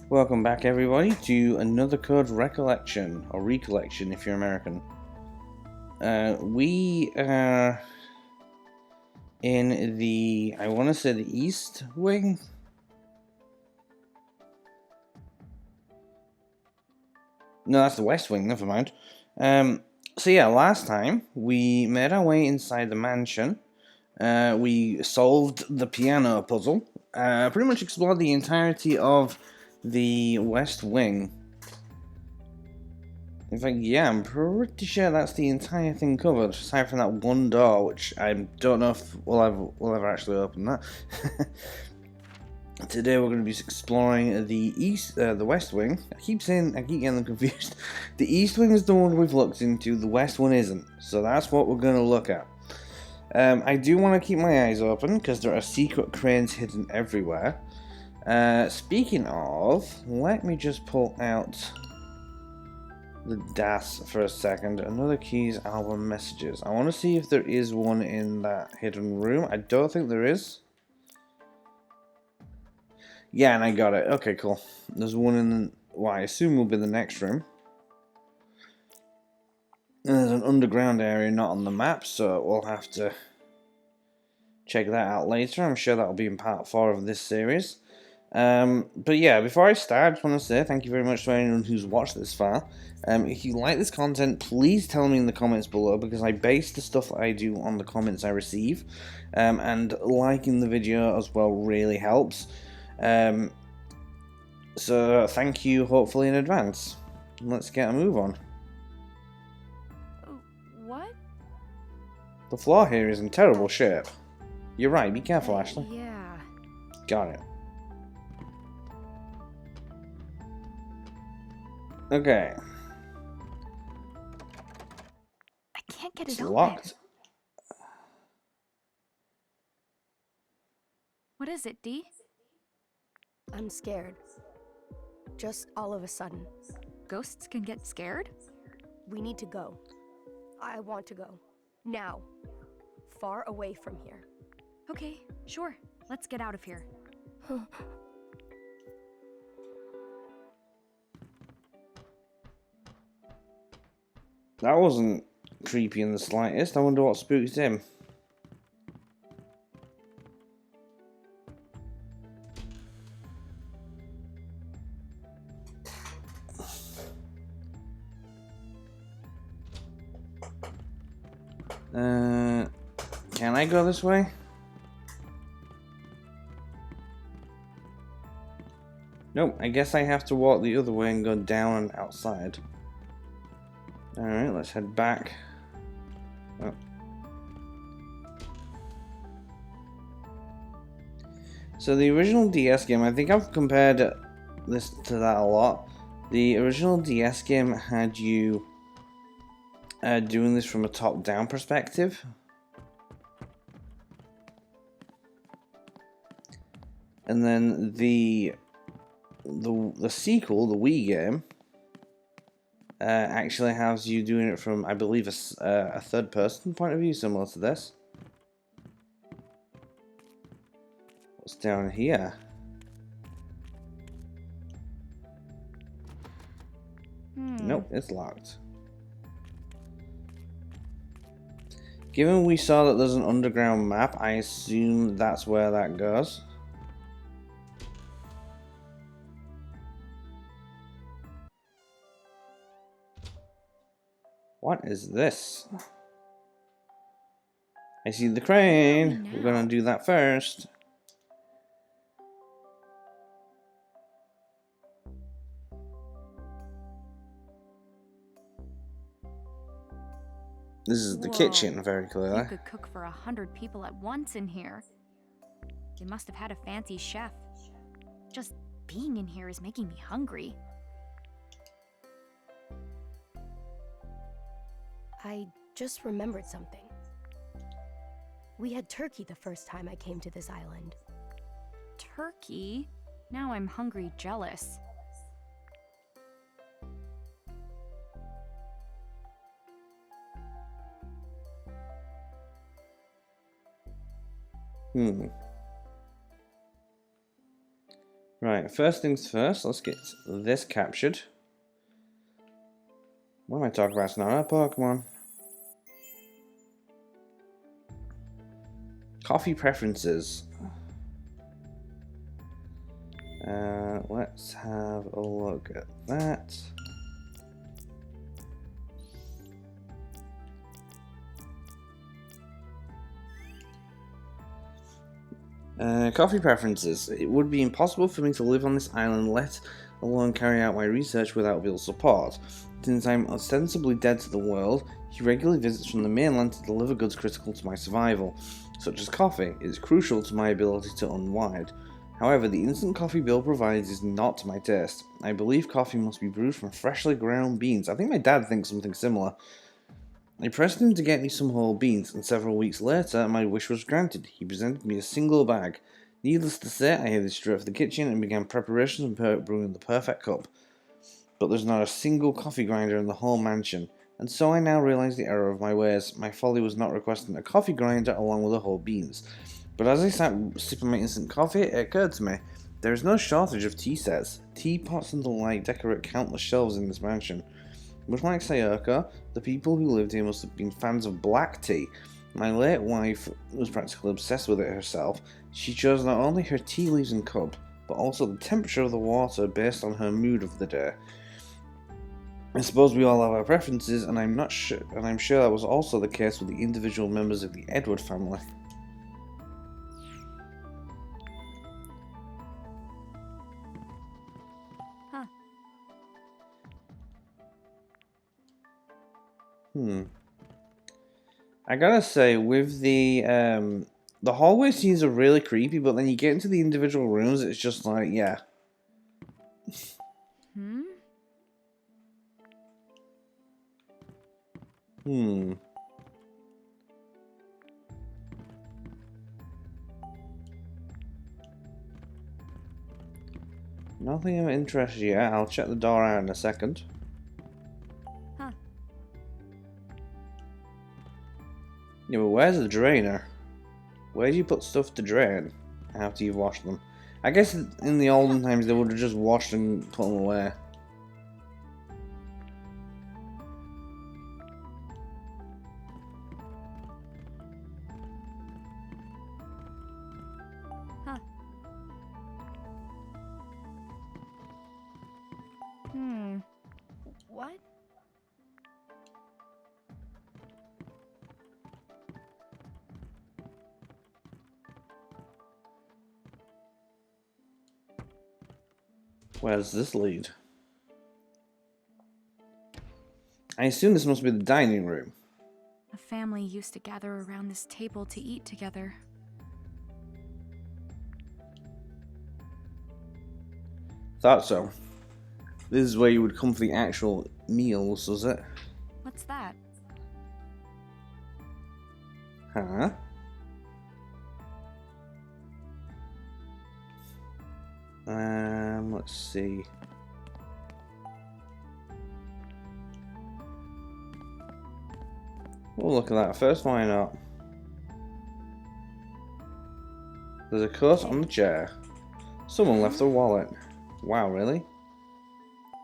Welcome back, everybody, to another code Recollection, or Recollection if you're American. We are in the, I want to say the East Wing? No, that's the West Wing, never mind. So yeah, last time we made our way inside the mansion. We solved the piano puzzle. Pretty much explored the entirety of the West Wing. In fact, yeah, I'm pretty sure that's the entire thing covered, aside from that one door, which I don't know if we'll ever actually open that. Today we're going to be exploring the West Wing. I keep getting them confused. The East Wing is the one we've looked into, the West one isn't, so that's what we're going to look at. I do want to keep my eyes open, because there are secret cranes hidden everywhere. Speaking of, let me just pull out the DAS for a second. Another keys, album, messages. I want to see if there is one in that hidden room. I don't think there is. Yeah, and I got it. Okay, cool. There's one in what I assume will be the next room. And there's an underground area not on the map, so we'll have to check that out later. I'm sure that'll be in part 4 of this series. But yeah, before I start, I just want to say thank you very much to anyone who's watched this far. If you like this content, please tell me in the comments below, because I base the stuff that I do on the comments I receive. And liking the video as well really helps. So thank you, hopefully in advance. Let's get a move on. What? The floor here is in terrible shape. You're right, be careful, Ashley. Yeah. Got it. Okay. I can't get It's it open. locked. What is it, Dee? I'm scared. Just all of a sudden. Ghosts can get scared? We need to go. I want to go. Now. Far away from here. Okay, sure. Let's get out of here. That wasn't creepy in the slightest. I wonder what spooked him. Can I go this way? Nope, I guess I have to walk the other way and go down and outside. Alright, let's head back. Oh. So the original DS game, I think I've compared this to that a lot. The original DS game had you doing this from a top-down perspective. And then the sequel, the Wii game, actually has you doing it from, I believe, a third-person point of view, similar to this. What's down here? Nope, it's locked. Given we saw that there's an underground map, I assume that's where that goes. What is this? I see the crane. We're gonna do that first. This is the kitchen, very clearly. You could cook for 100 people at once in here. They must have had a fancy chef. Just being in here is making me hungry. I just remembered something. We had turkey the first time I came to this island. Turkey? Now I'm hungry jealous. Right, first things first, let's get this captured. What am I talking about? It's not a Pokemon. Coffee preferences. Let's have a look at that. Coffee preferences. It would be impossible for me to live on this island, let alone carry out my research without Bill's support. Since I'm ostensibly dead to the world, he regularly visits from the mainland to deliver goods critical to my survival, such as coffee. It is crucial to my ability to unwind. However, the instant coffee Bill provides is not to my taste. I believe coffee must be brewed from freshly ground beans. I think my dad thinks something similar. I pressed him to get me some whole beans, and several weeks later, my wish was granted. He presented me a single bag. Needless to say, I headed straight for the kitchen and began preparations for brewing the perfect cup. But there's not a single coffee grinder in the whole mansion, and so I now realize the error of my ways. My folly was not requesting a coffee grinder along with the whole beans. But as I sat sipping my instant coffee, it occurred to me, there is no shortage of tea sets. Teapots and the like decorate countless shelves in this mansion. Much like Sayaoko, the people who lived here must have been fans of black tea. My late wife was practically obsessed with it herself. She chose not only her tea leaves and cup, but also the temperature of the water based on her mood of the day. I suppose we all have our preferences, and I'm sure that was also the case with the individual members of the Edward family. I gotta say, with the hallway scenes are really creepy, but then you get into the individual rooms, it's just like, yeah. Nothing of interest yet. I'll check the door out in a second. Yeah, but where's the drainer? Where do you put stuff to drain after you've washed them? I guess in the olden times they would have just washed and put them away. What? Where does this lead? I assume this must be the dining room. A family used to gather around this table to eat together. Thought so. This is where you would come for the actual meals, was it? What's that? Huh? Let's see. We'll look at that first, why not? There's a coat on the chair. Someone left their wallet. Wow, really?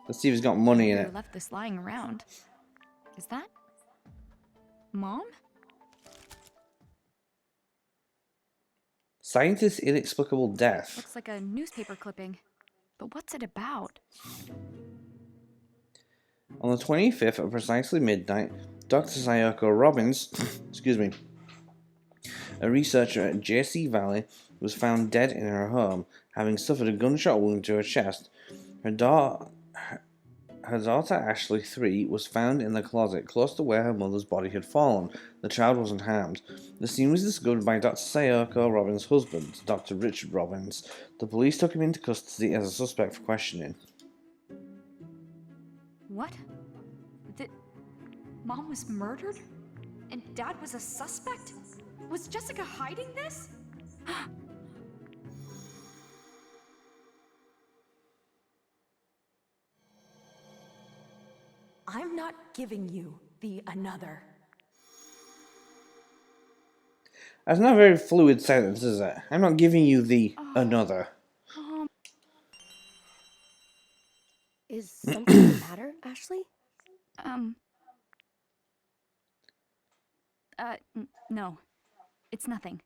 Let's see if he's got money in it. Left this lying around. Is that Mom? Scientist's inexplicable death. Looks like a newspaper clipping. But what's it about? On the 25th at precisely midnight, Dr. Sayaoko Robbins, excuse me, a researcher at JC Valley, was found dead in her home, having suffered a gunshot wound to her chest. Her daughter Ashley, 3, was found in the closet close to where her mother's body had fallen. The child wasn't harmed. The scene was discovered by Dr. Sayaoko Robbins' husband, Dr. Richard Robbins. The police took him into custody as a suspect for questioning. What? Mom was murdered? And Dad was a suspect? Was Jessica hiding this? I'm not giving you the another. That's not a very fluid sentence, is it? I'm not giving you the another. Is something the matter, Ashley? No. It's nothing.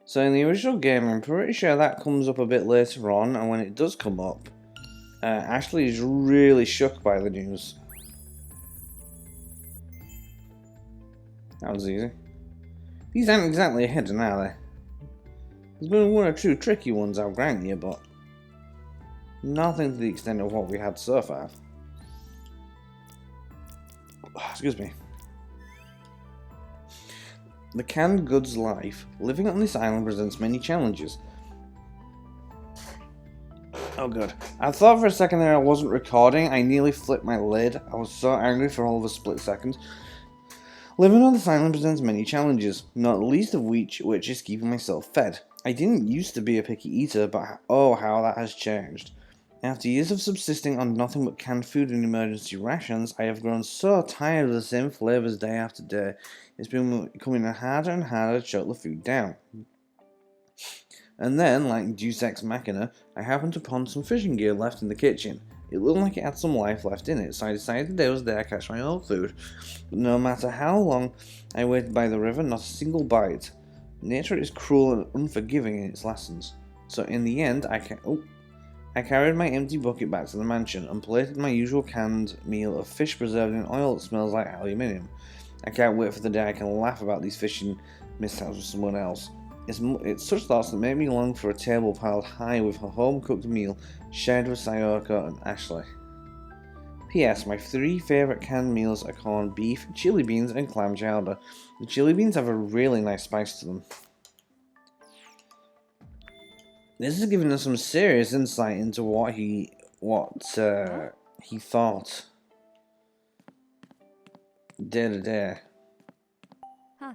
So in the original game, I'm pretty sure that comes up a bit later on, and when it does come up, Ashley is really shook by the news. That was easy. These aren't exactly hidden, are they? There's been one or two tricky ones, I'll grant you, but nothing to the extent of what we had so far. Excuse me. The canned goods life. Living on this island presents many challenges. Oh good. I thought for a second there I wasn't recording. I nearly flipped my lid. I was so angry for all of a split second. Living on this island presents many challenges, not the least of which is keeping myself fed. I didn't used to be a picky eater, but oh how that has changed. After years of subsisting on nothing but canned food and emergency rations, I have grown so tired of the same flavours day after day. It's been becoming harder and harder to choke the food down. And then, like Deus Ex Machina, I happened upon some fishing gear left in the kitchen. It looked like it had some life left in it, so I decided today was the day I catch my own food. But no matter how long I waited by the river, not a single bite. Nature is cruel and unforgiving in its lessons. So in the end, I carried my empty bucket back to the mansion and plated my usual canned meal of fish preserved in oil that smells like aluminium. I can't wait for the day I can laugh about these fishing mishaps with someone else. It's such thoughts that make me long for a table piled high with a home-cooked meal shared with Sayaoko and Ashley. P.S. My 3 favourite canned meals are corned beef, chili beans, and clam chowder. The chili beans have a really nice spice to them. This is giving us some serious insight into what he thought day to day. Huh.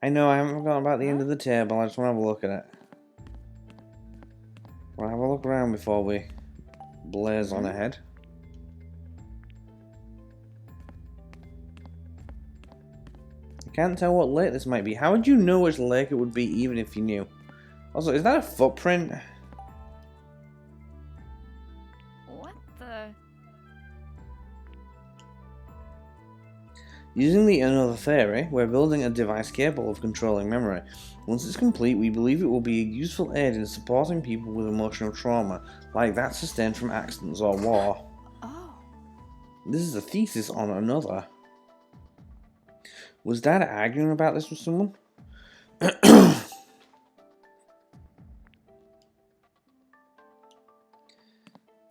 I know I haven't forgotten about the end of the table. I just want to have a look at it. We'll have a look around before we blaze on ahead. I can't tell what lake this might be. How would you know which lake it would be even if you knew? Also, is that a footprint? What the? Using the another theory, we're building a device capable of controlling memory. Once it's complete, we believe it will be a useful aid in supporting people with emotional trauma, like that sustained from accidents or war. Oh. This is a thesis on another. Was Dad arguing about this with someone?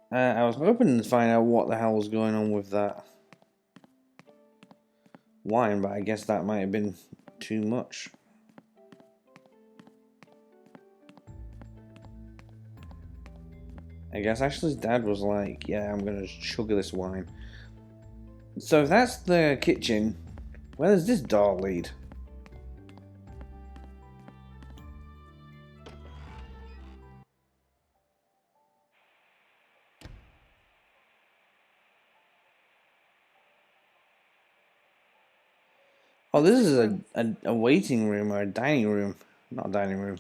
I was hoping to find out what the hell was going on with that wine, but I guess that might have been too much. I guess Ashley's dad was like, yeah, I'm gonna chug this wine. So if that's the kitchen, where does this door lead? Oh, this is a waiting room or a dining room. Not a dining room.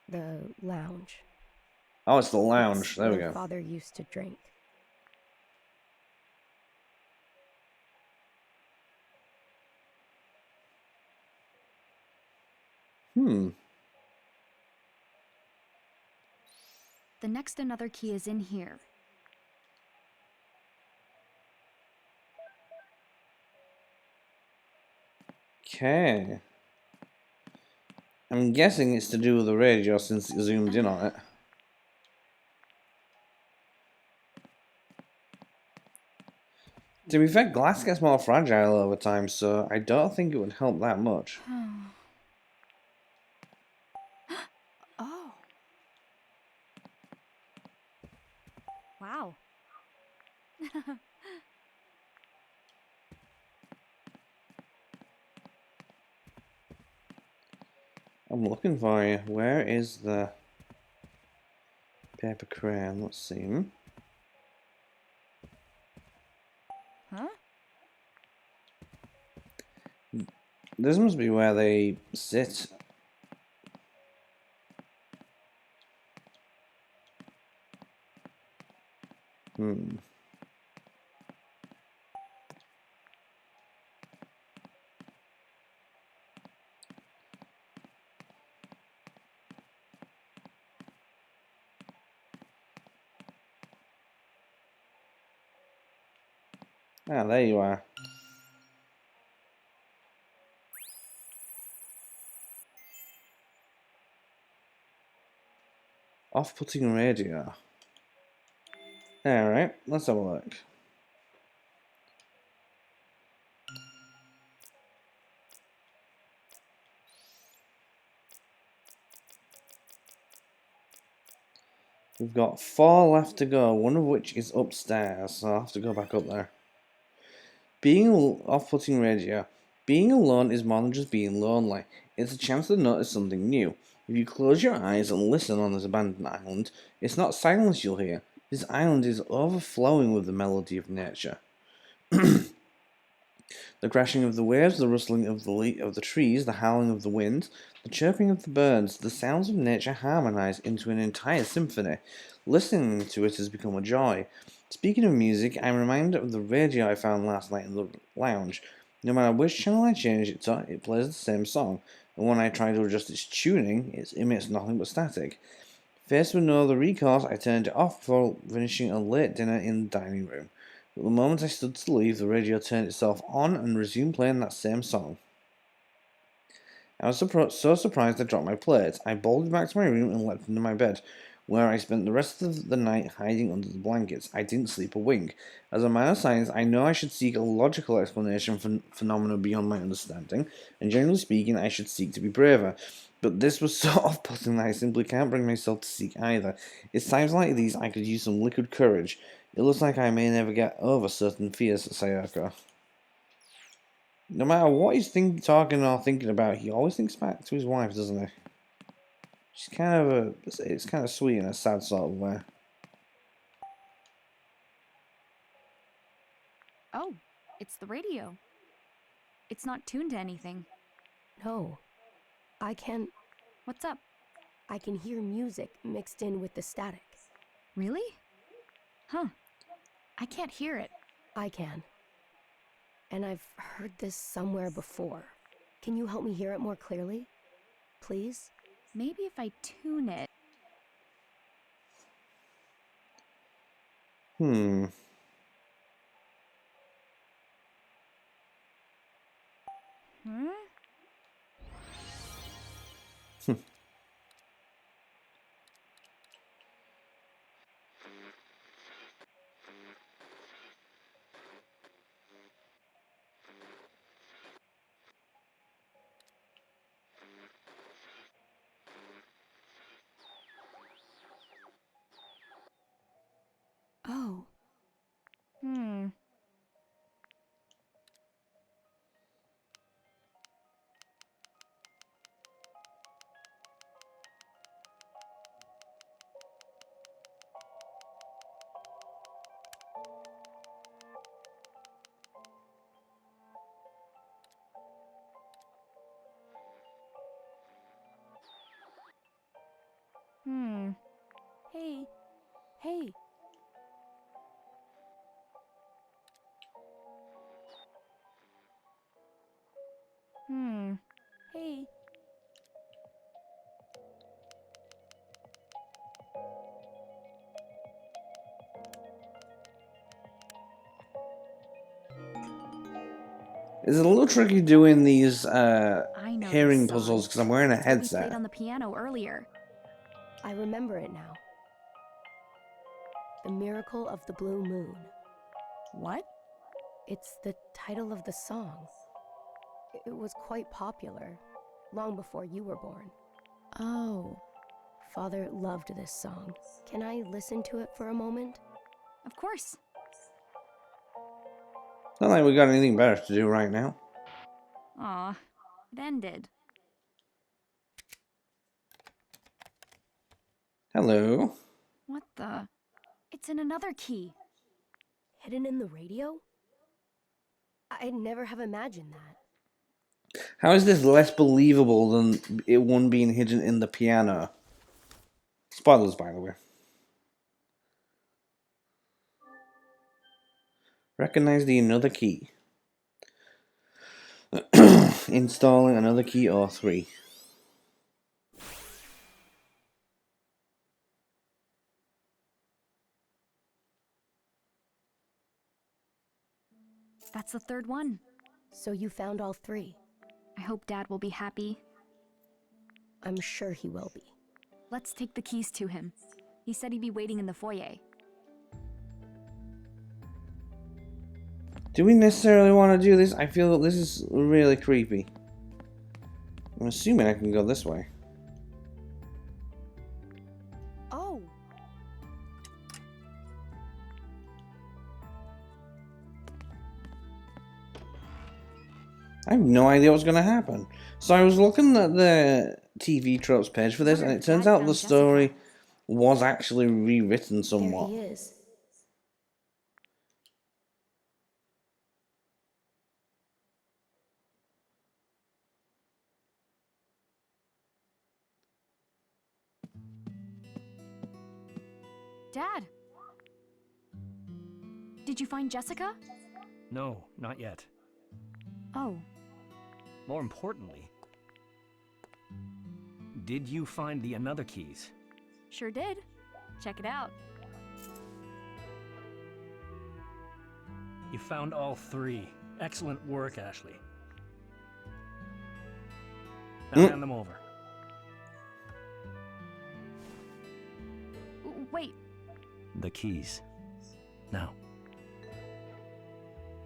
The lounge. Oh, it's the lounge. It's There we where go. Father used to drink. The next another key is in here. Okay. I'm guessing it's to do with the radio since it zoomed in on it. To be fair, glass gets more fragile over time, so I don't think it would help that much. Oh. Wow. I'm looking for you. Where is the paper crayon? Let's see. Huh? This must be where they sit. Hmm. Ah, there you are. Off-putting radio. Alright, let's have a look. We've got 4 left to go, one of which is upstairs, so I'll have to go back up there. Being off-putting radio. Being alone is more than just being lonely. It's a chance to notice something new. If you close your eyes and listen on this abandoned island, it's not silence you'll hear. This island is overflowing with the melody of nature. The crashing of the waves, the rustling of the trees, the howling of the wind, the chirping of the birds, the sounds of nature harmonize into an entire symphony. Listening to it has become a joy. Speaking of music, I'm reminded of the radio I found last night in the lounge. No matter which channel I change it to, it plays the same song, and when I try to adjust its tuning, it emits nothing but static. Faced with no other recourse, I turned it off before finishing a late dinner in the dining room. But the moment I stood to leave, the radio turned itself on and resumed playing that same song. I was so surprised I dropped my plate. I bolted back to my room and leapt into my bed, where I spent the rest of the night hiding under the blankets. I didn't sleep a wink. As a man of science, I know I should seek a logical explanation for phenomena beyond my understanding, and generally speaking, I should seek to be braver. But this was so off-putting that I simply can't bring myself to seek either. It's times like these I could use some liquid courage. It looks like I may never get over certain fears, Sayoko. No matter what he's talking or thinking about, he always thinks back to his wife, doesn't he? She's kind of it's kind of sweet in a sad sort of way. Oh, it's the radio. It's not tuned to anything. No. I can What's up? hear music mixed in with the static. Really? Huh. I can't hear it. I can. And I've heard this somewhere before. Can you help me hear it more clearly? Please? Maybe if I tune it. Hmm. Hmm? Oh. Hmm. Hmm. Hey. Hey. Hmm. Hey. It's a little tricky doing these I know hearing this song. puzzles because I'm wearing a It's what we played headset. on the piano earlier. I remember it now. The Miracle of the Blue Moon. What? It's the title of the song. It was quite popular, long before you were born. Oh. Father loved this song. Can I listen to it for a moment? Of course. Not like we got anything better to do right now. Aw. It ended. Hello. What the? It's in another key. Hidden in the radio? I'd never have imagined that. How is this less believable than it one being hidden in the piano? Spoilers, by the way. Recognize the another key. Installing another key or 3. That's the third one. So you found all 3? I hope Dad will be happy. I'm sure he will be. Let's take the keys to him. He said he'd be waiting in the foyer. Do we necessarily want to do this? I feel that this is really creepy. I'm assuming I can go this way. Oh! I have no idea what's going to happen. So I was looking at the TV tropes page for this, and it turns out the story was actually rewritten somewhat. There he is. Dad! Did you find Jessica? No, not yet. Oh, More importantly, did you find the another keys? sure did. Check it out. You found all 3. Excellent work, Ashley. Now hand them over. Wait, The keys. Now.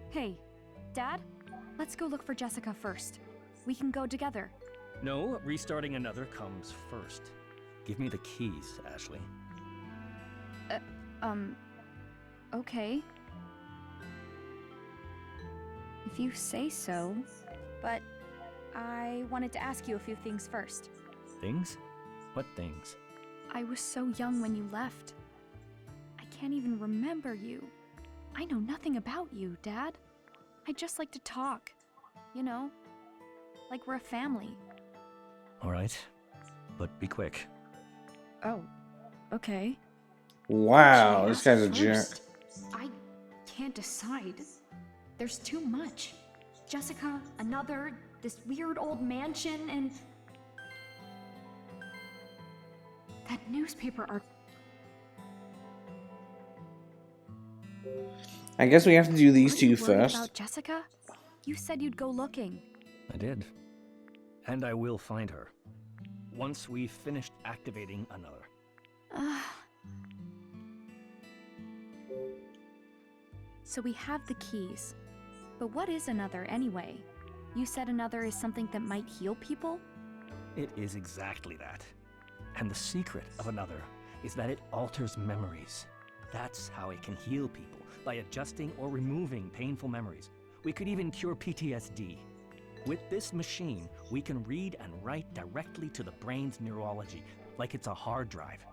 hey, Dad? Let's go look for Jessica first. We can go together. No, restarting another comes first. Give me the keys, Ashley. Okay. If you say so, but I wanted to ask you a few things first. Things? What things? I was so young when you left. I can't even remember you. I know nothing about you, Dad. I just like to talk. You know, like we're a family. All right, but be quick. Oh, okay. Wow, Should I this guy's a ask jerk. first? I can't decide. There's too much. Jessica, another, this weird old mansion, and that newspaper art. I guess we have to do these Aren't you two worried first. about Jessica? You said you'd go looking. I did. And I will find her. Once we've finished activating another. So we have the keys. But what is another anyway? You said another is something that might heal people? It is exactly that. And the secret of another is that it alters memories. That's how it can heal people, by adjusting or removing painful memories. We could even cure PTSD. With this machine, we can read and write directly to the brain's neurology, like it's a hard drive.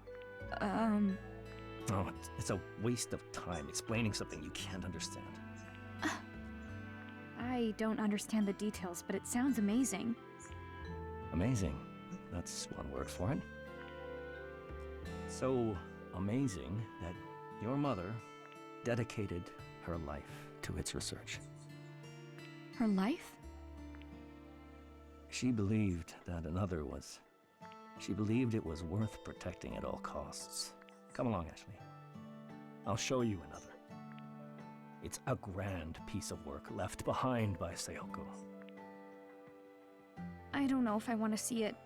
Oh, it's a waste of time explaining something you can't understand. I don't understand the details, but it sounds amazing. Amazing. That's one word for it. So amazing that your mother dedicated her life to its research. Her life? She believed that another was... She believed it was worth protecting at all costs. Come along, Ashley. I'll show you another. It's a grand piece of work left behind by Sayaoko. I don't know if I want to see it.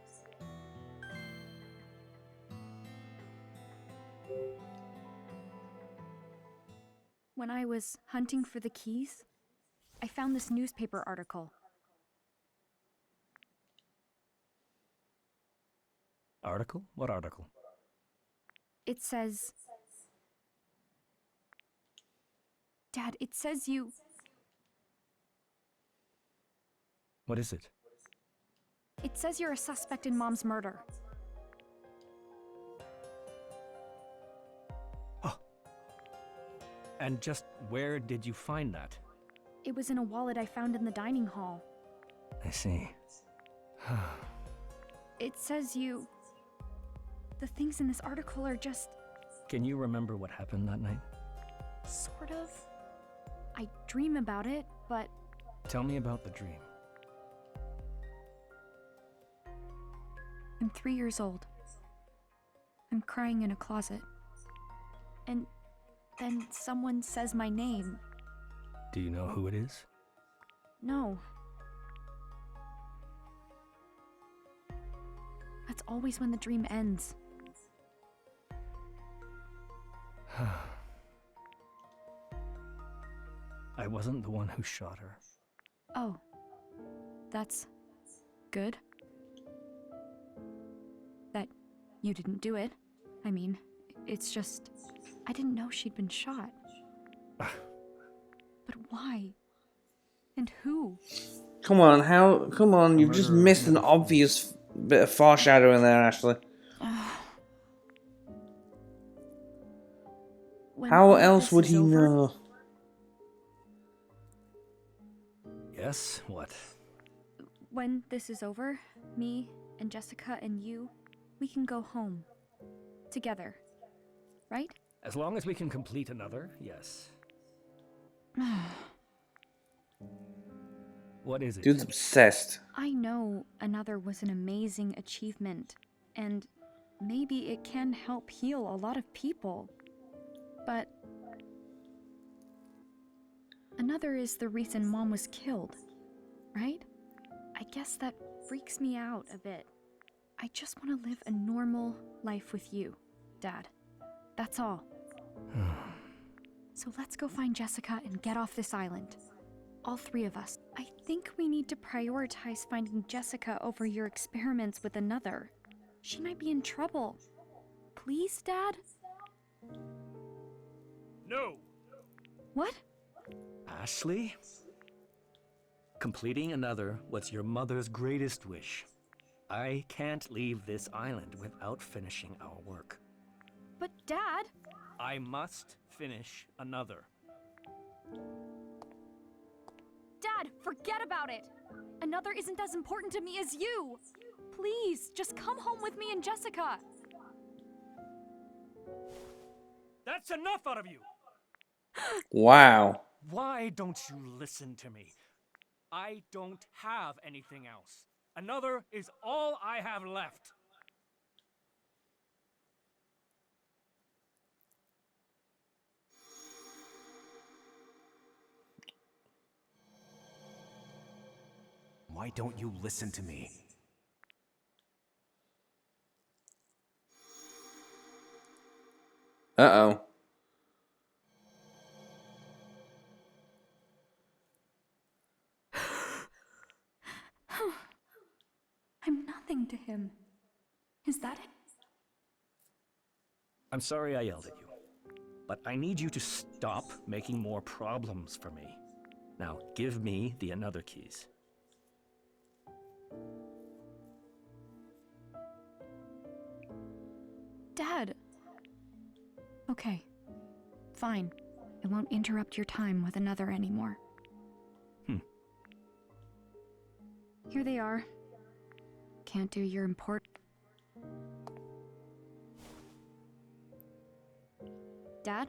When I was hunting for the keys, I found this newspaper article. Article? What article? It says... Dad, it says you... What is it? It says you're a suspect in Mom's murder. And just where did you find that? It was in a wallet I found in the dining hall. I see. It says you... The things in this article are just... Can you remember what happened that night? sort of. I dream about it, but... Tell me about the dream. I'm 3 years old. I'm crying in a closet. And then someone says my name. Do you know who it is? No. That's always when the dream ends. I wasn't the one who shot her. Oh. That's... good? That you didn't do it. I mean, it's just... I didn't know she'd been shot. But why? And who? Come on, you've just missed an obvious bit of foreshadowing there, Ashley. How else would he know? Yes, what? When this is over, me and Jessica and you, we can go home. Together. Right? As long as we can complete another, yes. What is it? Dude's obsessed. I know another was an amazing achievement, and maybe it can help heal a lot of people. But another is the reason Mom was killed, right? I guess that freaks me out a bit. I just want to live a normal life with you, Dad. That's all. So let's go find Jessica and get off this island. All three of us. I think we need to prioritize finding Jessica over your experiments with another. She might be in trouble. Please, Dad? No! What? Ashley? Completing another was your mother's greatest wish. I can't leave this island without finishing our work. But, Dad... I must finish another. Dad, forget about it! Another isn't as important to me as you! Please, just come home with me and Jessica! That's enough out of you! Wow. Why don't you listen to me? I don't have anything else. Another is all I have left. Why don't you listen to me? Uh-oh. I'm nothing to him. Is that it? I'm sorry I yelled at you, but I need you to stop making more problems for me. Now, give me the another keys. Dad! Okay. Fine. I won't interrupt your time with another anymore. Here they are. Can't do your Dad?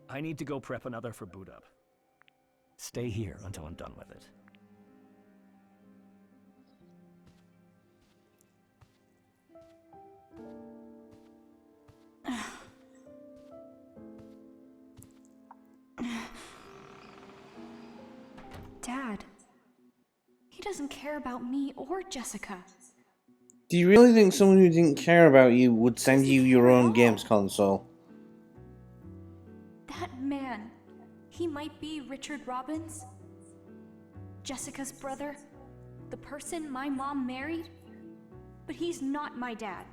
I need to go prep another for boot up. Stay here until I'm done with it. Dad. He doesn't care about me or Jessica. Do you really think someone who didn't care about you would send you your own games console? That man. He might be Richard Robbins. Jessica's brother. The person my mom married. But he's not my dad.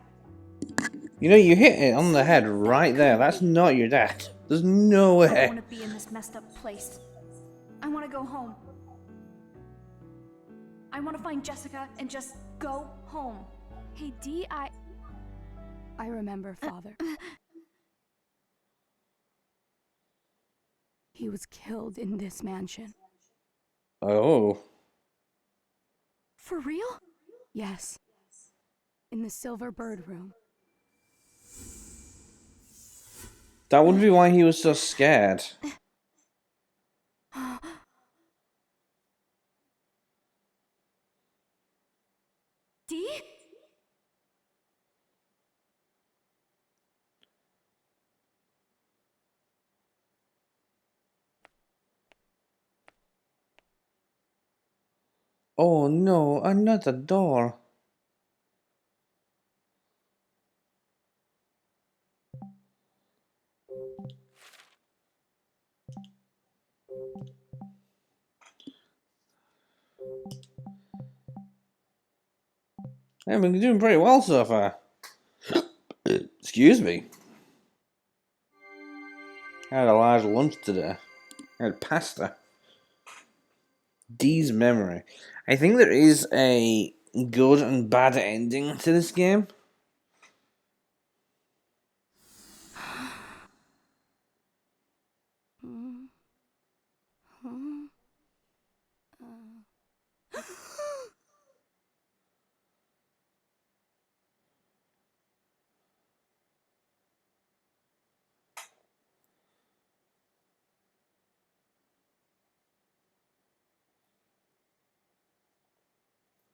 You know, you hit it on the head right there. That's not your dad. There's no I don't way. want to be in this messed up place. I want to go home. I want to find Jessica and just go home. Hey, Dee, I remember, Father. He was killed in this mansion. Oh. For real? Yes. In the Silver Bird room. That would be why he was so scared. Dee? Oh no, another door. I've been doing pretty well so far. Excuse me. I had a large lunch today. I had pasta. Dee's memory. I think there is a good and bad ending to this game.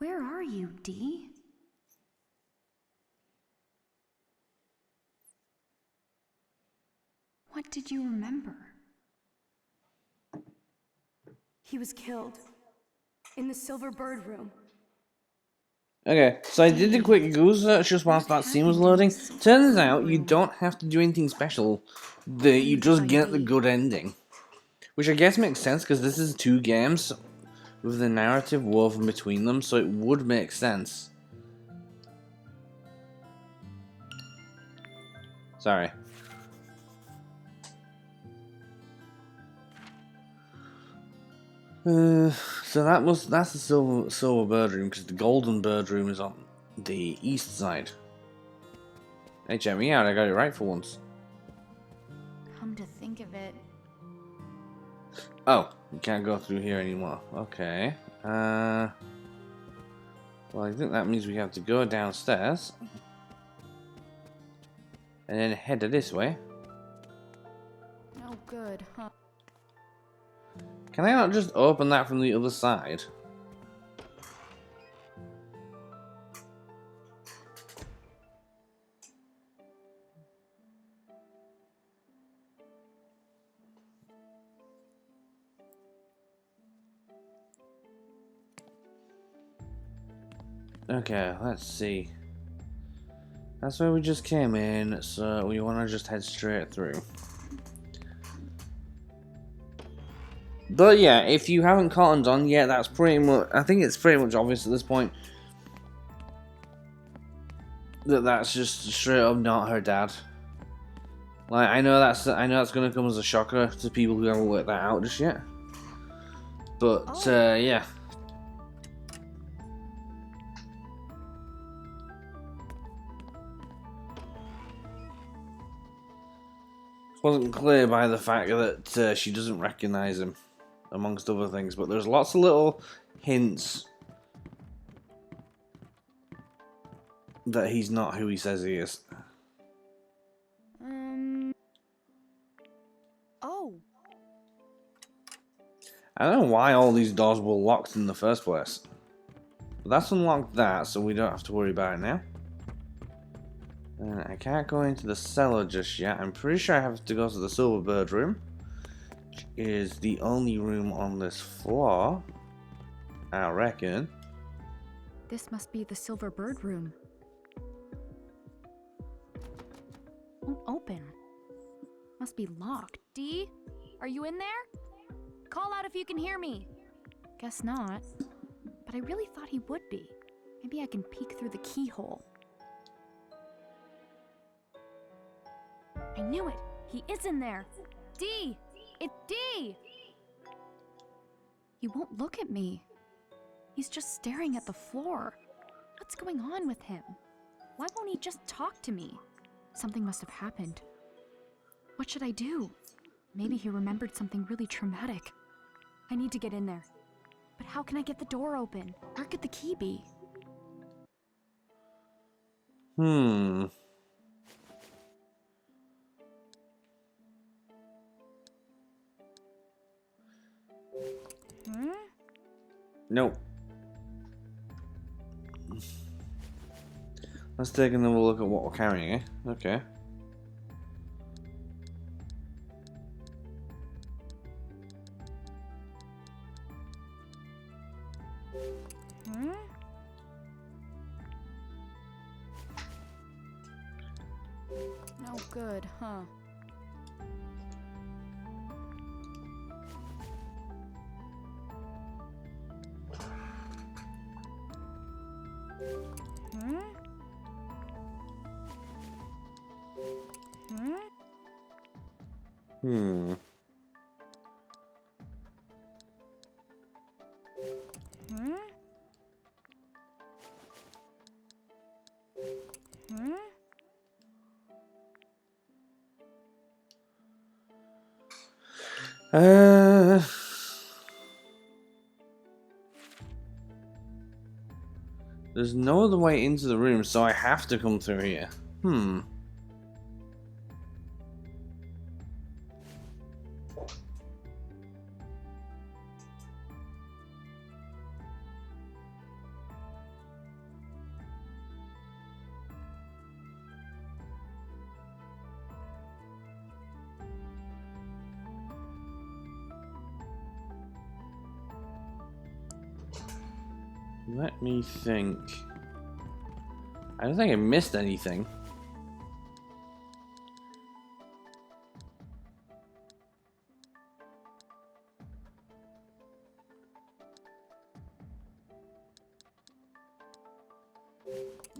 Where are you, Dee? What did you remember? He was killed. In the Silver Bird room. Okay, so I did a quick Google search just whilst that scene was loading. Turns out you don't have to do anything special. You just get the good ending. Which I guess makes sense because this is 2 games with the narrative woven between them, so it would make sense. Sorry. So that's the silver bird room because the golden bird room is on the east side. Hey, check me out! I got it right for once. Come to think of it, Oh, you can't go through here anymore. Okay. Well, I think that means we have to go downstairs and then head this way. no good, huh? Can I not just open that from the other side? Okay, let's see. That's where we just came in, so we want to just head straight through. But yeah, if you haven't cottoned on yet, that's pretty much... I think it's pretty much obvious at this point that that's just straight up not her dad. Like, I know that's gonna come as a shocker to people who haven't worked that out just yet. But yeah. Wasn't clear by the fact that she doesn't recognize him, amongst other things, but there's lots of little hints that he's not who he says he is. Oh. I don't know why all these doors were locked in the first place. But that's unlocked that, so we don't have to worry about it now. I can't go into the cellar just yet. I'm pretty sure I have to go to the Silver Bird room, which is the only room on this floor, I reckon. This must be the Silver Bird room. Won't open. Must be locked. Dee? Are you in there? Call out if you can hear me. Guess not. But I really thought he would be. Maybe I can peek through the keyhole. I knew it! He is in there! Dee! It's Dee! He won't look at me. He's just staring at the floor. What's going on with him? Why won't he just talk to me? Something must have happened. What should I do? Maybe he remembered something really traumatic. I need to get in there. But how can I get the door open? Where could the key be? Hmm. Nope. Let's take another look at what we're carrying, eh? Okay. No good, huh? Hmm. Uh, there's no other way into the room, so I have to come through here. Hmm. Let me think. I don't think I missed anything.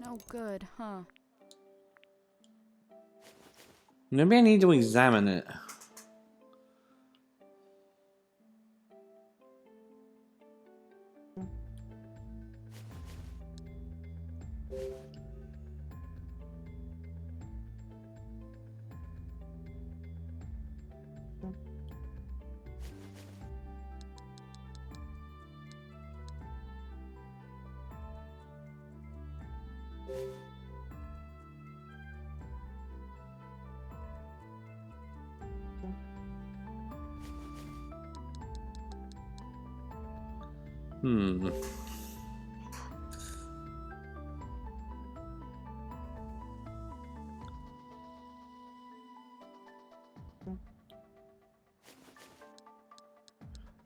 No good, huh? Maybe I need to examine it. Hmm.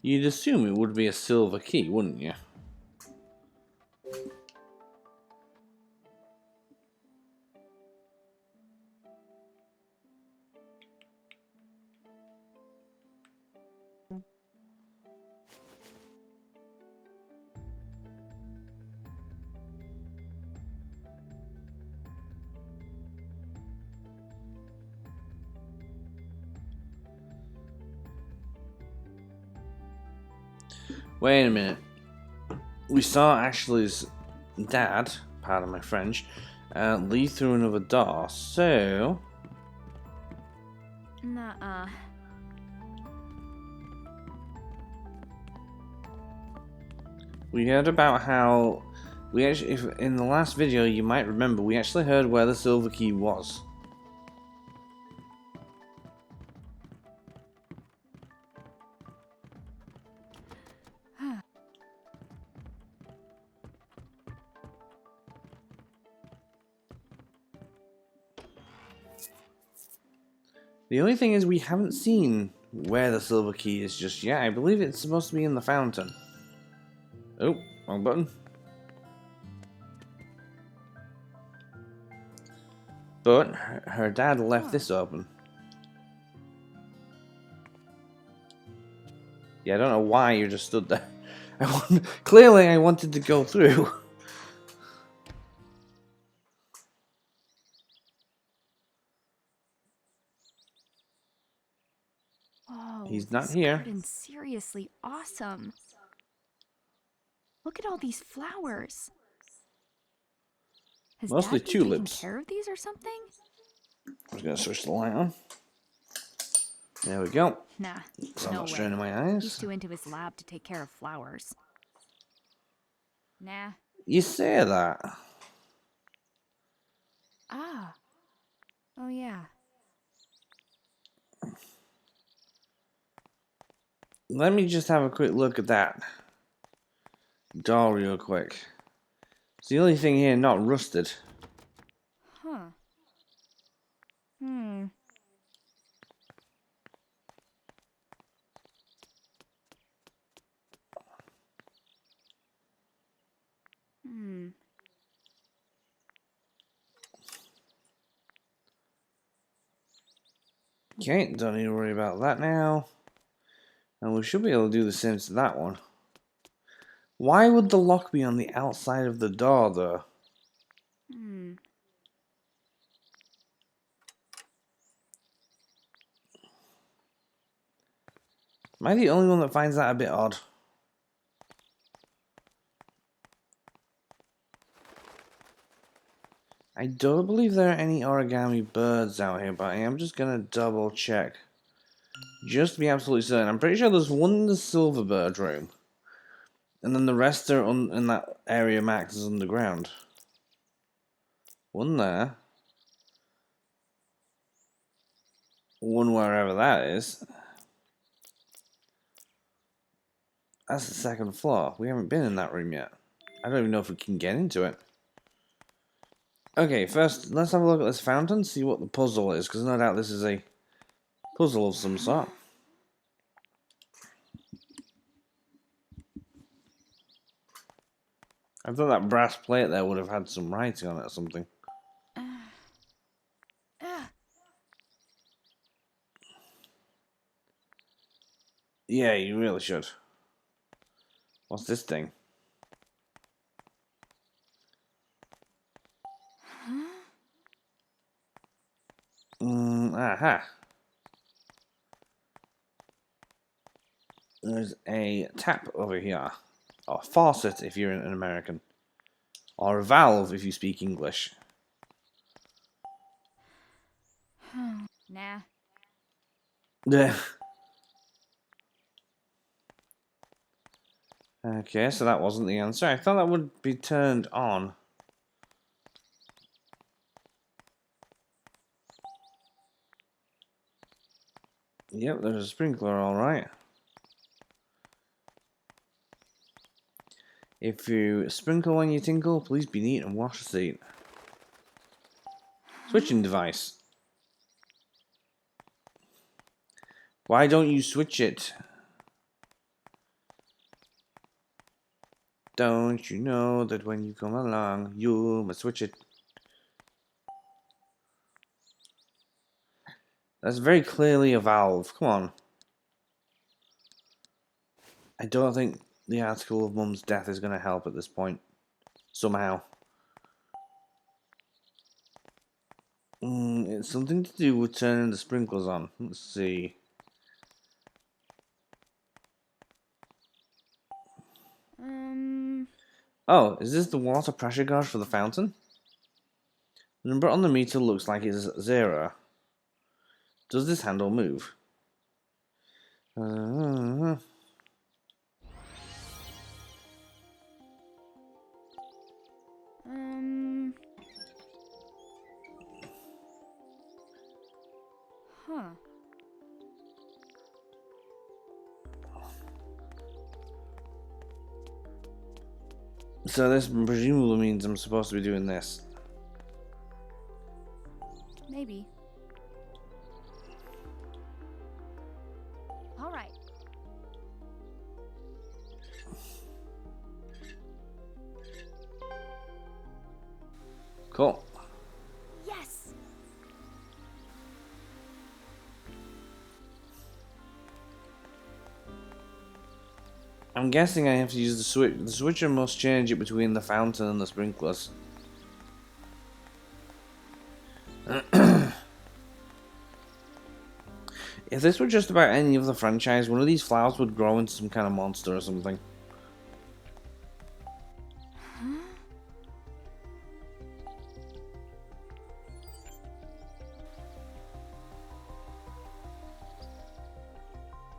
You'd assume it would be a silver key, wouldn't you? Wait a minute. We saw Ashley's dad, pardon my French, lead through another door, so... Nuh-uh. We heard about how... We actually, if in the last video, you might remember, we actually heard where the silver key was. The only thing is we haven't seen where the silver key is just yet. I believe it's supposed to be in the fountain. Oh, wrong button. But her dad left this open. Yeah, I don't know why you just stood there. Clearly I wanted to go through. Whoa, He's not this here. garden's seriously awesome. Look at all these flowers. Has Mostly Dad been taking tulips. care of these or something? I was gonna switch the light on. There we go. Nah, So I'm no not way. straining my He's eyes. too into his lab to take care of flowers. Nah. You say that. Ah. Oh, yeah. Let me just have a quick look at that doll real quick. It's the only thing here not rusted. Huh. Hmm. Hmm. Okay, don't need to worry about that now. And we should be able to do the same to that one. Why would the lock be on the outside of the door, though? Hmm. Am I the only one that finds that a bit odd? I don't believe there are any origami birds out here, but I am just gonna double check. Just to be absolutely certain. I'm pretty sure there's one in the silver bird room. And then the rest are in that area marked as underground. One there. One wherever that is. That's the second floor. We haven't been in that room yet. I don't even know if we can get into it. Okay, first, let's have a look at this fountain, see what the puzzle is, because no doubt this is a puzzle of some sort. I thought that brass plate there would have had some writing on it or something. Yeah, you really should. What's this thing? Aha. There's a tap over here. Or a faucet if you're an American. Or a valve if you speak English. Nah. Okay, so that wasn't the answer. I thought that would be turned on. Yep, there's a sprinkler, alright. If you sprinkle when you tinkle, please be neat and wash the seat. Switching device. Why don't you switch it? Don't you know that when you come along, you must switch it? That's very clearly a valve. Come on. I don't think the article of Mum's death is going to help at this point. Somehow. It's something to do with turning the sprinklers on. Let's see. Oh, is this the water pressure gauge for the fountain? The number on the meter looks like it's 0. Does this handle move? Huh. So this presumably means I'm supposed to be doing this. Maybe. All right. Cool. Yes. I'm guessing I have to use the switch. The switcher must change it between the fountain and the sprinklers. If this were just about any other franchise, one of these flowers would grow into some kind of monster or something.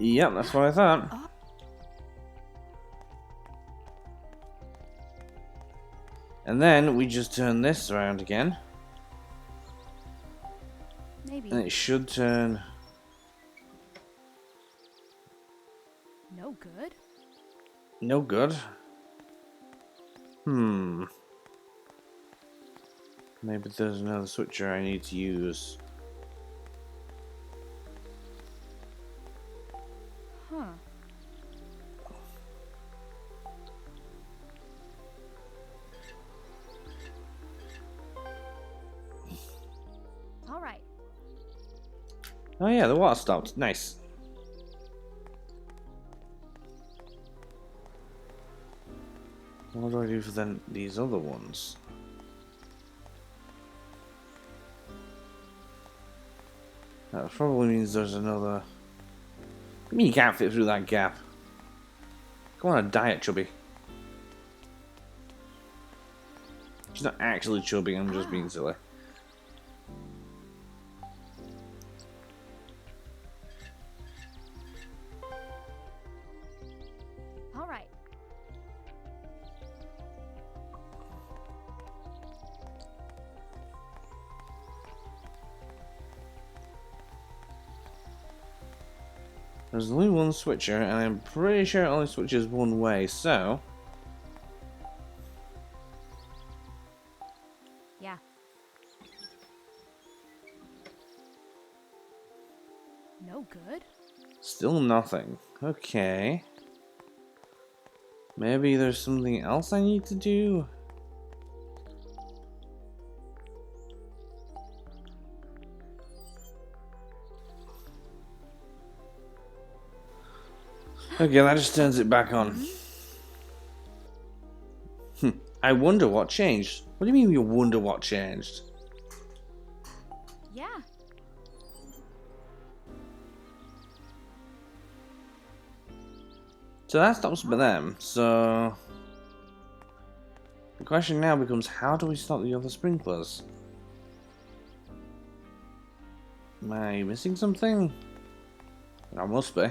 Yep, that's what I thought. Oh. And then we just turn this around again. Maybe. And it should turn... No good. no good. Hmm. Maybe there's another switcher I need to use. Huh. All right. Oh yeah, the water stopped. Nice. What do I do for then these other ones? That probably means there's another... I mean, you can't fit through that gap. Go on a diet, Chubby. She's not actually chubby, I'm just being silly. All right. There's only one switcher, and I'm pretty sure it only switches one way, so... Yeah. No good. still nothing. Okay. Maybe there's something else I need to do? Okay, that just turns it back on. I wonder what changed. What do you mean you wonder what changed? Yeah. So that stops them, so... The question now becomes, how do we stop the other sprinklers? Am I missing something? I must be.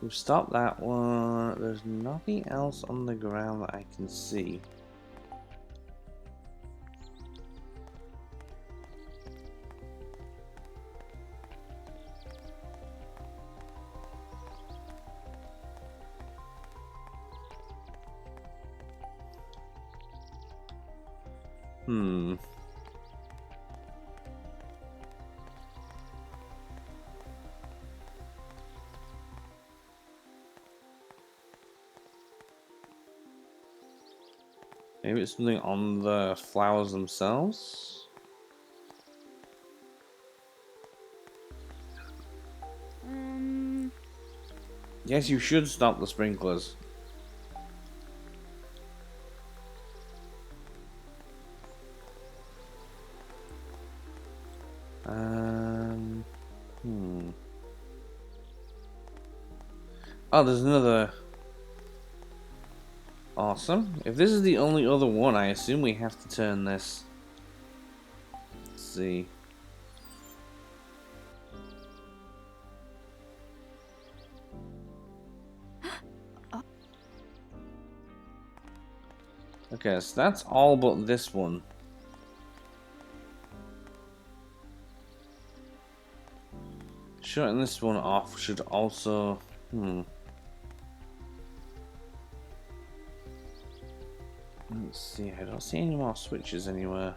We've stopped that one. There's nothing else on the ground that I can see. Maybe it's something on the flowers themselves? Yes, you should stop the sprinklers. Oh, there's another... Awesome. If this is the only other one, I assume we have to turn this. Let's see. Okay, so that's all but this one. Shutting this one off should also... Let's see, I don't see any more switches anywhere.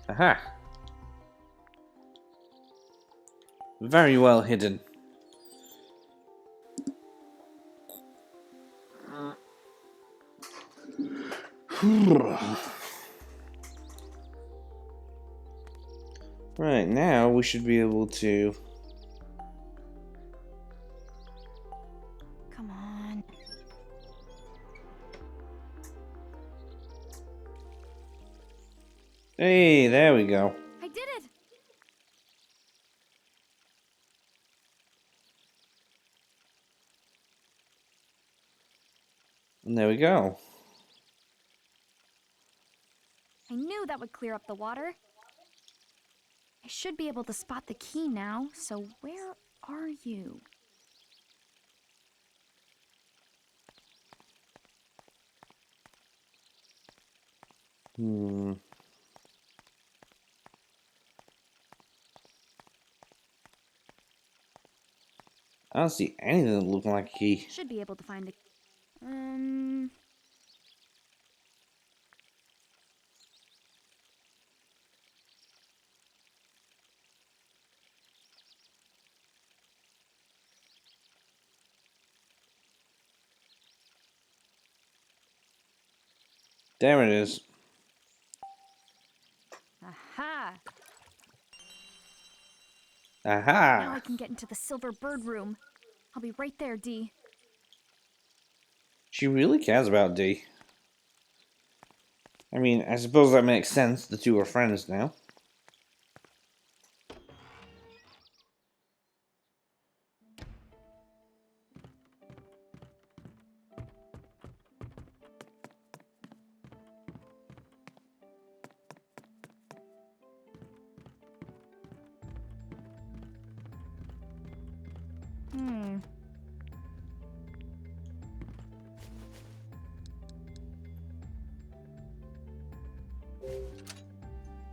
Aha! Very well hidden. Right, now we should be able to... Come on. Hey, there we go. I did it. there we go. I knew that would clear up the water. I should be able to spot the key now, so where are you? I don't see anything that looks like a key. Should be able to find the... There it is. Aha! Aha! Now I can get into the silver bird room. I'll be right there, Dee. She really cares about D. I mean, I suppose that makes sense. The two are friends now.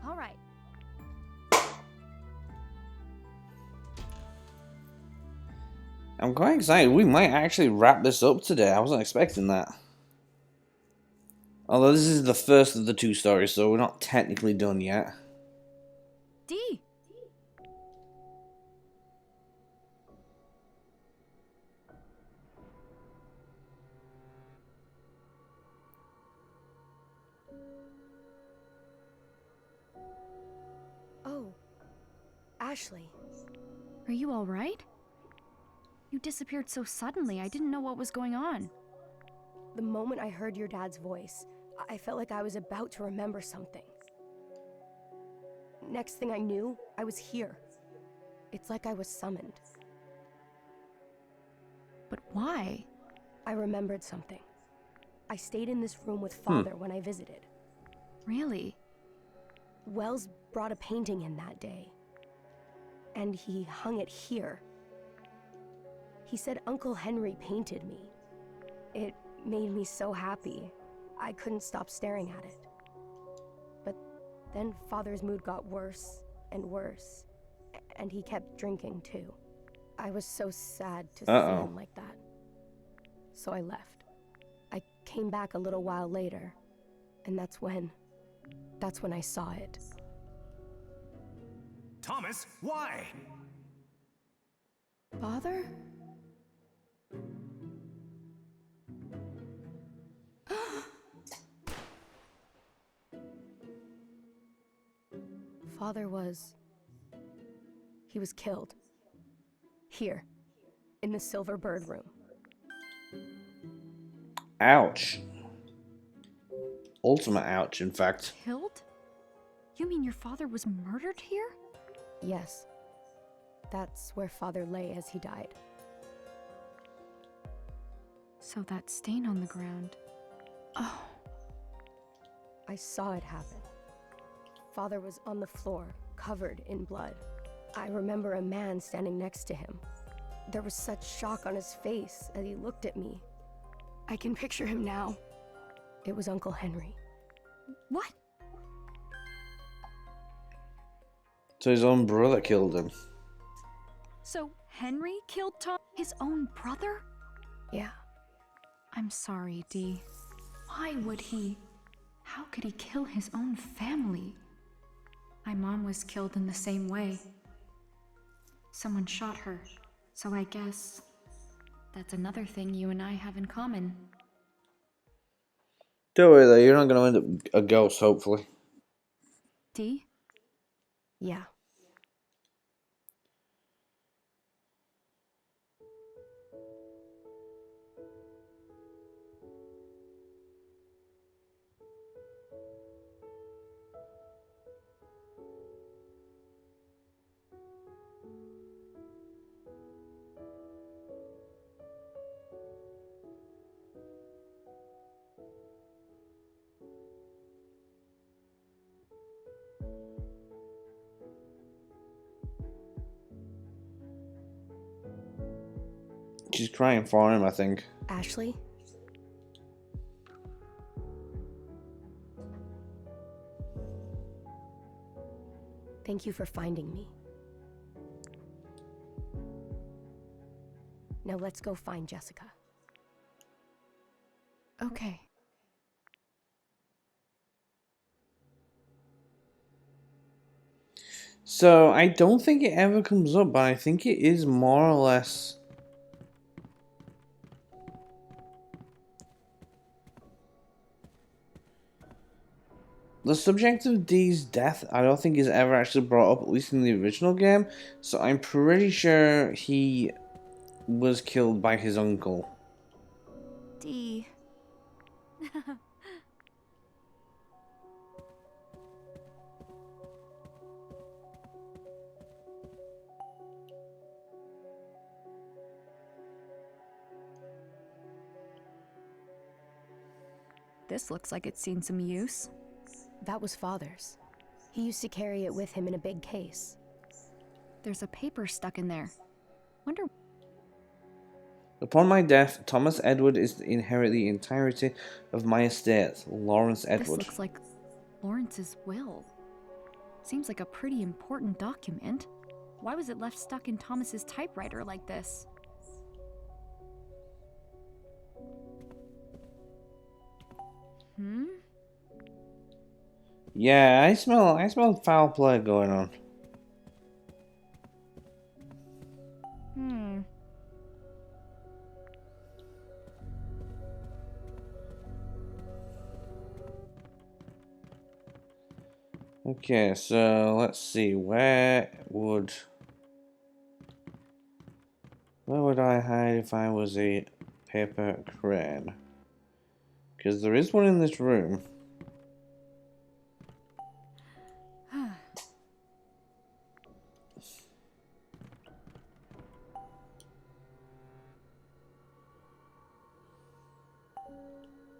All right. I'm quite excited. We might actually wrap this up today. I wasn't expecting that. Although this is the first of the two stories, so we're not technically done yet. Dee! Oh, Ashley. Are you all right? You disappeared so suddenly, I didn't know what was going on. The moment I heard your dad's voice, I felt like I was about to remember something. Next thing I knew, I was here. It's like I was summoned. But why? I remembered something. I stayed in this room with Father when I visited. Really? Wells brought a painting in that day. And he hung it here. He said Uncle Henry painted me. It made me so happy. I couldn't stop staring at it. But then Father's mood got worse and worse. And he kept drinking too. I was so sad to see him like that. So I left. I came back a little while later. And that's when I saw it. Thomas, why? Father? Father he was killed. Here, in the Silver Bird room. Ouch. Ultimate ouch, in fact. Killed? You mean your father was murdered here? Yes. That's where Father lay as he died. So that stain on the ground. Oh. I saw it happen. Father was on the floor, covered in blood. I remember a man standing next to him. There was such shock on his face as he looked at me. I can picture him now. It was Uncle Henry. What? So his own brother killed him. So Henry killed Tom, his own brother? Yeah. I'm sorry, Dee. Why would he? How could he kill his own family? My mom was killed in the same way. Someone shot her, so I guess that's another thing you and I have in common. Don't worry though, you're not going to end up a ghost, hopefully. Dee? Yeah. She's crying for him, I think. Ashley? Thank you for finding me. Now let's go find Jessica. Okay. So, I don't think it ever comes up, but I think it is more or less... The subject of Dee's death, I don't think is ever actually brought up, at least in the original game. So I'm pretty sure he was killed by his uncle. Dee. This looks like it's seen some use. That was Father's. He used to carry it with him in a big case. There's a paper stuck in there. Wonder. Upon my death, Thomas Edward is to inherit the entirety of my estate. Lawrence Edward. This looks like Lawrence's will. Seems like a pretty important document. Why was it left stuck in Thomas's typewriter like this? Hmm? Yeah, I smell foul play going on. Hmm. Okay, so let's see, where would I hide if I was a paper crane? Because there is one in this room.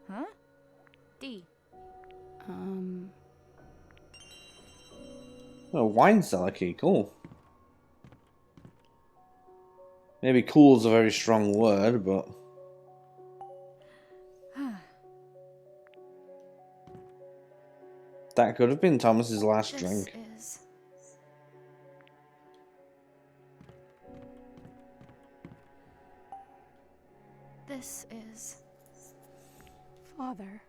Huh? Dee. Oh, wine cellar key, cool. Maybe cool is a very strong word, but... That could have been Thomas's last drink. This is... Father.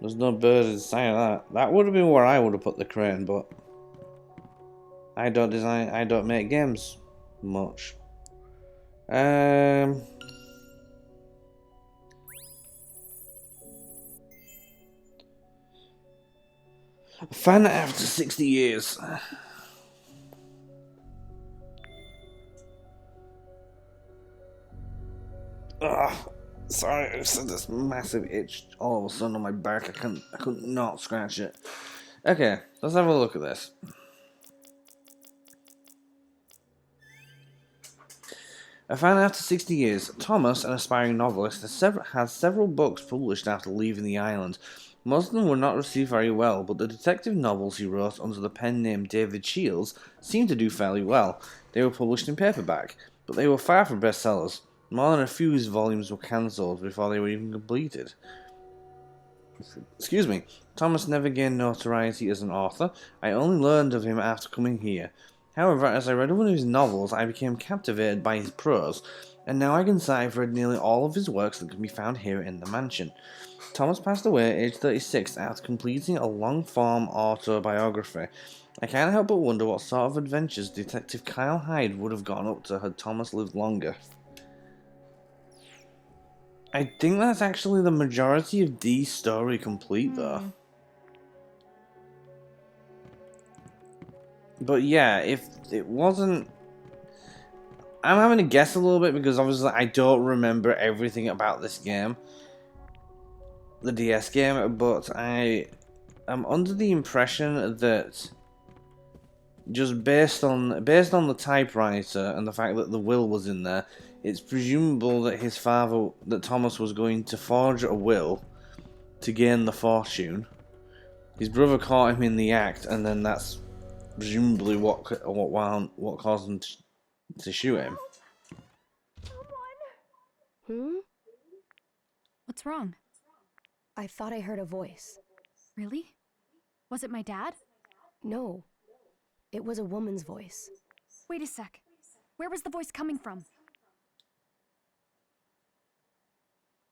There's no bird inside of that. That would have been where I would have put the crane, but... I don't make games much. Fan after 60 years. Ugh. Sorry, I just had this massive itch all of a sudden on my back. I couldn't not scratch it. Okay, let's have a look at this. A fan after 60 years, Thomas, an aspiring novelist, has several books published after leaving the island. Most of them were not received very well, but the detective novels he wrote under the pen name David Shields seemed to do fairly well. They were published in paperback, but they were far from bestsellers. More than a few of his volumes were cancelled before they were even completed. Excuse me. Thomas never gained notoriety as an author. I only learned of him after coming here. However, as I read one of his novels, I became captivated by his prose, and now I can say I've read nearly all of his works that can be found here in the mansion. Thomas passed away at age 36 after completing a long-form autobiography. I can't help but wonder what sort of adventures Detective Kyle Hyde would have gone up to had Thomas lived longer. I think that's actually the majority of Dee's story complete, though. But yeah, if it wasn't... I'm having to guess a little bit because obviously I don't remember everything about this game. The DS game, but I am under the impression that just based on the typewriter and the fact that the will was in there, it's presumable that Thomas was going to forge a will to gain the fortune, His brother caught him in the act, and then that's presumably what caused him to shoot him. Hmm? What's wrong? I thought I heard a voice. Really? Was it my dad? No. It was a woman's voice. Wait a sec. Where was the voice coming from?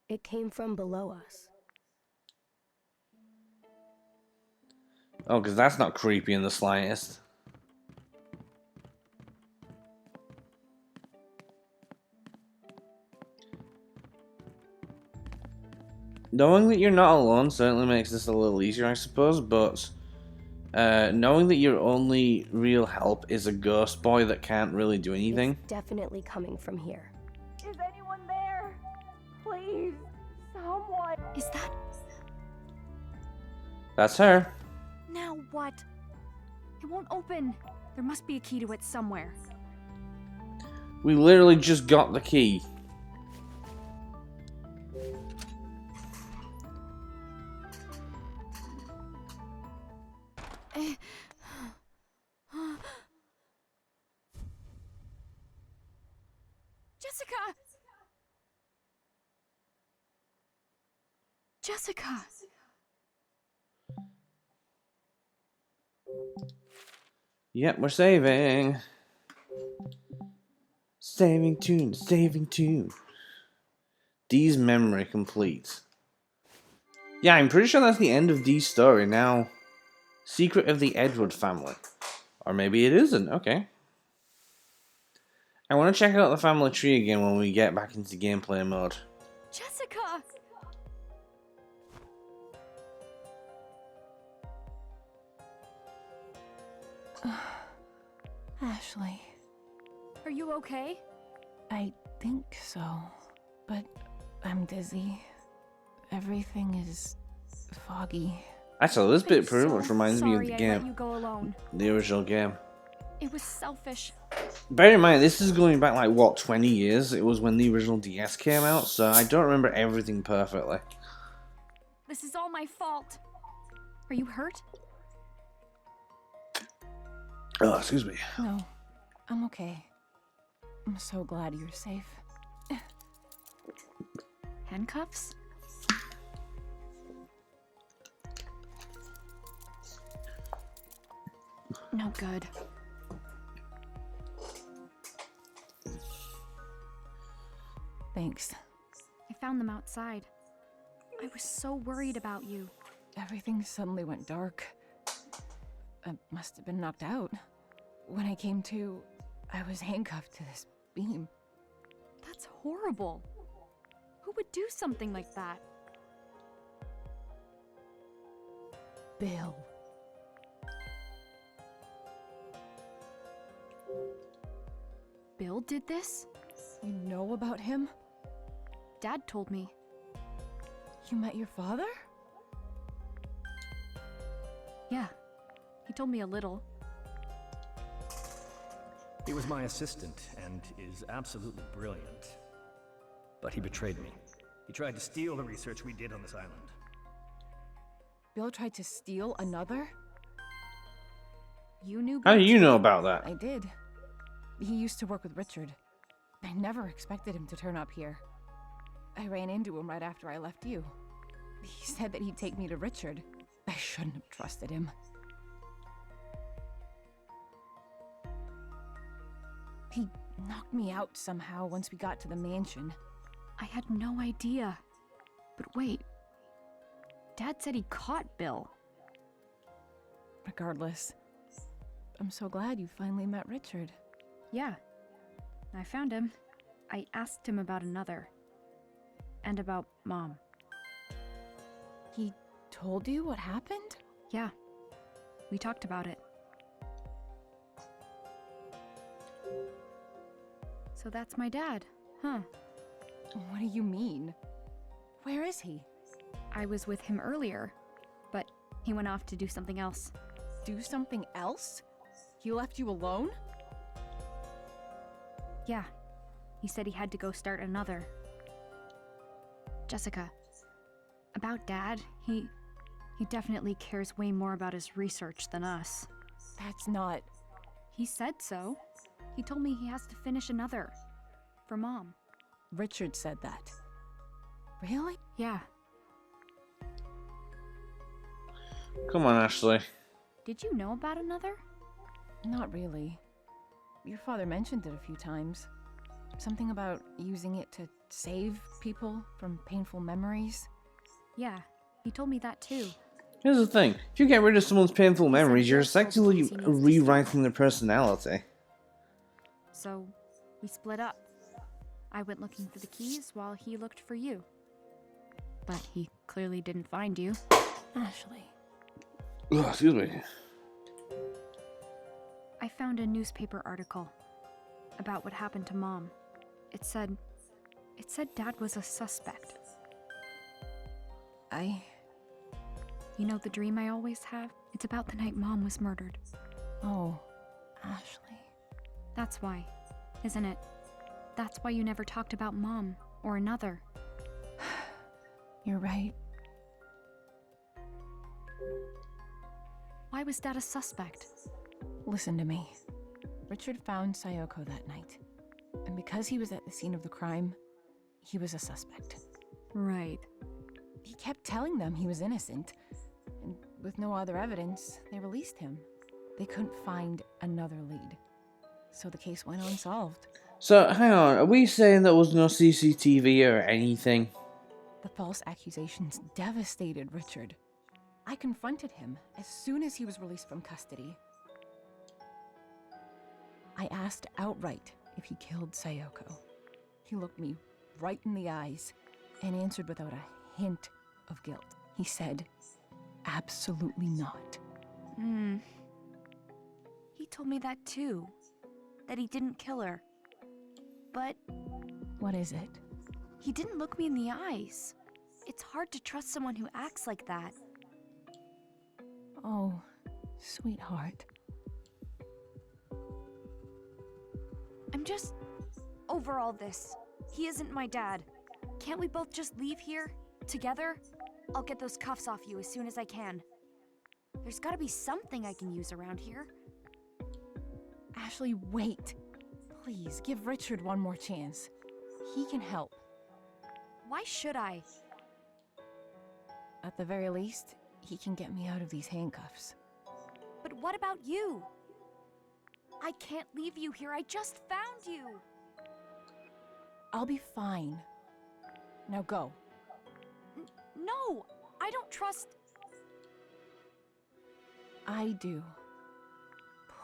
It came from below us. Oh, because that's not creepy in the slightest. Knowing that you're not alone certainly makes this a little easier, I suppose, but knowing that your only real help is a ghost boy that can't really do anything. It's definitely coming from here. Is anyone there? Please, someone. Is that... That's her. Now what? It won't open. There must be a key to it somewhere. We literally just got the key. Jessica! Jessica! Yep, we're saving. Saving tune, saving tune. Dee's memory complete. Yeah, I'm pretty sure that's the end of Dee's story now. Secret of the Edward family. Or maybe it isn't, okay. I want to check out the family tree again when we get back into gameplay mode. Jessica! Ashley, Are you okay? I think so, but I'm dizzy. Everything is foggy. Actually, this bit I'm pretty so much reminds me of sorry the I game. let you go alone. The original game. It was selfish. Bear in mind, this is going back like, what, 20 years? It was when the original DS came out, so I don't remember everything perfectly. This is all my fault. Are you hurt? Oh, excuse me. No, I'm okay. I'm so glad you're safe. Handcuffs? No good. Thanks. I found them outside. I was so worried about you. Everything suddenly went dark. I must have been knocked out. When I came to, I was handcuffed to this beam. That's horrible. Who would do something like that? Bill. Bill did this? You know about him? Dad told me. You met your father? Yeah. He told me a little. He was my assistant and is absolutely brilliant. But he betrayed me. He tried to steal the research we did on this island. Bill tried to steal another? You knew How Bill do you too? know about that? I did. He used to work with Richard. I never expected him to turn up here. I ran into him right after I left you. He said that he'd take me to Richard. I shouldn't have trusted him. He knocked me out somehow once we got to the mansion. I had no idea. But wait. Dad said he caught Bill. Regardless, I'm so glad you finally met Richard. Yeah. I found him. I asked him about another. And about Mom. He told you what happened? Yeah. We talked about it. So that's my dad, huh? What do you mean? Where is he? I was with him earlier, but he went off to do something else. Do something else? He left you alone? Yeah. He said he had to go start another. Jessica. About Dad, he He definitely cares way more about his research than us. That's not... He said so. He told me he has to finish another. For Mom. Richard said that. Really? Yeah. Come on, Ashley. Did you know about another? Not really. Your father mentioned it a few times. Something about using it to save people from painful memories. Yeah, he told me that too. Here's the thing. If you get rid of someone's painful memories, you're essentially rewriting their personality. So, we split up. I went looking for the keys while he looked for you. But he clearly didn't find you. Ashley. Ugh, excuse me. I found a newspaper article about what happened to Mom. It said Dad was a suspect. You know the dream I always have? It's about the night Mom was murdered. Oh, Ashley. That's why, isn't it? That's why you never talked about Mom or another. You're right. Why was Dad a suspect? Listen to me. Richard found Sayaoko that night. And because he was at the scene of the crime, he was a suspect. Right. He kept telling them he was innocent. And with no other evidence, they released him. They couldn't find another lead. So the case went unsolved. So, hang on. Are we saying there was no CCTV or anything? The false accusations devastated Richard. I confronted him as soon as he was released from custody. I asked outright if he killed Sayaoko. He looked me right in the eyes and answered without a hint of guilt. He said, absolutely not. He told me that too. That he didn't kill her. But What is it? he didn't look me in the eyes. It's hard to trust someone who acts like that. Oh, sweetheart. I'm just over all this. He isn't my dad. Can't we both just leave here? Together? I'll get those cuffs off you as soon as I can. There's gotta be something I can use around here. Ashley, wait. Please, give Richard one more chance. He can help. Why should I? At the very least, he can get me out of these handcuffs. But what about you? I can't leave you here. I just found you. I'll be fine. Now go. No, I don't trust... I do.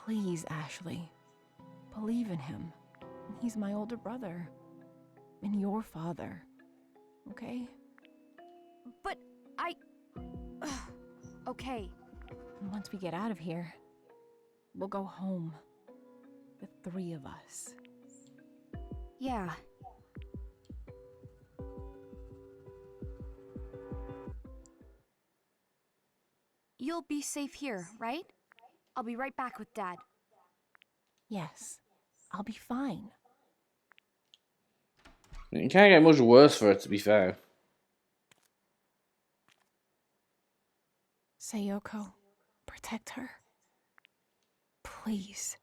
Please, Ashley. Believe in him. He's my older brother. And your father. Okay? But okay. And once we get out of here, we'll go home. The three of us. Yeah. You'll be safe here, right? I'll be right back with Dad. Yes. I'll be fine. It can't get much worse for her, to be fair. Sayoko, protect her. Please.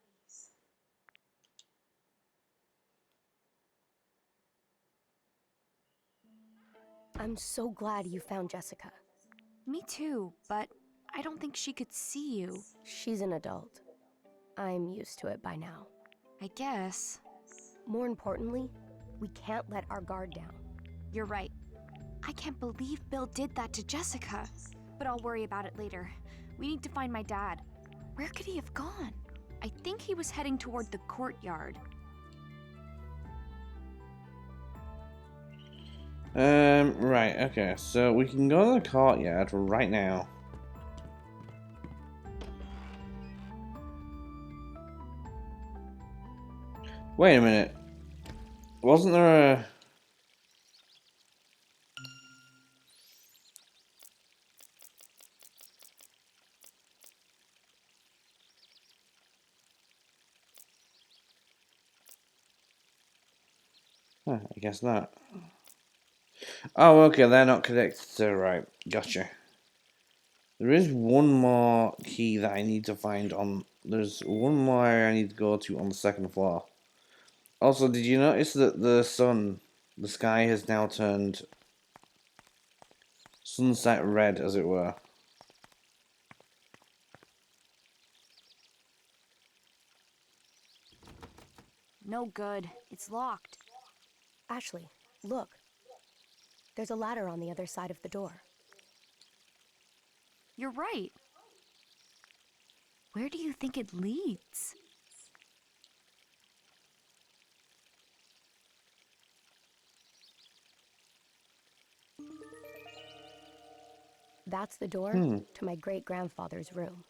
I'm so glad you found Jessica. Me too, but I don't think she could see you. She's an adult. I'm used to it by now. I guess. More importantly, we can't let our guard down. You're right. I can't believe Bill did that to Jessica. But I'll worry about it later. We need to find my dad. Where could he have gone? I think he was heading toward the courtyard. Right, okay. So we can go to the courtyard right now. Wait a minute. Wasn't there a... Huh, I guess not. Oh, okay, they're not connected to... Right, gotcha. There is one more key that I need to find on... There's one more area I need to go to on the second floor. Also, did you notice that the sky has now turned sunset red, as it were? No good. It's locked. Ashley, look. There's a ladder on the other side of the door. You're right. Where do you think it leads? That's the door to my great-grandfather's room.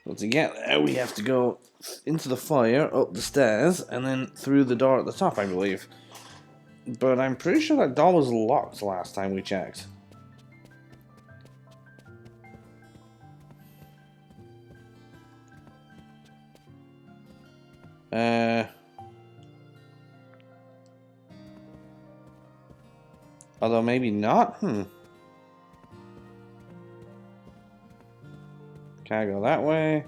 Well, to get there, we have to go into the fire, up the stairs, and then through the door at the top, I believe. But I'm pretty sure that door was locked last time we checked. Although maybe not? Can I go that way?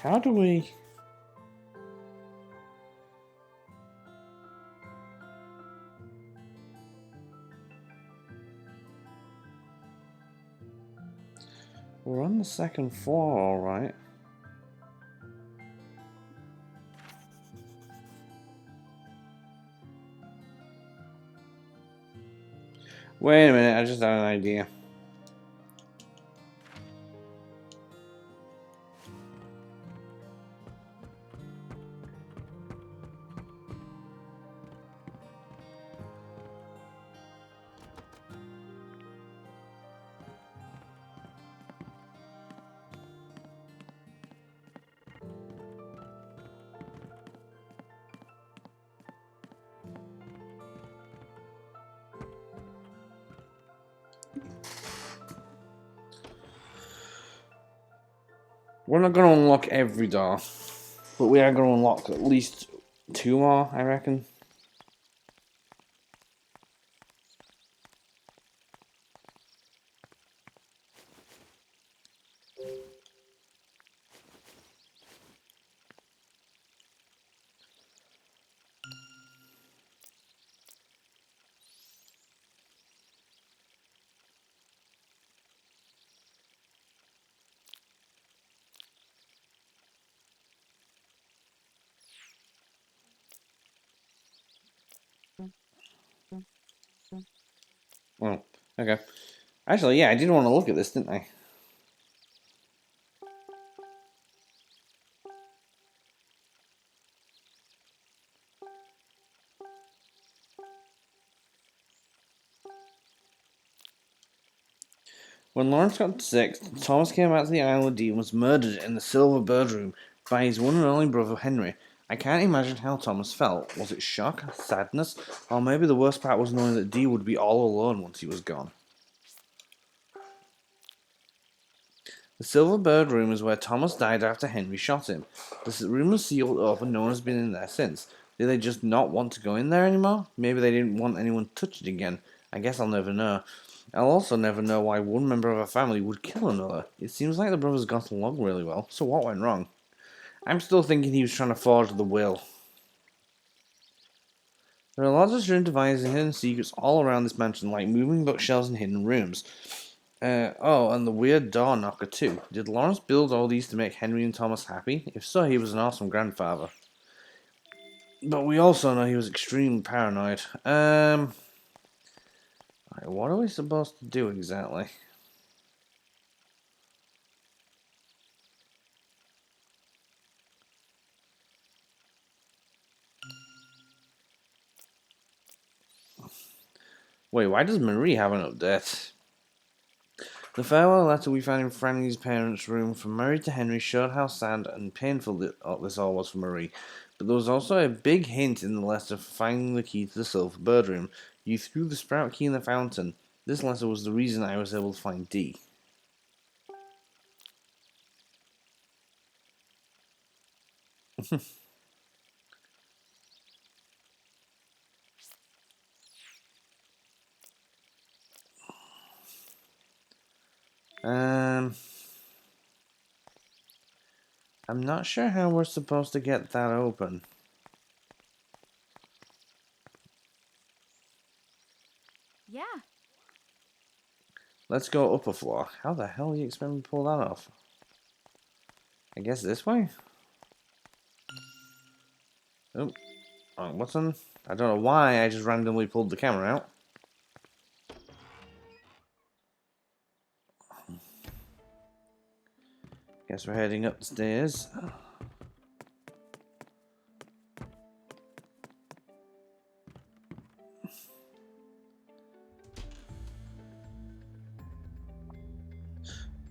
How do we... We're on the second floor, alright. Wait a minute, I just had an idea. We're not going to unlock every door, but we are going to unlock at least 2 more, I reckon. Oh, okay. Actually, yeah, I did want to look at this, didn't I? When Lawrence got sick, Thomas came out to the Isle of Dean and was murdered in the Silver Bird Room by his one and only brother Henry. I can't imagine how Thomas felt. Was it shock, sadness, or maybe the worst part was knowing that Dee would be all alone once he was gone? The Silver Bird Room is where Thomas died after Henry shot him. The room was sealed up and no one has been in there since. Did they just not want to go in there anymore? Maybe they didn't want anyone to touch it again. I guess I'll never know. I'll also never know why one member of a family would kill another. It seems like the brothers got along really well, so what went wrong? I'm still thinking he was trying to forge the will. There are lots of strange devices and hidden secrets all around this mansion, like moving bookshelves and hidden rooms. Oh, and the weird door knocker too. Did Lawrence build all these to make Henry and Thomas happy? If so, he was an awesome grandfather. But we also know he was extremely paranoid. Alright, what are we supposed to do exactly? Wait, why does Marie have an update? The farewell letter we found in Franny's parents' room from Mary to Henry showed how sad and painful this all was for Marie. But there was also a big hint in the letter for finding the key to the Silver Bird room. You threw the sprout key in the fountain. This letter was the reason I was able to find D. I'm not sure how we're supposed to get that open. Yeah. Let's go up a floor. How the hell do you expect me to pull that off? I guess this way? Oh, what's on? I don't know why I just randomly pulled the camera out. Guess we're heading up the stairs.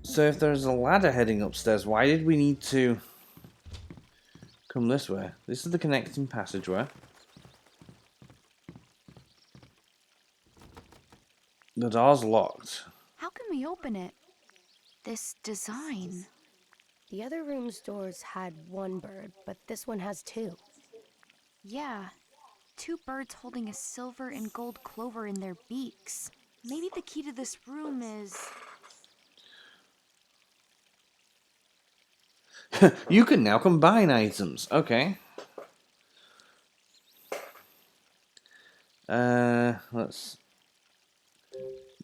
So if there's a ladder heading upstairs, why did we need to come this way? This is the connecting passageway. The door's locked. How can we open it? This design. The other room's doors had one bird, but this one has two. Yeah. Two birds holding a silver and gold clover in their beaks. Maybe the key to this room is... You can now combine items. Okay. Let's...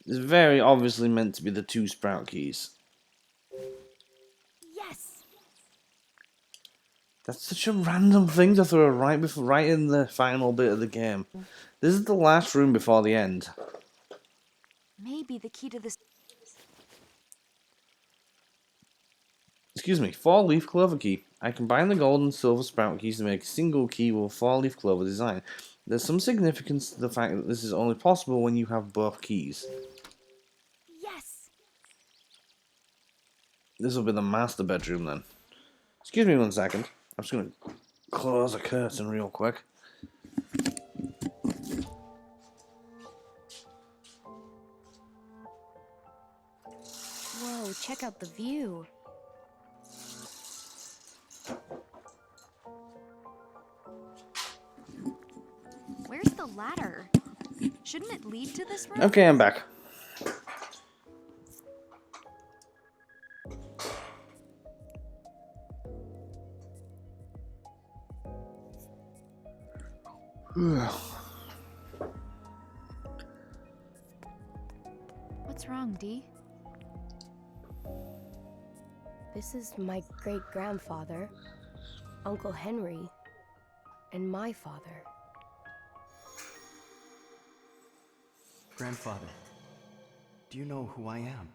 It's very obviously meant to be the two sprout keys. Yes! That's such a random thing to throw right in the final bit of the game. This is the last room before the end. Maybe the key to this... Excuse me, 4-leaf clover key. I combine the gold and silver sprout keys to make a single key with a 4-leaf clover design. There's some significance to the fact that this is only possible when you have both keys. Yes! This will be the master bedroom then. Excuse me 1 second. I'm just going to close a curtain real quick. Whoa, check out the view. Where's the ladder? Shouldn't it lead to this room? Okay, I'm back. What's wrong, Dee? This is my great-grandfather, Uncle Henry, and my father. Grandfather, do you know who I am?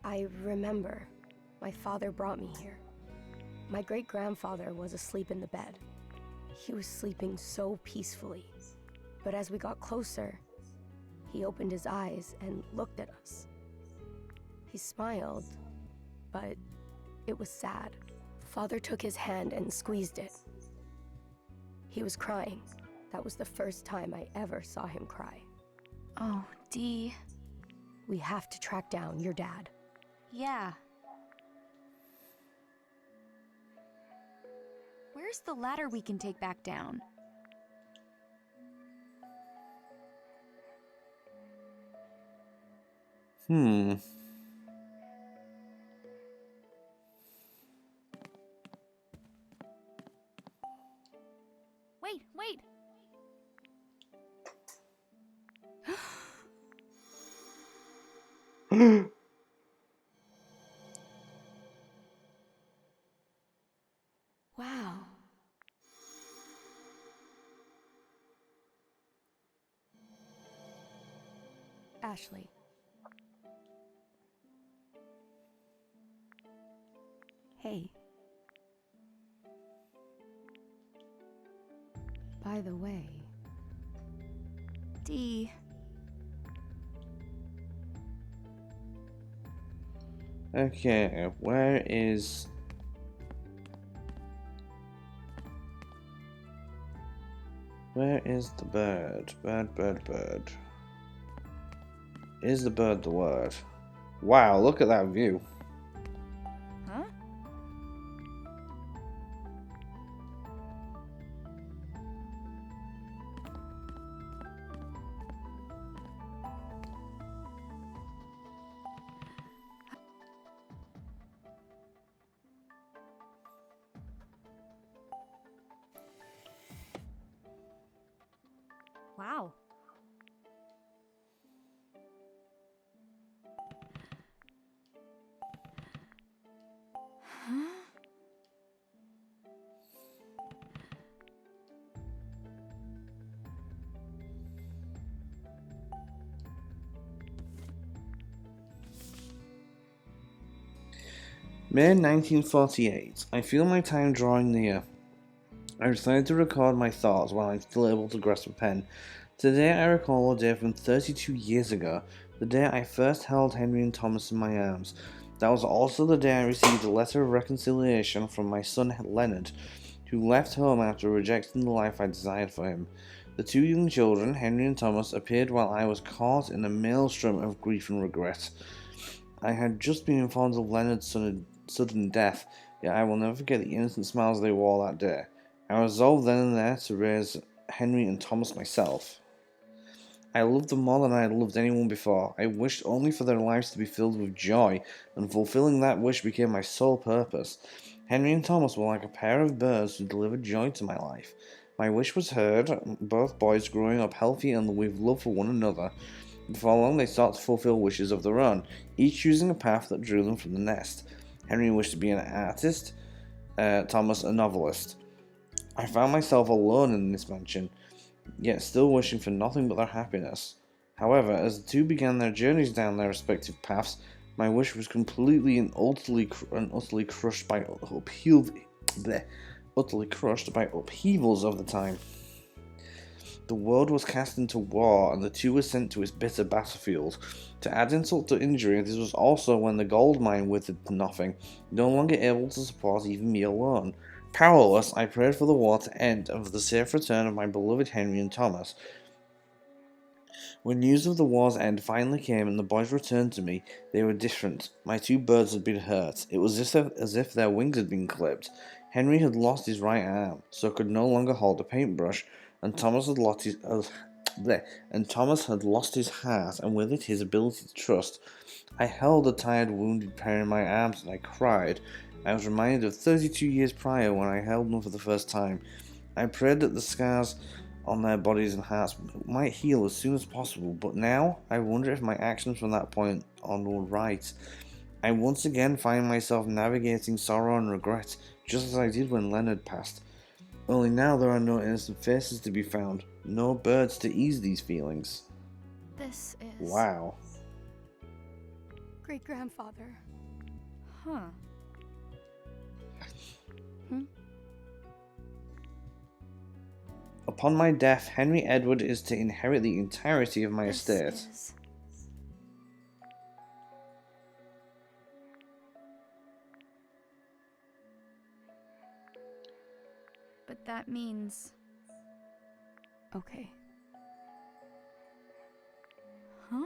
I remember. My father brought me here. My great-grandfather was asleep in the bed. He was sleeping so peacefully. But as we got closer, he opened his eyes and looked at us. He smiled, but it was sad. Father took his hand and squeezed it. He was crying. That was the first time I ever saw him cry. Oh, Dee. We have to track down your dad. Yeah. Where's the ladder we can take back down? Wait! Wow. Ashley. Hey, By the way, D. Okay, where is... Where is the bird? Bird. Is the bird the word? Wow, look at that view. Huh? Wow. Huh? May 1948. I feel my time drawing near. I decided to record my thoughts while I'm still able to grasp a pen. Today I recall a day from 32 years ago, the day I first held Henry and Thomas in my arms. That was also the day I received a letter of reconciliation from my son Leonard, who left home after rejecting the life I desired for him. The two young children, Henry and Thomas, appeared while I was caught in a maelstrom of grief and regret. I had just been informed of Leonard's sudden death, yet I will never forget the innocent smiles they wore that day. I resolved then and there to raise Henry and Thomas myself. I loved them more than I had loved anyone before. I wished only for their lives to be filled with joy, and fulfilling that wish became my sole purpose. Henry and Thomas were like a pair of birds who delivered joy to my life. My wish was heard, both boys growing up healthy and with love for one another. Before long they sought to fulfill wishes of their own, each choosing a path that drew them from the nest. Henry wished to be an artist, Thomas a novelist. I found myself alone in this mansion, yet still wishing for nothing but their happiness. However, as the two began their journeys down their respective paths, my wish was completely and utterly crushed by upheavals of the time. The world was cast into war, and the two were sent to its bitter battlefield. To add insult to injury, this was also when the gold mine withered to nothing, no longer able to support even me alone. Powerless, I prayed for the war to end and for the safe return of my beloved Henry and Thomas. When news of the war's end finally came and the boys returned to me, they were different. My two birds had been hurt. It was as if their wings had been clipped. Henry had lost his right arm, so could no longer hold a paintbrush, and Thomas had lost his heart, and with it his ability to trust. I held the tired, wounded pair in my arms and I cried. I was reminded of 32 years prior when I held them for the first time. I prayed that the scars on their bodies and hearts might heal as soon as possible, but now I wonder if my actions from that point on were right. I once again find myself navigating sorrow and regret, just as I did when Leonard passed. Only now there are no innocent faces to be found, no birds to ease these feelings. This is... Wow. great-grandfather. Huh. Upon my death, Henry Edward is to inherit the entirety of my estate. Is... But that means... Okay. Huh?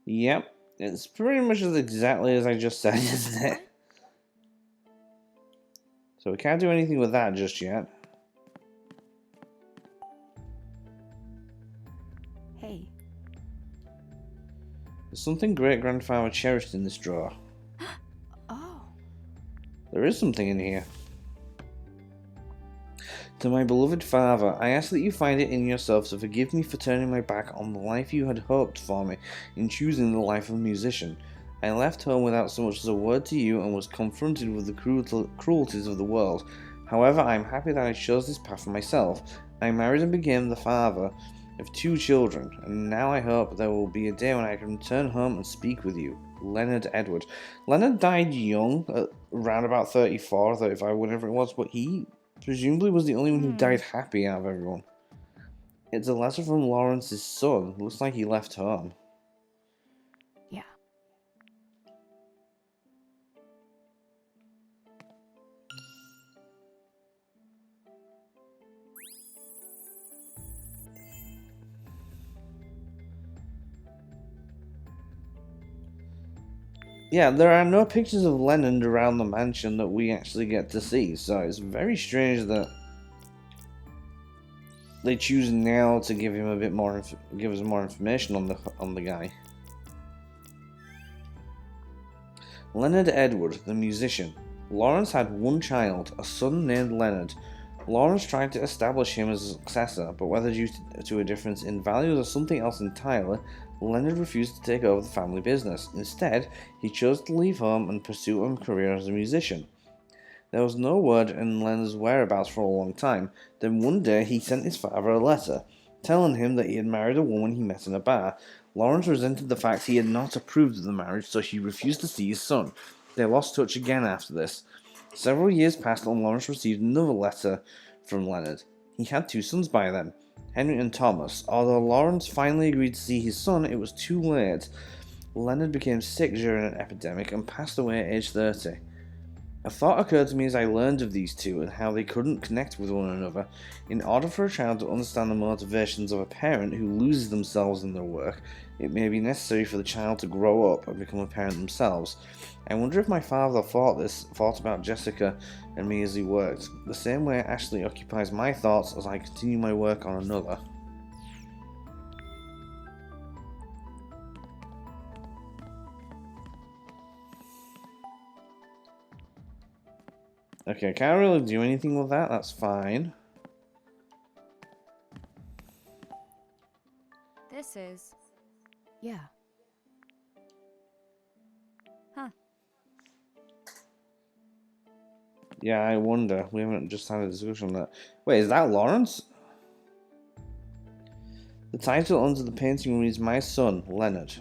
Yep, it's pretty much as exactly as I just said, isn't it? So we can't do anything with that just yet. Hey. There's something great-grandfather cherished in this drawer. Oh. There is something in here. To my beloved father, I ask that you find it in yourself to forgive me for turning my back on the life you had hoped for me in choosing the life of a musician. I left home without so much as a word to you and was confronted with the cruelties of the world. However, I am happy that I chose this path for myself. I married and became the father of 2 children, and now I hope there will be a day when I can return home and speak with you. Leonard Edward. Leonard died young, around about 34 or 35, whatever it was, but he Presumably was the only one who died happy out of everyone. It's a letter from Lawrence's son. Looks like he left home. Yeah. Yeah, there are no pictures of Leonard around the mansion that we actually get to see, so it's very strange that they choose now to give him a bit more, give us more information on the guy. Leonard Edward, the musician. Lawrence had one child, a son named Leonard. Lawrence tried to establish him as a successor, but whether due to a difference in values or something else entirely, Leonard refused to take over the family business. Instead, he chose to leave home and pursue a career as a musician. There was no word in Leonard's whereabouts for a long time. Then one day he sent his father a letter, telling him that he had married a woman he met in a bar. Lawrence resented the fact he had not approved of the marriage, so he refused to see his son. They lost touch again after this. Several years passed and Lawrence received another letter from Leonard. He had two sons by then, Henry and Thomas. Although Lawrence finally agreed to see his son, it was too late. Leonard became sick during an epidemic and passed away at age 30. A thought occurred to me as I learned of these two and how they couldn't connect with one another. In order for a child to understand the motivations of a parent who loses themselves in their work, it may be necessary for the child to grow up and become a parent themselves. I wonder if my father thought about Jessica and me as he worked, the same way Ashley occupies my thoughts as I continue my work on another. Okay, I can't really do anything with that, that's fine. This is. Yeah. Huh. Yeah, I wonder. We haven't just had a discussion on that. Wait, is that Lawrence? The title under the painting reads My Son, Leonard.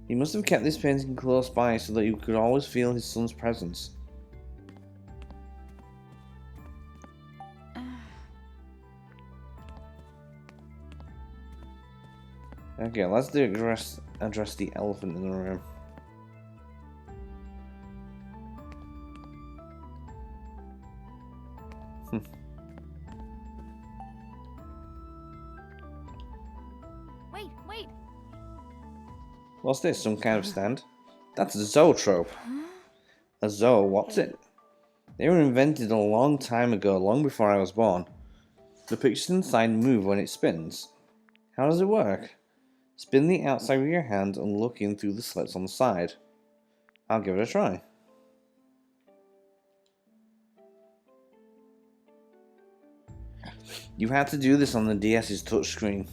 He must have kept this painting close by so that you could always feel his son's presence. Okay, let's address the elephant in the room. Wait. What's this, some kind of stand? That's a zoetrope. A zoo, what's it? They were invented a long time ago, long before I was born. The pictures inside move when it spins. How does it work? Spin the outside of your hand and look in through the slits on the side. I'll give it a try. You had to do this on the DS's touchscreen.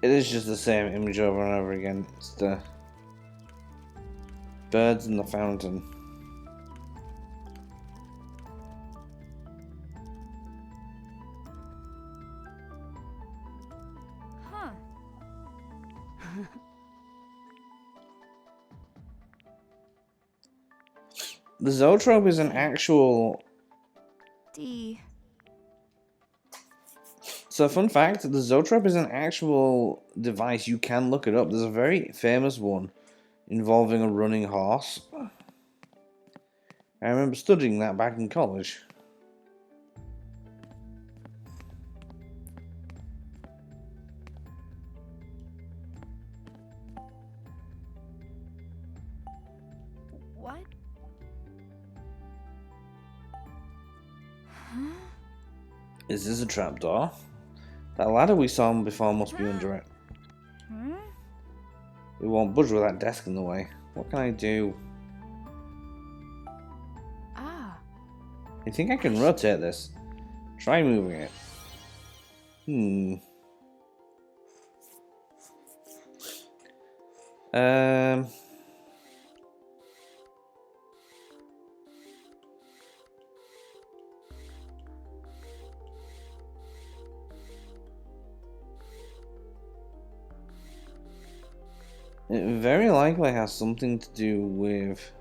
It is just the same image over and over again. It's the birds in the fountain. Huh. The zoetrope is an actual... So, fun fact, the zoetrope is an actual device. You can look it up. There's a very famous one involving a running horse. I remember studying that back in college. What? Is this a trapdoor? That ladder we saw before must be under it. It won't budge with that desk in the way. What can I do? I think I can rotate this. Try moving it. It very likely has something to do with...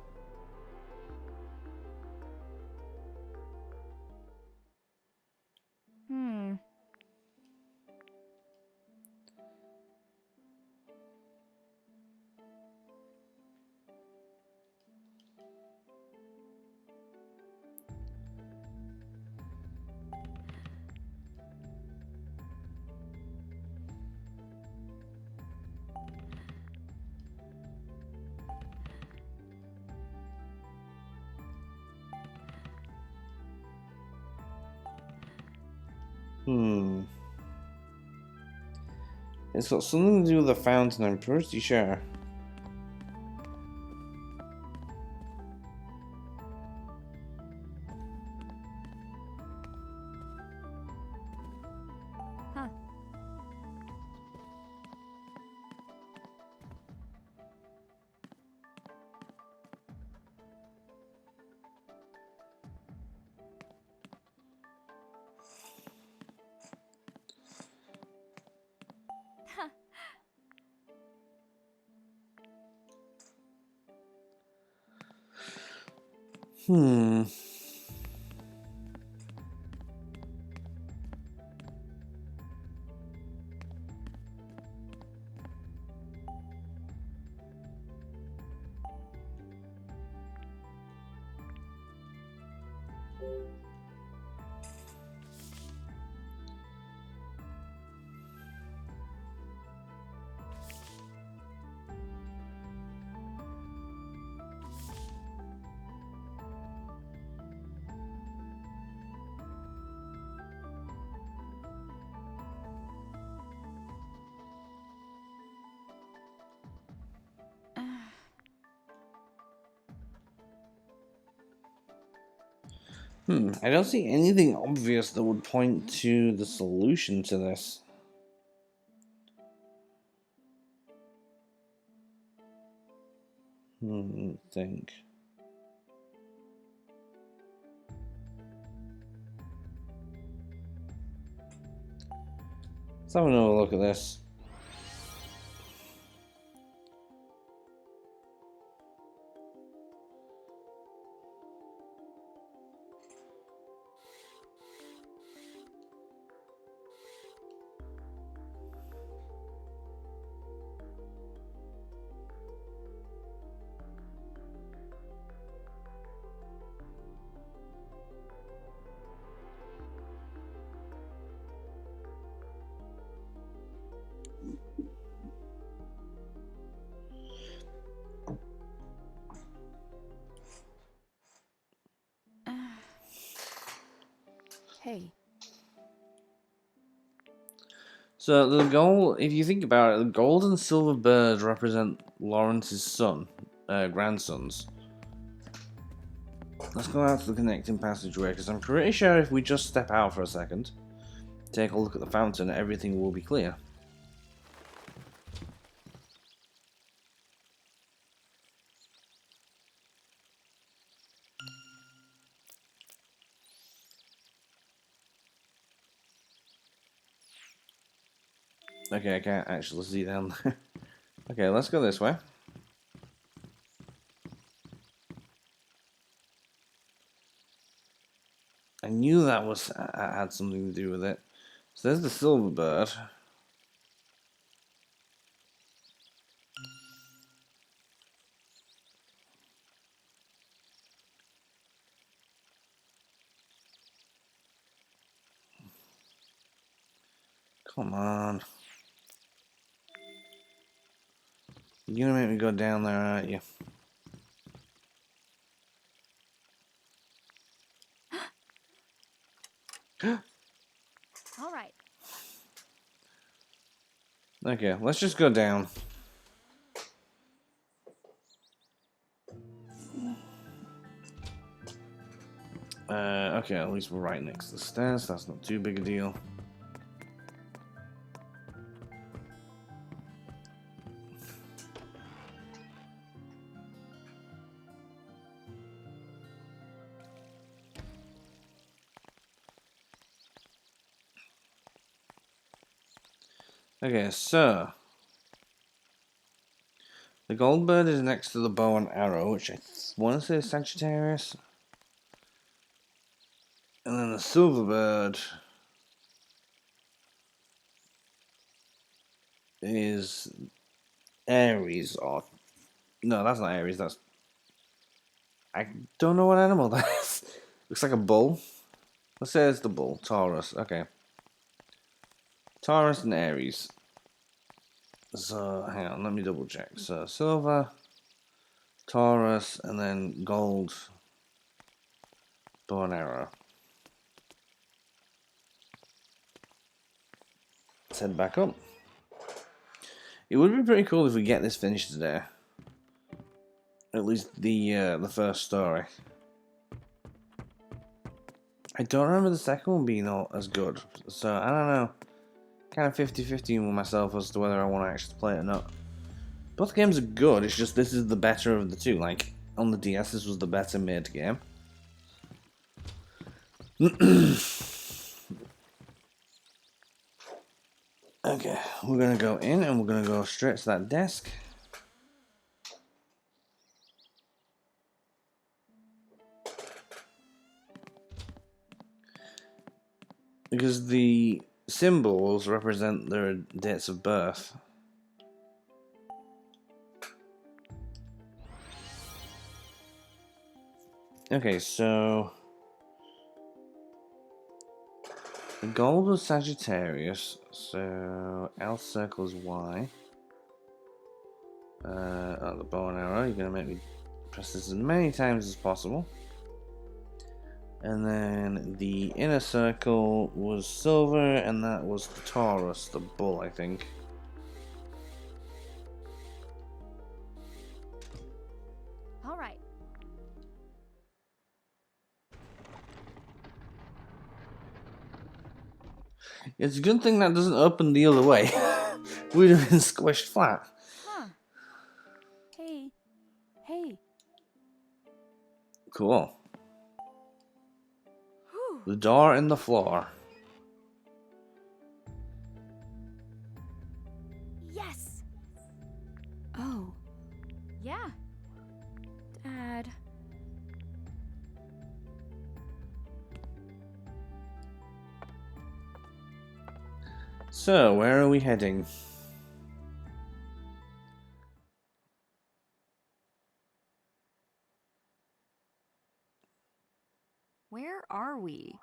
Hmm. It's got something to do with the fountain, I'm pretty sure. Huh. Huh. Hmm. I don't see anything obvious that would point to the solution to this. Think. Let's have another look at this. Hey, So the gold, if you think about it, the gold and silver birds represent Lawrence's grandsons. Let's go out to the connecting passageway, because I'm pretty sure if we just step out for a second, take a look at the fountain, everything will be clear. Okay, I can't actually see down there. Okay, let's go this way. I knew that had something to do with it. So there's the silver bird. Come on. You're gonna make me go down there, aren't you? All right. Okay, let's just go down. Okay, at least we're right next to the stairs. That's not too big a deal. Okay, so The gold bird is next to the bow and arrow, which I want to say is Sagittarius. And then the silver bird is Aries, or... No, that's not Aries, that's... I don't know what animal that is. Looks like a bull. Let's say it's the bull. Taurus, okay. Taurus and Aries. So, hang on, let me double check. So, silver, Taurus, and then gold, bow and arrow. Let's head back up. It would be pretty cool if we get this finished today. At least the first story. I don't remember the second one being all as good, so I don't know. Kind of 50-50 with myself as to whether I want to actually play it or not. Both games are good, it's just this is the better of the two. Like, on the DS, this was the better made game. Okay, we're gonna go in and we're gonna go straight to that desk. Because the symbols represent their dates of birth. Okay, so the gold was Sagittarius, so L circles Y. The bow and arrow, you're gonna make me press this as many times as possible. And then the inner circle was silver, and that was the Taurus, the bull, I think. All right. It's a good thing that doesn't open the other way. We'd have been squished flat. Huh. Hey. Hey. Cool. Whew. The door in the floor. Yes. Oh. Yeah. Dad. So, where are we heading? Where are we?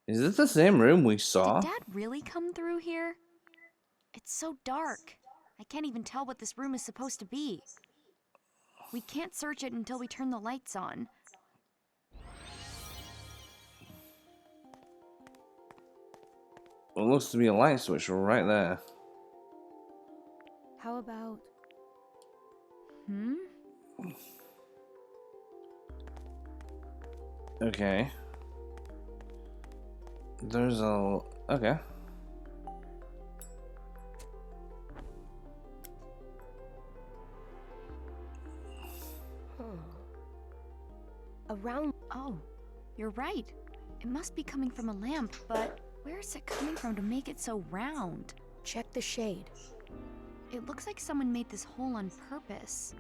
Is this the same room we saw? Did Dad really come through here? It's so dark. I can't even tell what this room is supposed to be. We can't search it until we turn the lights on. Well, it looks to be a light switch right there. How about... Hmm? Okay. There's a... Okay. Around... Oh, you're right. It must be coming from a lamp, but where is it coming from to make it so round? Check the shade. It looks like someone made this hole on purpose.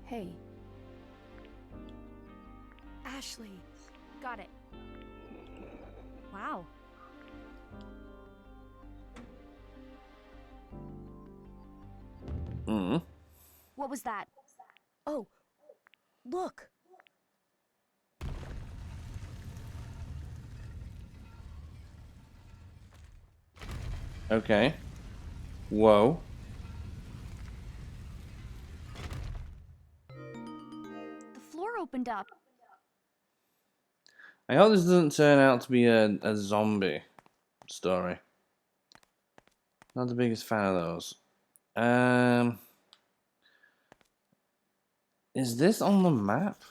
Hey. Ashley. Got it. Wow. What was that? Oh, look. Okay. Whoa. The floor opened up. I hope this doesn't turn out to be a zombie story. Not the biggest fan of those. Is this on the map?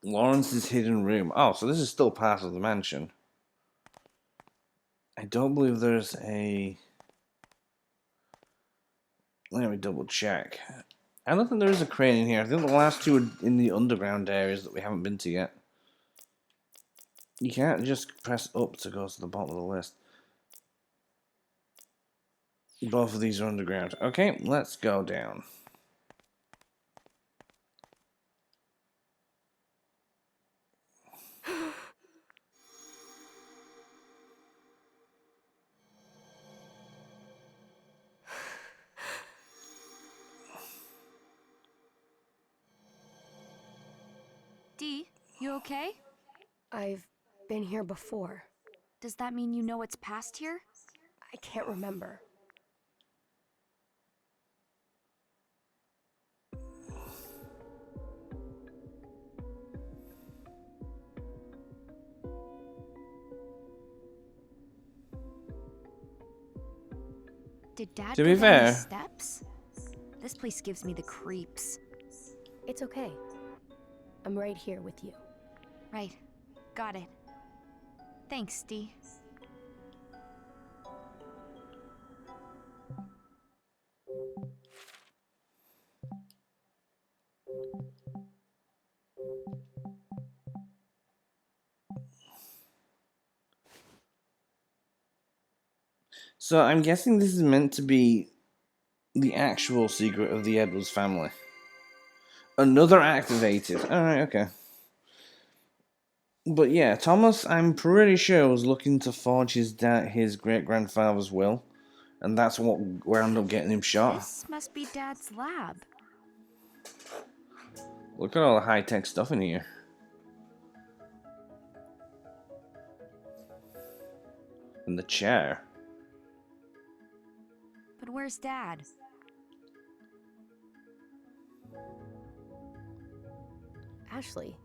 Lawrence's hidden room. Oh, so this is still part of the mansion. I don't believe there's a Let me double check. I don't think there is a crane in here. I think the last two are in the underground areas that we haven't been to yet. You can't just press up to go to the bottom of the list. Both of these are underground. Okay, let's go down. Dee, you okay? I've been here before. Does that mean you know it's past here? I can't remember. Did Dad To go be down fair- these steps? This place gives me the creeps. It's okay. I'm right here with you. Right. Got it. Thanks, Dee. So I'm guessing this is meant to be the actual secret of the Edwards family. Another activated. Alright, okay. But yeah, Thomas, I'm pretty sure, was looking to forge his great-grandfather's will. And that's what wound up getting him shot. This must be Dad's lab. Look at all the high-tech stuff in here. And the chair. But where's Dad? Ashley,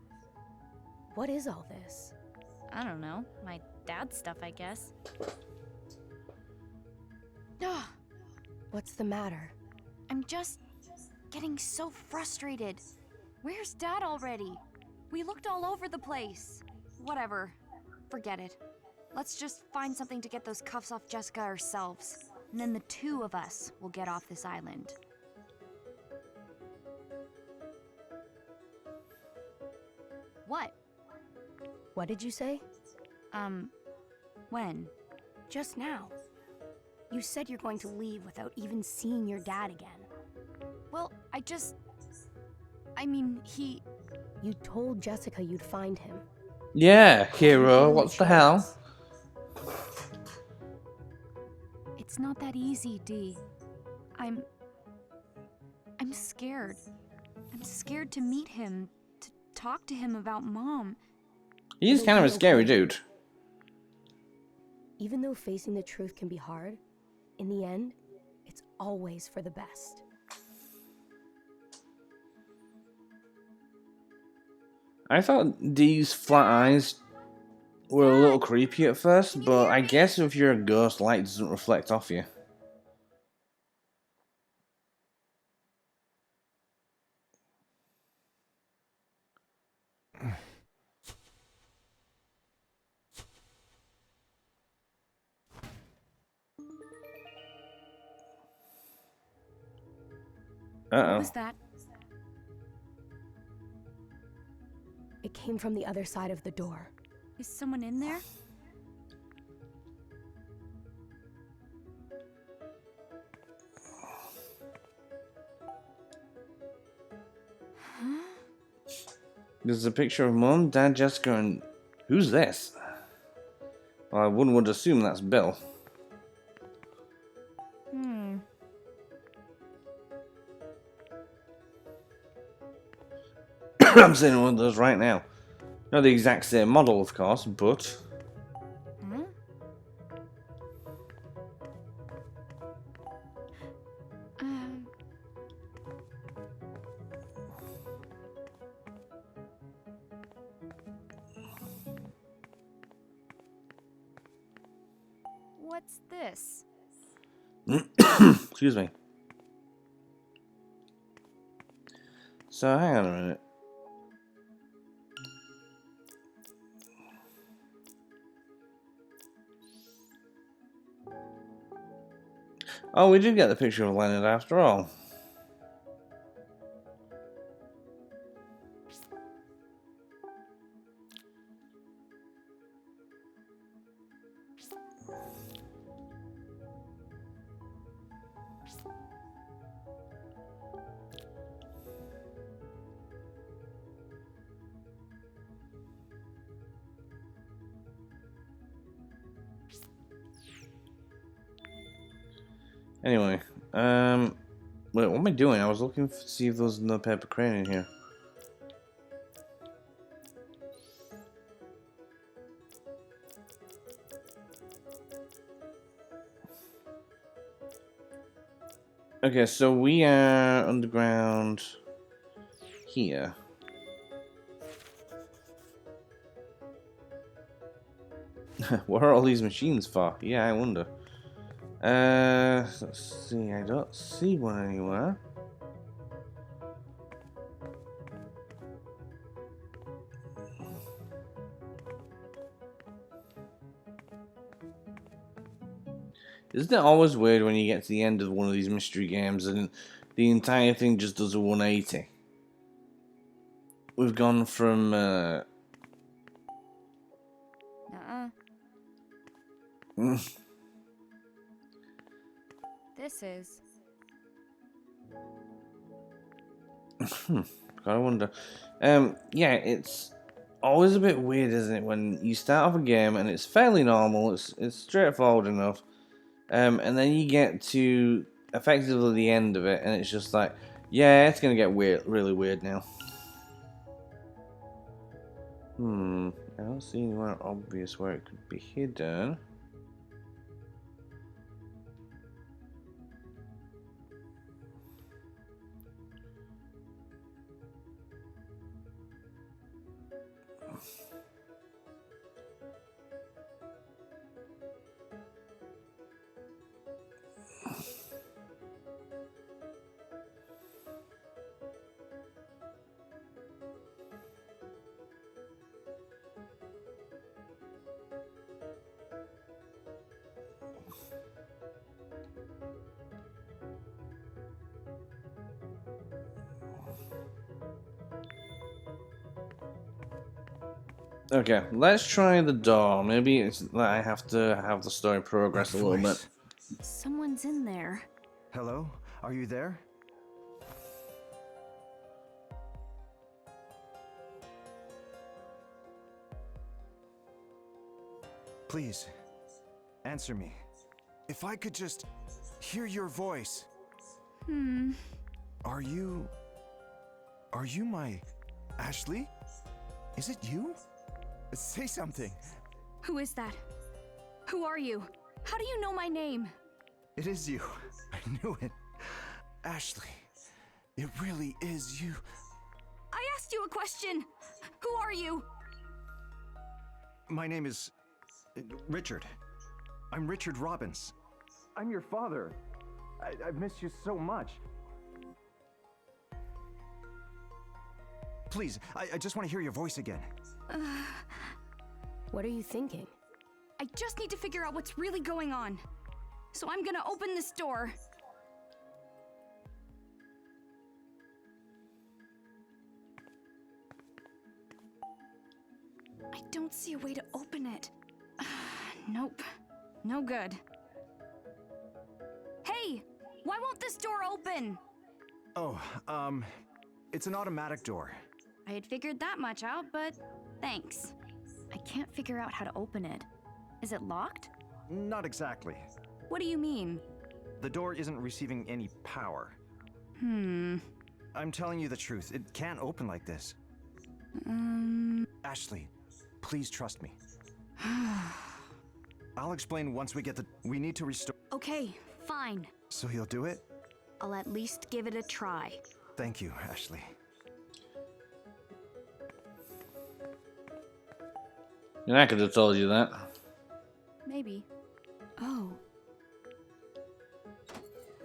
what is all this? I don't know. My dad's stuff, I guess. Ugh, What's the matter? I'm just getting so frustrated. Where's Dad already? We looked all over the place. Whatever. Forget it. Let's just find something to get those cuffs off Jessica ourselves. And then the two of us will get off this island. What? What did you say? When? Just now. You said you're going to leave without even seeing your dad again. Well, I mean, he... You told Jessica you'd find him. Yeah, hero, Give him a what the hell? chance. It's not that easy, Dee. I'm scared. I'm scared to meet him, to talk to him about Mom. He's kind of a scary dude. Even though facing the truth can be hard, in the end, it's always for the best. I thought Dee's flat eyes were a little creepy at first, but I guess if you're a ghost, light doesn't reflect off you. What Uh-oh. was that? It came from the other side of the door. Is someone in there? Huh? There's a picture of Mum, Dad, Jessica, and... Who's this? Well, I would assume that's Bill. I'm seeing one of those right now. Not the exact same model, of course, but... Huh? What's this? Excuse me. So, hang on a minute. Oh, we did get the picture of Leonard after all. Anyway, wait, what am I doing? I was looking to see if there was no paper crane in here. Okay, so we are underground here. What are all these machines for? Yeah, I wonder. Let's see, I don't see one anywhere. Isn't it always weird when you get to the end of one of these mystery games and the entire thing just does a 180? We've gone from, This is. Gotta wonder. Yeah, it's always a bit weird, isn't it, when you start off a game and it's fairly normal, it's straightforward enough, and then you get to effectively the end of it, and it's just like, yeah, it's gonna get weird, really weird now. I don't see anywhere obvious where it could be hidden. Okay, let's try the door. Maybe it's that I have to have the story progress a little bit. Someone's in there. Hello? Are you there? Please, answer me. If I could just hear your voice. Are you my Ashley? Is it you? Say something. Who is that? Who are you? How do you know my name? It is you. I knew it. Ashley, it really is you. I asked you a question. Who are you? My name is Richard. I'm Richard Robbins. I'm your father. I've missed you so much. Please, I just want to hear your voice again. What are you thinking? I just need to figure out what's really going on. So I'm gonna open this door. I don't see a way to open it. Nope. No good. Hey! Why won't this door open? Oh, it's an automatic door. I had figured that much out, but thanks. I can't figure out how to open it. Is it locked? Not exactly. What do you mean? The door isn't receiving any power. I'm telling you the truth. It can't open like this. Ashley, please trust me. I'll explain once we get the... We need to restore... Okay, fine. So you'll do it? I'll at least give it a try. Thank you, Ashley. And I could have told you that. Maybe. Oh.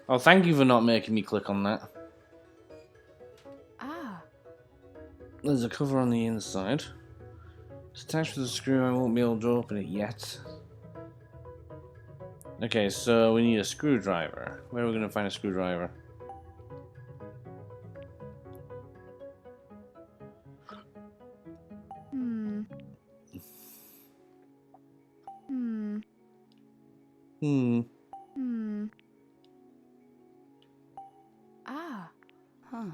Oh, thank you for not making me click on that. Ah. There's a cover on the inside. It's attached with a screw. I won't be able to open it yet. Okay, so we need a screwdriver. Where are we gonna find a screwdriver? Hmm. Hmm. Hmm. Hmm. Ah. Huh.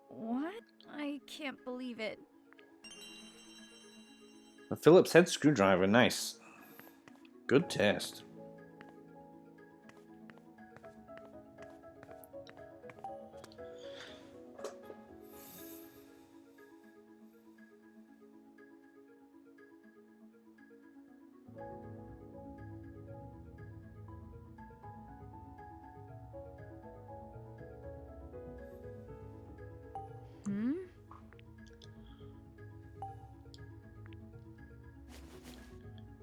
What? I can't believe it. A Phillips head screwdriver, nice. Good test. Hmm?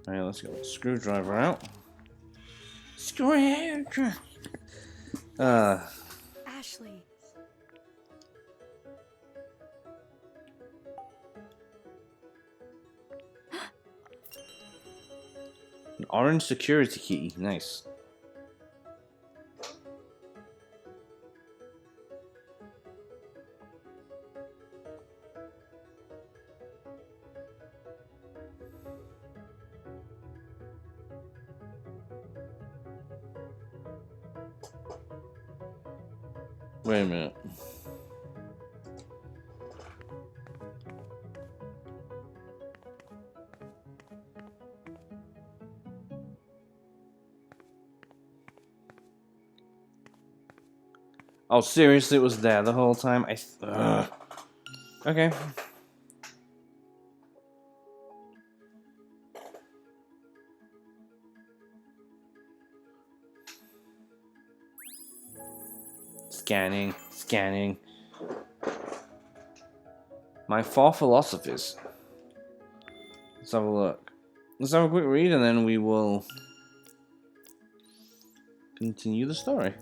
Alright, let's get the screwdriver out. Screwdriver! Ashley. An orange security key, nice. Wait a minute. Oh, seriously, it was there the whole time? Okay. Scanning, scanning. My four philosophies. Let's have a look. Let's have a quick read and then we will continue the story.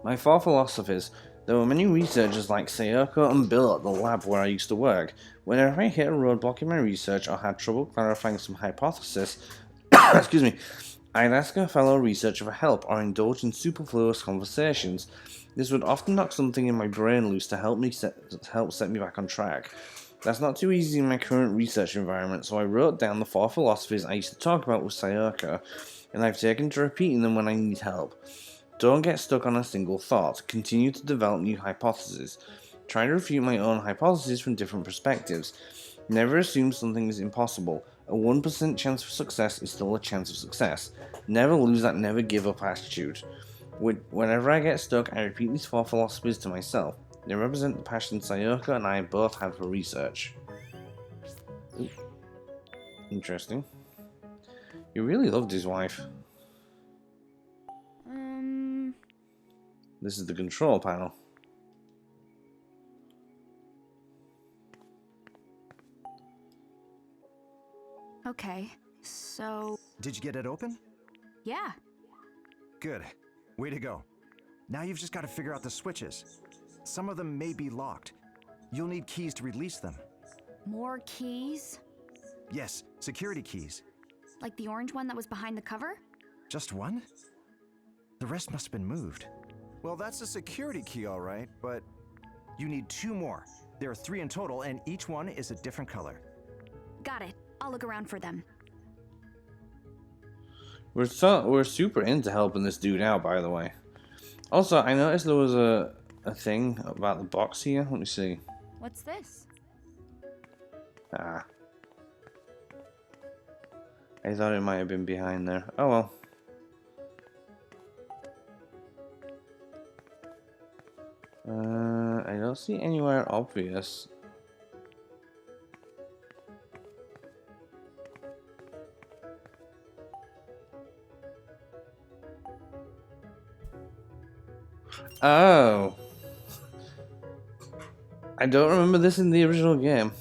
My four philosophies. There were many researchers like Sayoko and Bill at the lab where I used to work. Whenever I hit a roadblock in my research or had trouble clarifying some hypothesis, excuse me, I'd ask a fellow researcher for help or indulge in superfluous conversations. This would often knock something in my brain loose to help set me back on track. That's not too easy in my current research environment, so I wrote down the four philosophies I used to talk about with Sayaoko, and I've taken to repeating them when I need help. Don't get stuck on a single thought. Continue to develop new hypotheses. Try to refute my own hypotheses from different perspectives. Never assume something is impossible. A 1% chance of success is still a chance of success. Never lose that never give up attitude. Whenever I get stuck, I repeat these four philosophies to myself. They represent the passion Sayoko and I both have for research. Ooh. Interesting. He really loved his wife. This is the control panel. Okay, so... Did you get it open? Yeah. Good. Way to go. Now you've just got to figure out the switches. Some of them may be locked. You'll need keys to release them. More keys? Yes, security keys. Like the orange one that was behind the cover? Just one? The rest must have been moved. Well, that's a security key, all right, but you need 2 more. There are 3 in total, and each one is a different color. Got it. I'll look around for them. We're super into helping this dude out, by the way. Also, I noticed there was a thing about the box here. Let me see. What's this? Ah. I thought it might have been behind there. Oh well. I don't see anywhere obvious. Oh. I don't remember this in the original game.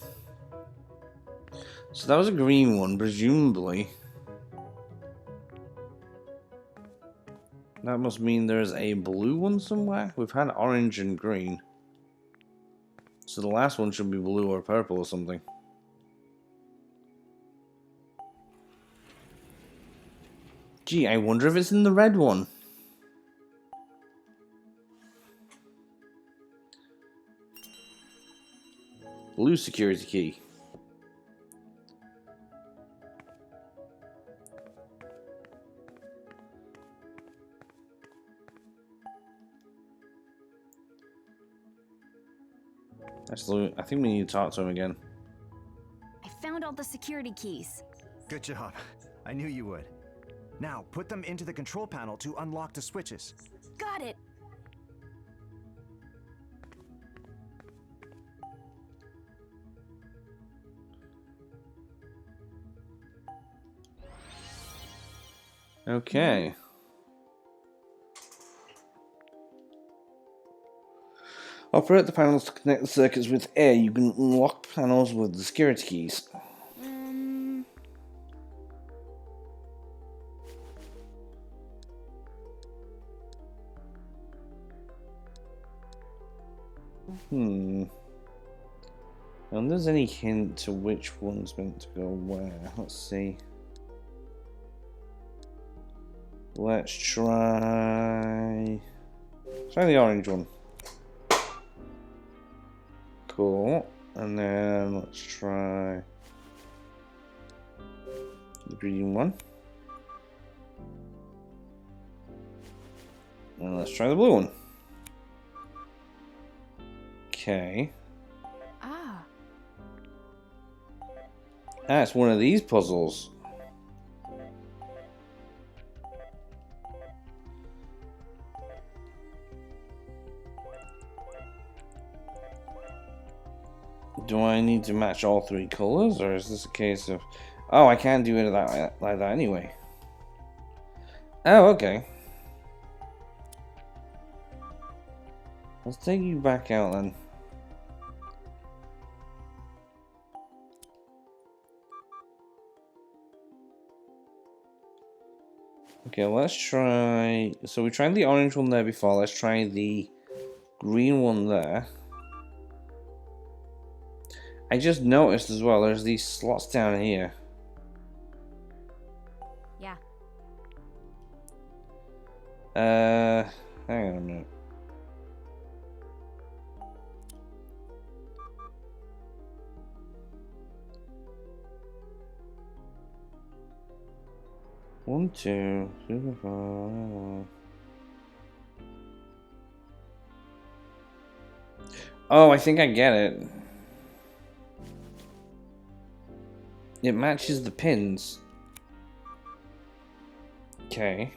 So that was a green one, presumably. That must mean there's a blue one somewhere. We've had orange and green. So the last one should be blue or purple or something. Gee, I wonder if it's in the red one. Blue security key. I think we need to talk to him again. I found all the security keys. Good job. I knew you would. Now, put them into the control panel to unlock the switches. Got it. Okay. Operate the panels to connect the circuits with air. You can unlock panels with the security keys. I wonder if there's any hint to which one's meant to go where. Let's see. Let's try the orange one. Cool. And then let's try the green one. And let's try the blue one. Okay. It's one of these puzzles. Do I need to match all three colors, or is this a case of... Oh, I can't do it like that anyway. Oh, okay. Let's take you back out then. Okay, let's try... So we tried the orange one there before. Let's try the green one there. I just noticed as well, there's these slots down here. Yeah. Hang on a minute. One, two, three, four. Oh, I think I get it. It matches the pins. Okay.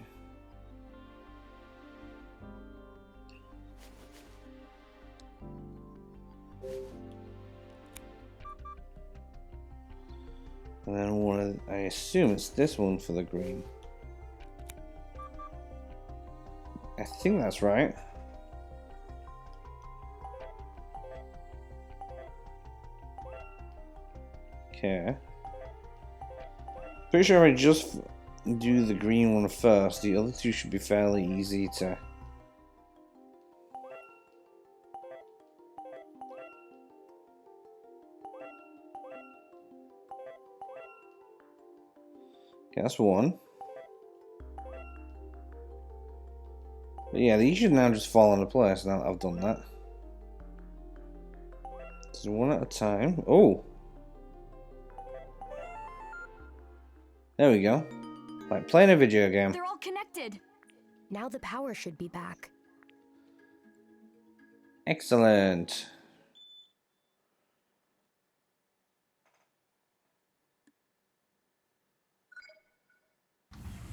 And then I assume it's this one for the green. I think that's right. Okay. Pretty sure if I just do the green one first, the other two should be fairly easy to... Okay, that's one. But yeah, these should now just fall into place now that I've done that. So one at a time. Oh! There we go. Like playing a video game. They're all connected. Now the power should be back. Excellent.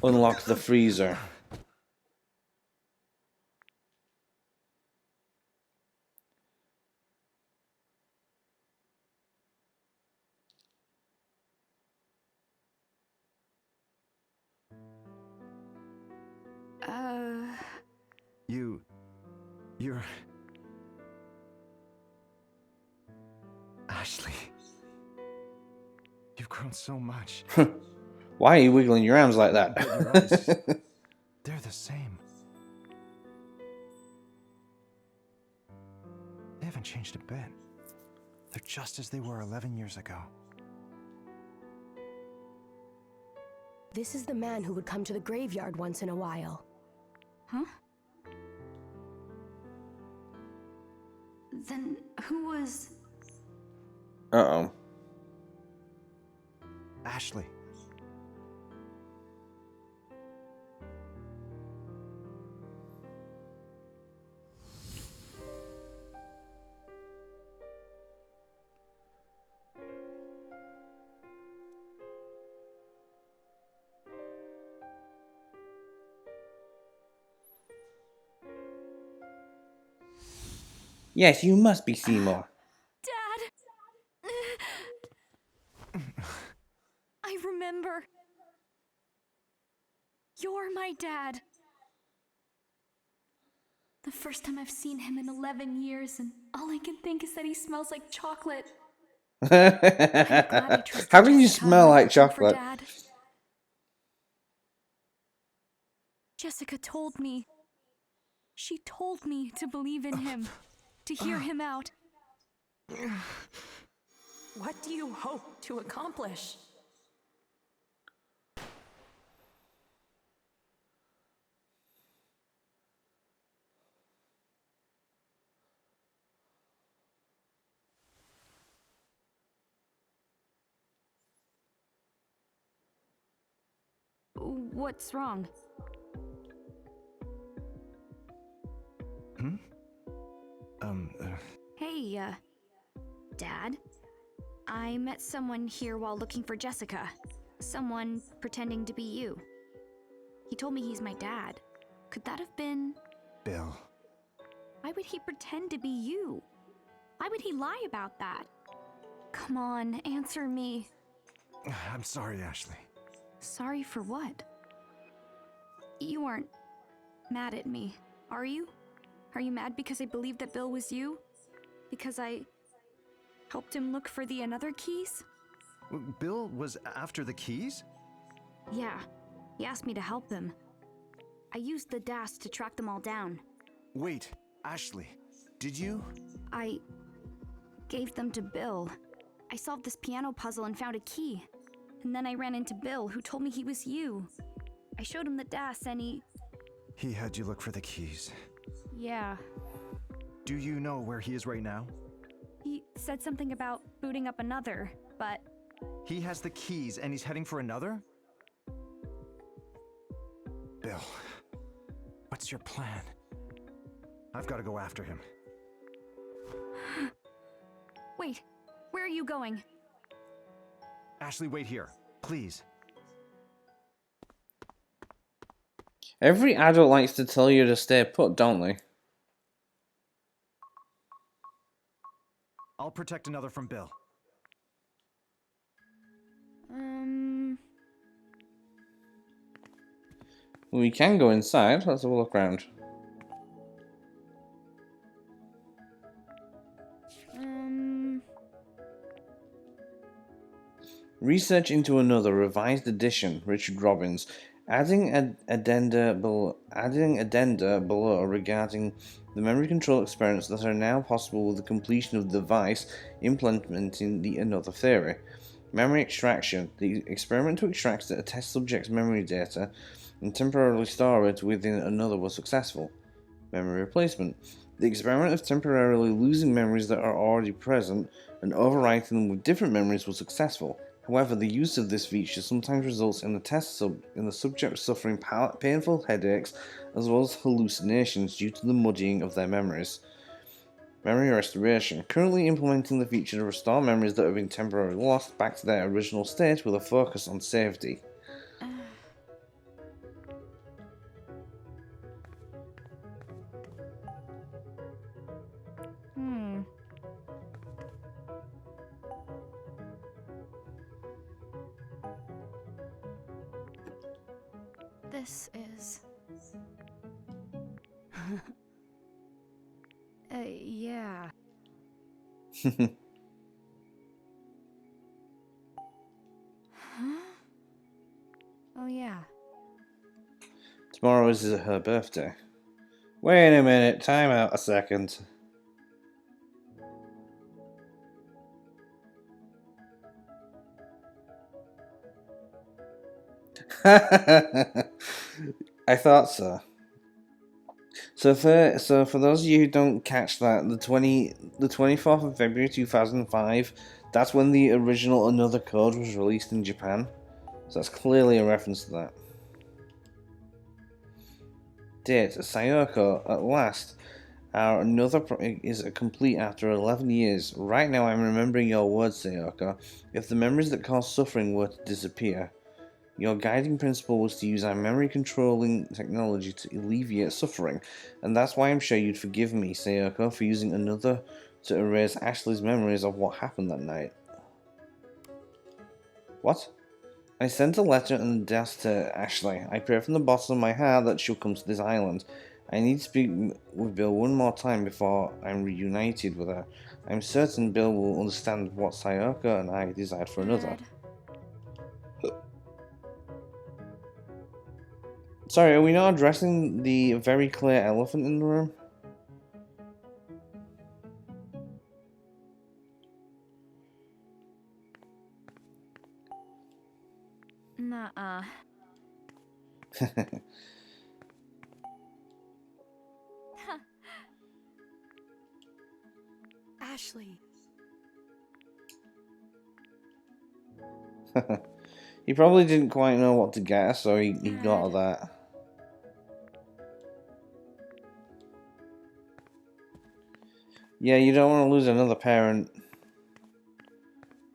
Unlock the freezer. You're... Ashley. You've grown so much. Why are you wiggling your arms like that? Your eyes, they're the same. They haven't changed a bit. They're just as they were 11 years ago. This is the man who would come to the graveyard once in a while. Huh? Then who was... Uh-oh. Ashley. Yes, you must be Seymour. Dad! I remember. You're my dad. The first time I've seen him in 11 years, and all I can think is that he smells like chocolate. I'm glad I trusted How can you Jessica smell and like went looking for chocolate? Dad. Jessica told me. She told me to believe in him, to hear him out. What do you hope to accomplish? What's wrong? Hey, Dad. I met someone here while looking for Jessica. Someone pretending to be you. He told me he's my dad. Could that have been... Bill. Why would he pretend to be you? Why would he lie about that? Come on, answer me. I'm sorry, Ashley. Sorry for what? You aren't mad at me, are you? Are you mad because I believed that Bill was you? Because I helped him look for the another keys? Bill was after the keys? Yeah, he asked me to help him. I used the DAS to track them all down. Wait, Ashley, did you? I gave them to Bill. I solved this piano puzzle and found a key. And then I ran into Bill, who told me he was you. I showed him the DAS and He had you look for the keys. Yeah. Do you know where he is right now? He said something about booting up another, but... He has the keys and he's heading for another? Bill, what's your plan? I've got to go after him. Wait, where are you going? Ashley, wait here, please. Every adult likes to tell you to stay put, don't they? I'll protect another from Bill. We can go inside. Let's have a look around. Research into another revised edition, Richard Robbins, adding addenda below regarding the memory control experiments that are now possible with the completion of the device implementing the another theory. Memory extraction. The experiment to extract a test subject's memory data and temporarily store it within another was successful. Memory replacement. The experiment of temporarily losing memories that are already present and overwriting them with different memories was successful. However, the use of this feature sometimes results in the subject suffering painful headaches as well as hallucinations due to the muddying of their memories. Memory restoration. Currently implementing the feature to restore memories that have been temporarily lost back to their original state with a focus on safety. This is... yeah. Huh? Oh, yeah. Tomorrow is her birthday. Wait a minute, time out a second. I thought so. So for those of you who don't catch that, the 24th of February 2005, that's when the original Another Code was released in Japan. So that's clearly a reference to that. Date: Sayaoko, at last. Our is complete after 11 years. Right now I'm remembering your words, Sayaoko. If the memories that cause suffering were to disappear, your guiding principle was to use our memory controlling technology to alleviate suffering. And that's why I'm sure you'd forgive me, Sayaoko, for using Another to erase Ashley's memories of what happened that night. What? I sent a letter and a desk to Ashley. I pray from the bottom of my heart that she'll come to this island. I need to speak with Bill one more time before I'm reunited with her. I'm certain Bill will understand what Sayaoko and I desired for Another. Sorry, are we not addressing the very clear elephant in the room? Nuh-uh. Ashley. He probably didn't quite know what to get, so he got that. Yeah, you don't want to lose another parent.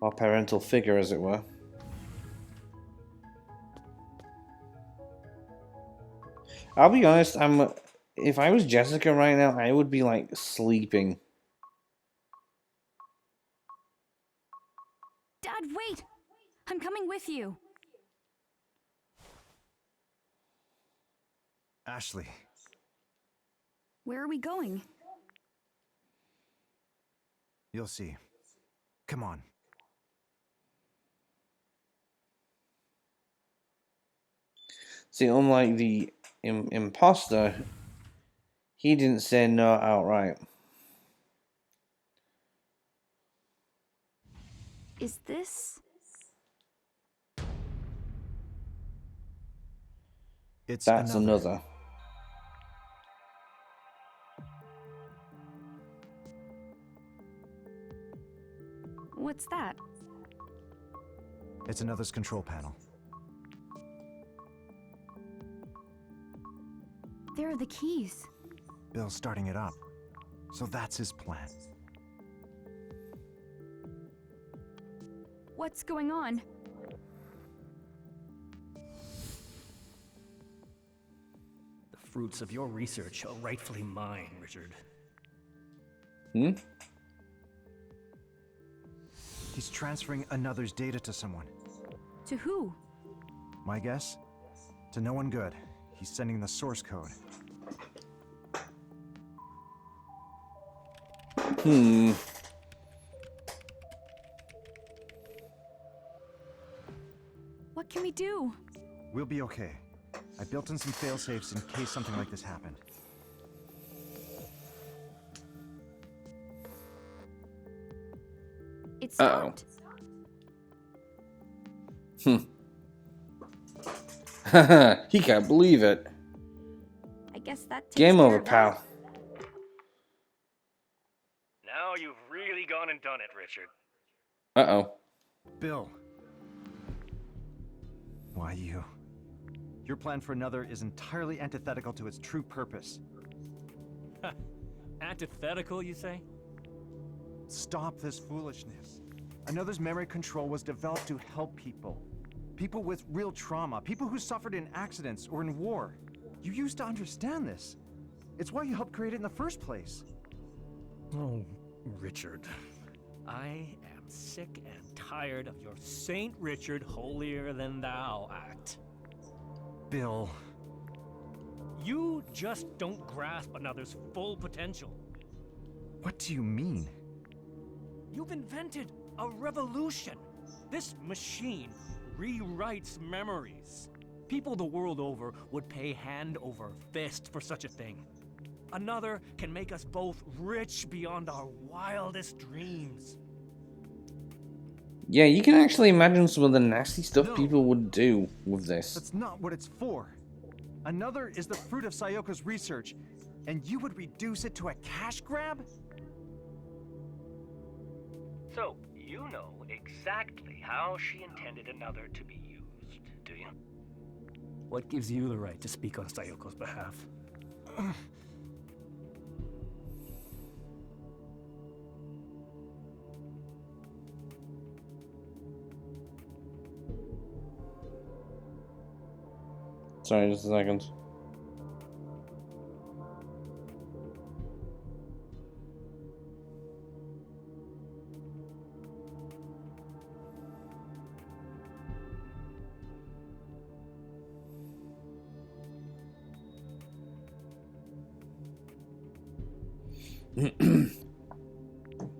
Or parental figure, as it were. I'll be honest, if I was Jessica right now, I would be like sleeping. Dad, wait! I'm coming with you. Ashley. Where are we going? You'll see. Come on. See, unlike the imposter, he didn't say no outright. Is this? That's another. What's that? It's Another's control panel. There are the keys. Bill's starting it up. So that's his plan. What's going on? The fruits of your research are rightfully mine, Richard. Hmm? He's transferring Another's data to someone. To who? My guess? To no one good. He's sending the source code. What can we do? We'll be okay. I built in some failsafes in case something like this happened. It stopped. He can't believe it. I guess that takes Game care over, of that. pal. Now you've really gone and done it, Richard. Uh-oh. Bill. Why you? Your plan for Another is entirely antithetical to its true purpose. Antithetical, you say? Stop this foolishness. Another's memory control was developed to help people. People with real trauma, people who suffered in accidents or in war. You used to understand this. It's why you helped create it in the first place. Oh, Richard. I am sick and tired of your Saint Richard holier-than-thou act. Bill. You just don't grasp Another's full potential. What do you mean? You've invented a revolution. This machine rewrites memories. People the world over would pay hand over fist for such a thing. Another can make us both rich beyond our wildest dreams. Yeah, you can actually imagine some of the nasty stuff No. people would do with this. That's not what it's for. Another is the fruit of Sayoko's research, and you would reduce it to a cash grab? So, you know exactly how she intended another to be used, do you? What gives you the right to speak on Sayoko's behalf? Sorry, just a second.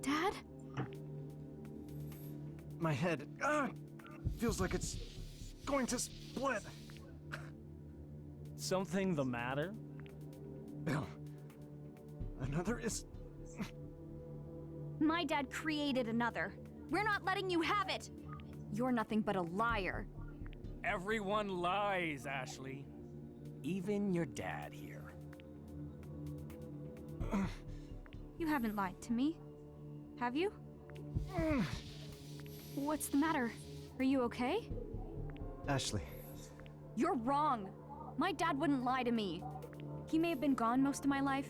Dad? My head feels like it's going to split. Something the matter? Bill, another is... My dad created another. We're not letting you have it. You're nothing but a liar. Everyone lies, Ashley. Even your dad here. You haven't lied to me, have you? What's the matter? Are you okay? Ashley, You're wrong. My dad wouldn't lie to me. He may have been gone most of my life,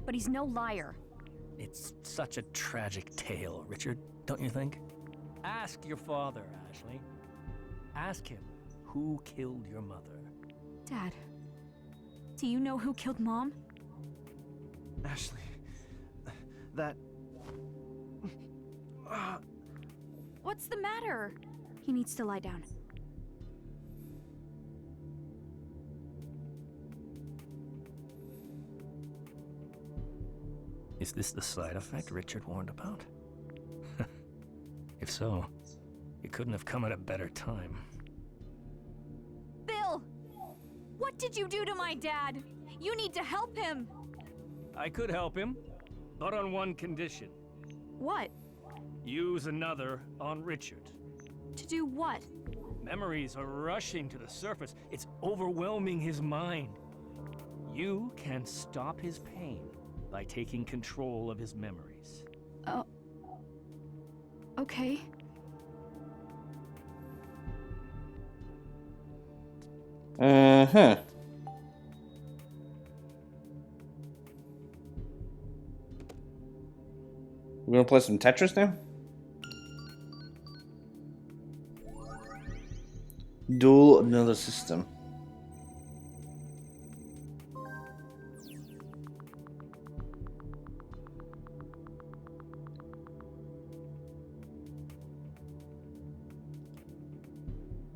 but he's no liar. It's such a tragic tale, Richard, don't you think? Ask your father, Ashley. Ask him who killed your mother. Dad, do you know who killed Mom? Ashley, that... What's the matter? He needs to lie down. Is this the side effect Richard warned about? If so, it couldn't have come at a better time. Bill! What did you do to my dad? You need to help him! I could help him, but on one condition. What? Use another on Richard. To do what? Memories are rushing to the surface. It's overwhelming his mind. You can stop his pain by taking control of his memories. Oh. Okay. Uh-huh. We're gonna play some Tetris now? Duel another system.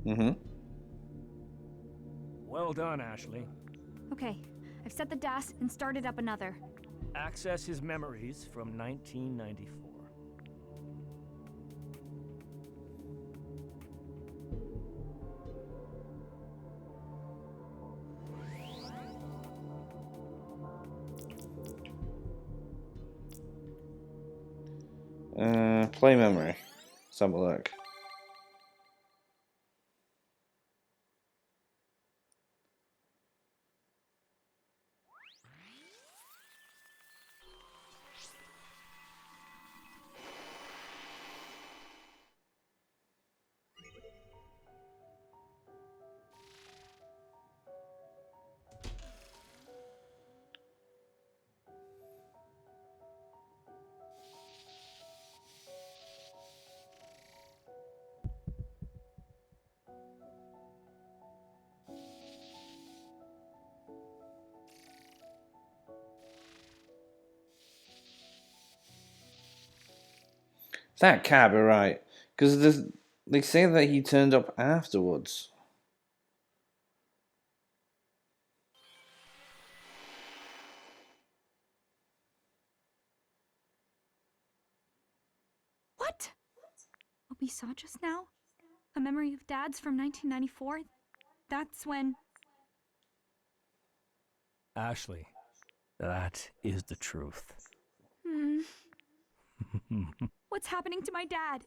Mm-hmm. Well done, Ashley. Okay, I've set the DAS and started up another. Access his memories from 1994. Play memory. Let's have a look. That can't be right, because they say that he turned up afterwards. What? What we saw just now? A memory of Dad's from 1994? That's when... Ashley, that is the truth. What's happening to my dad?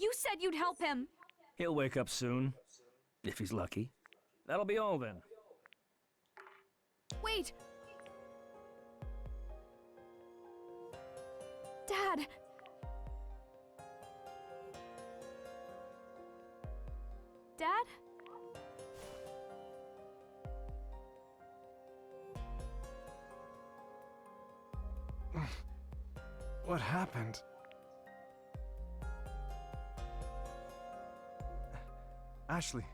You said you'd help him! He'll wake up soon, if he's lucky. That'll be all then. Wait! Dad! Dad? What happened? Ashley,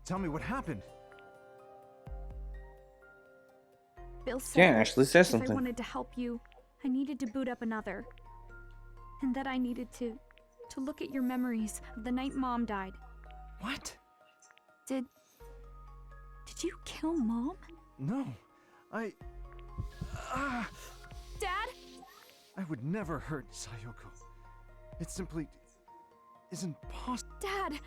tell me what happened. Bill said Yeah, Ashley says if something. I wanted to help you, I needed to boot up another. And that I needed to look at your memories of the night Mom died. What? Did you kill Mom? No, Dad? I would never hurt Sayoko. It simply isn't possible. Dad!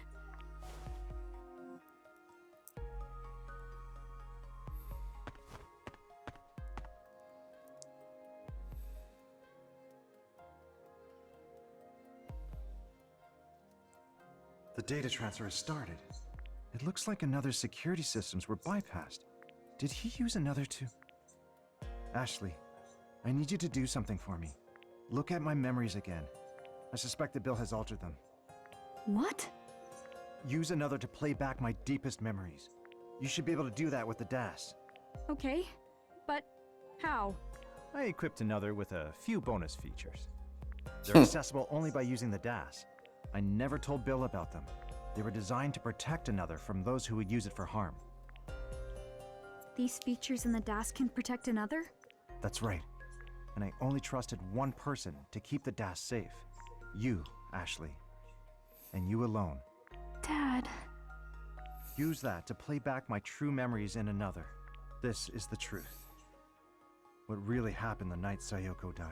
The data transfer has started. It looks like another's security systems were bypassed. Did he use another to... Ashley, I need you to do something for me. Look at my memories again. I suspect that Bill has altered them. What? Use another to play back my deepest memories. You should be able to do that with the DAS. Okay, but how? I equipped another with a few bonus features. They're accessible only by using the DAS. I never told Bill about them. They were designed to protect another from those who would use it for harm. These features in the DAS can protect another? That's right. And I only trusted one person to keep the DAS safe. You, Ashley. And you alone. Dad. Use that to play back my true memories in another. This is the truth. What really happened the night Sayoko died.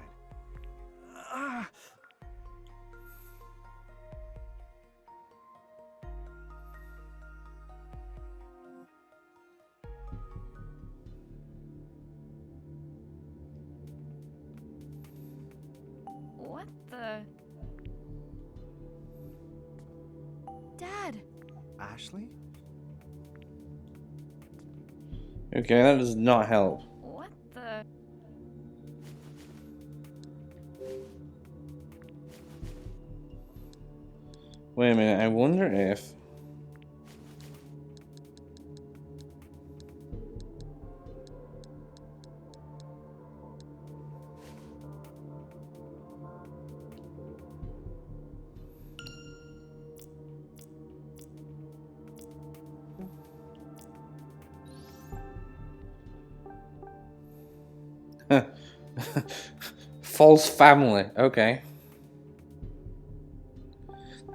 What the... Dad! Ashley? Okay, that does not help. What the... Wait a minute, I wonder if... False family, okay.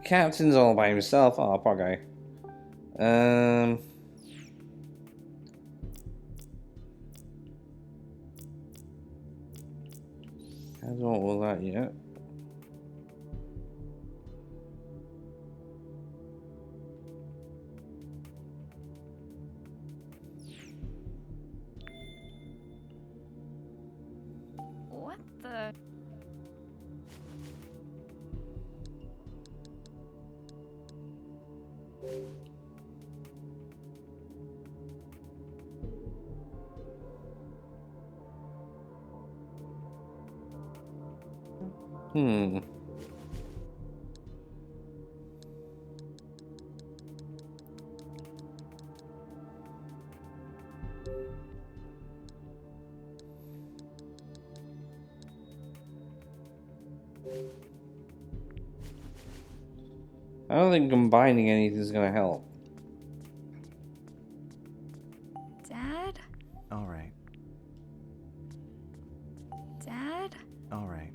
Captain's all by himself. Oh, poor guy. I don't want that yet. What the... Hmm. I don't think combining anything is gonna help. Dad? Alright, Dad? alright.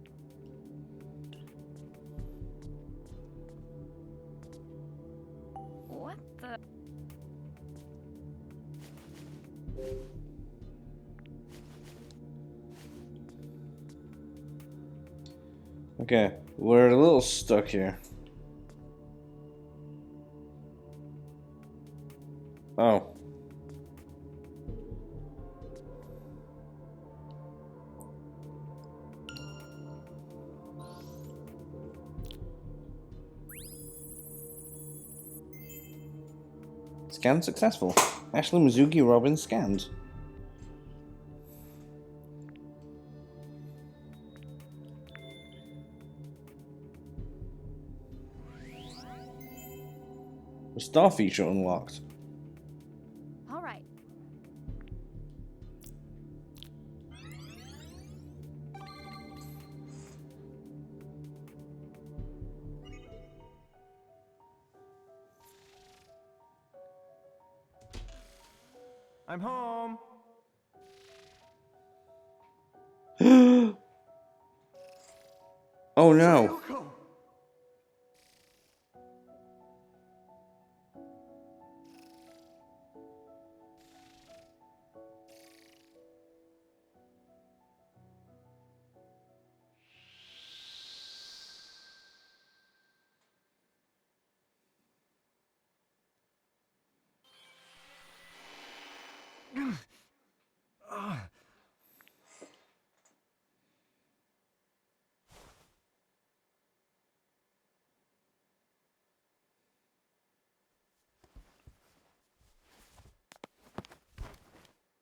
What the... Okay, we're a little stuck here. Oh. Scan successful. Ashley Mizuki Robbins scanned. The star feature unlocked. All right. I'm home. Oh no. Sayoko!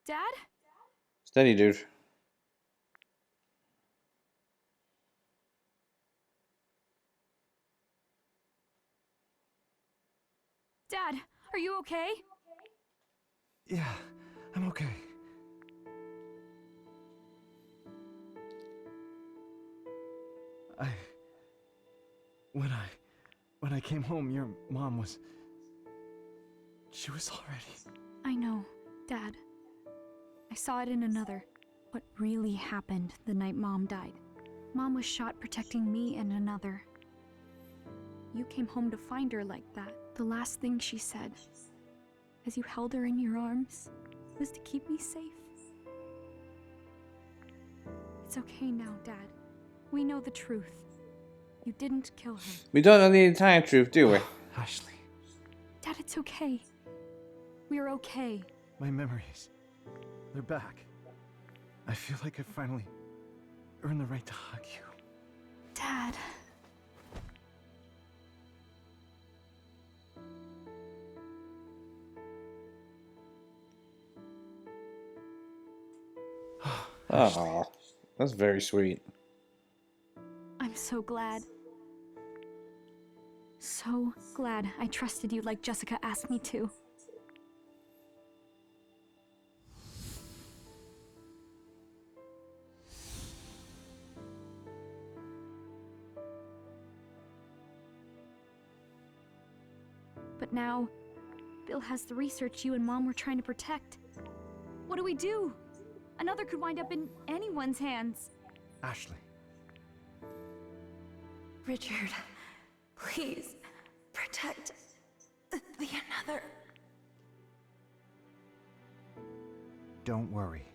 Dad? Steady, dude. Dad, are you okay? Yeah, I'm okay. When I came home, your mom was... She was already... I know, Dad. I saw it in another. What really happened the night Mom died. Mom was shot protecting me and another. You came home to find her like that. The last thing she said, as you held her in your arms, was to keep me safe. It's okay now, Dad. We know the truth. You didn't kill her. We don't know the entire truth, do we? Ashley, Dad, it's okay. We're okay. my memories. They're back. I feel like I finally earned the right to hug you. Dad. Oh, that's very sweet. I'm so glad. So glad I trusted you like Jessica asked me to. But now, Bill has the research you and Mom were trying to protect. What do we do? Another could wind up in anyone's hands. Ashley. Richard, please protect the another. Don't worry.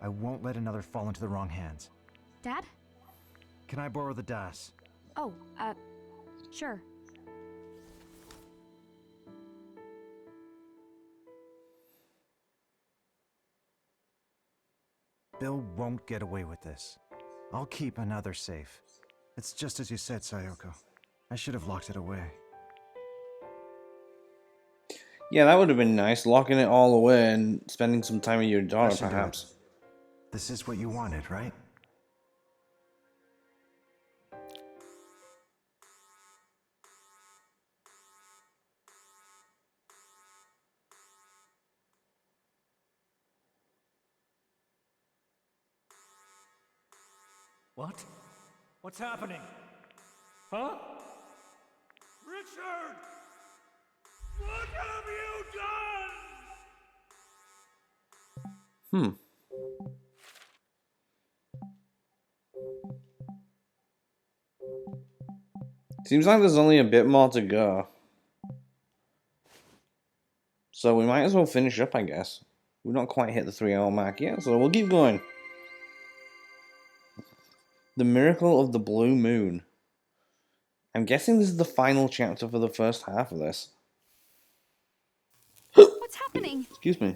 I won't let another fall into the wrong hands. Dad? Can I borrow the DAS? Oh, sure. Bill won't get away with this. I'll keep another safe. It's just as you said, Sayoko. I should have locked it away. Yeah, that would have been nice, locking it all away and spending some time with your I daughter, should do it. perhaps. This is what you wanted, right? What? What's happening? Huh? Richard! What have you done? Seems like there's only a bit more to go. So we might as well finish up, I guess. We've not quite hit the 3-hour mark yet, so we'll keep going. The Miracle of the Blue Moon. I'm guessing this is the final chapter for the first half of this. What's happening? Excuse me.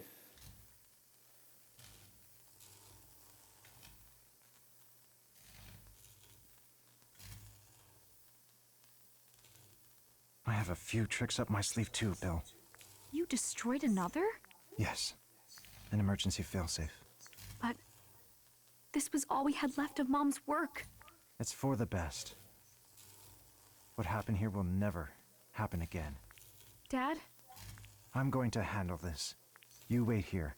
I have a few tricks up my sleeve too, Bill. You destroyed another? Yes. An emergency failsafe. But this was all we had left of Mom's work. It's for the best. What happened here will never happen again. Dad? I'm going to handle this. You wait here.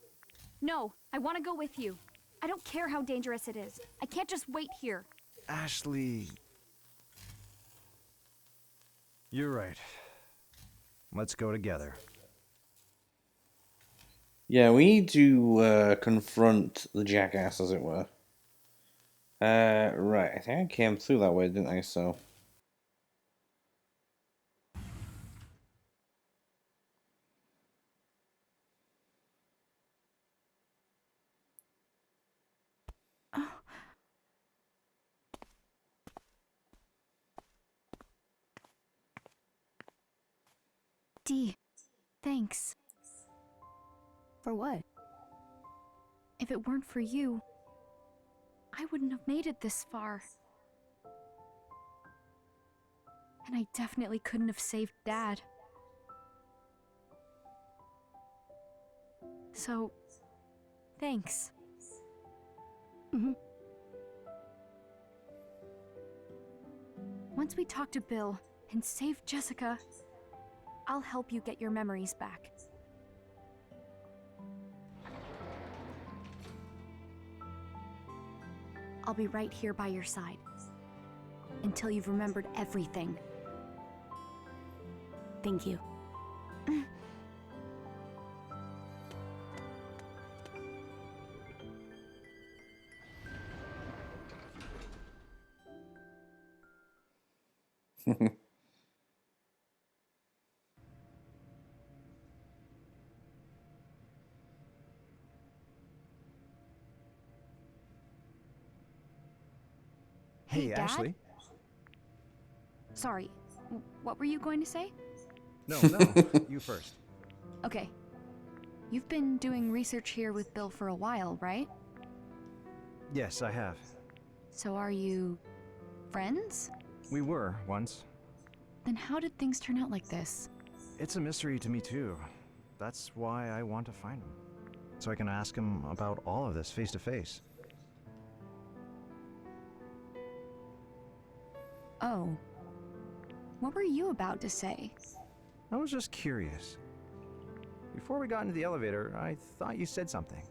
No, I want to go with you. I don't care how dangerous it is. I can't just wait here. Ashley... You're right. Let's go together. Yeah, we need to confront the jackass, as it were. Right, I think I came through that way, didn't I? So... Dee, thanks. For what? If it weren't for you, I wouldn't have made it this far. And I definitely couldn't have saved Dad. So, thanks. Once we talk to Bill and save Jessica, I'll help you get your memories back. I'll be right here by your side until you've remembered everything. Thank you. Hey, Dad? Ashley. Sorry, what were you going to say? No, you first. Okay. You've been doing research here with Bill for a while, right? Yes, I have. So are you friends? We were, once. Then how did things turn out like this? It's a mystery to me, too. That's why I want to find him. So I can ask him about all of this face to face. Oh. What were you about to say? I was just curious. Before we got into the elevator, I thought you said something.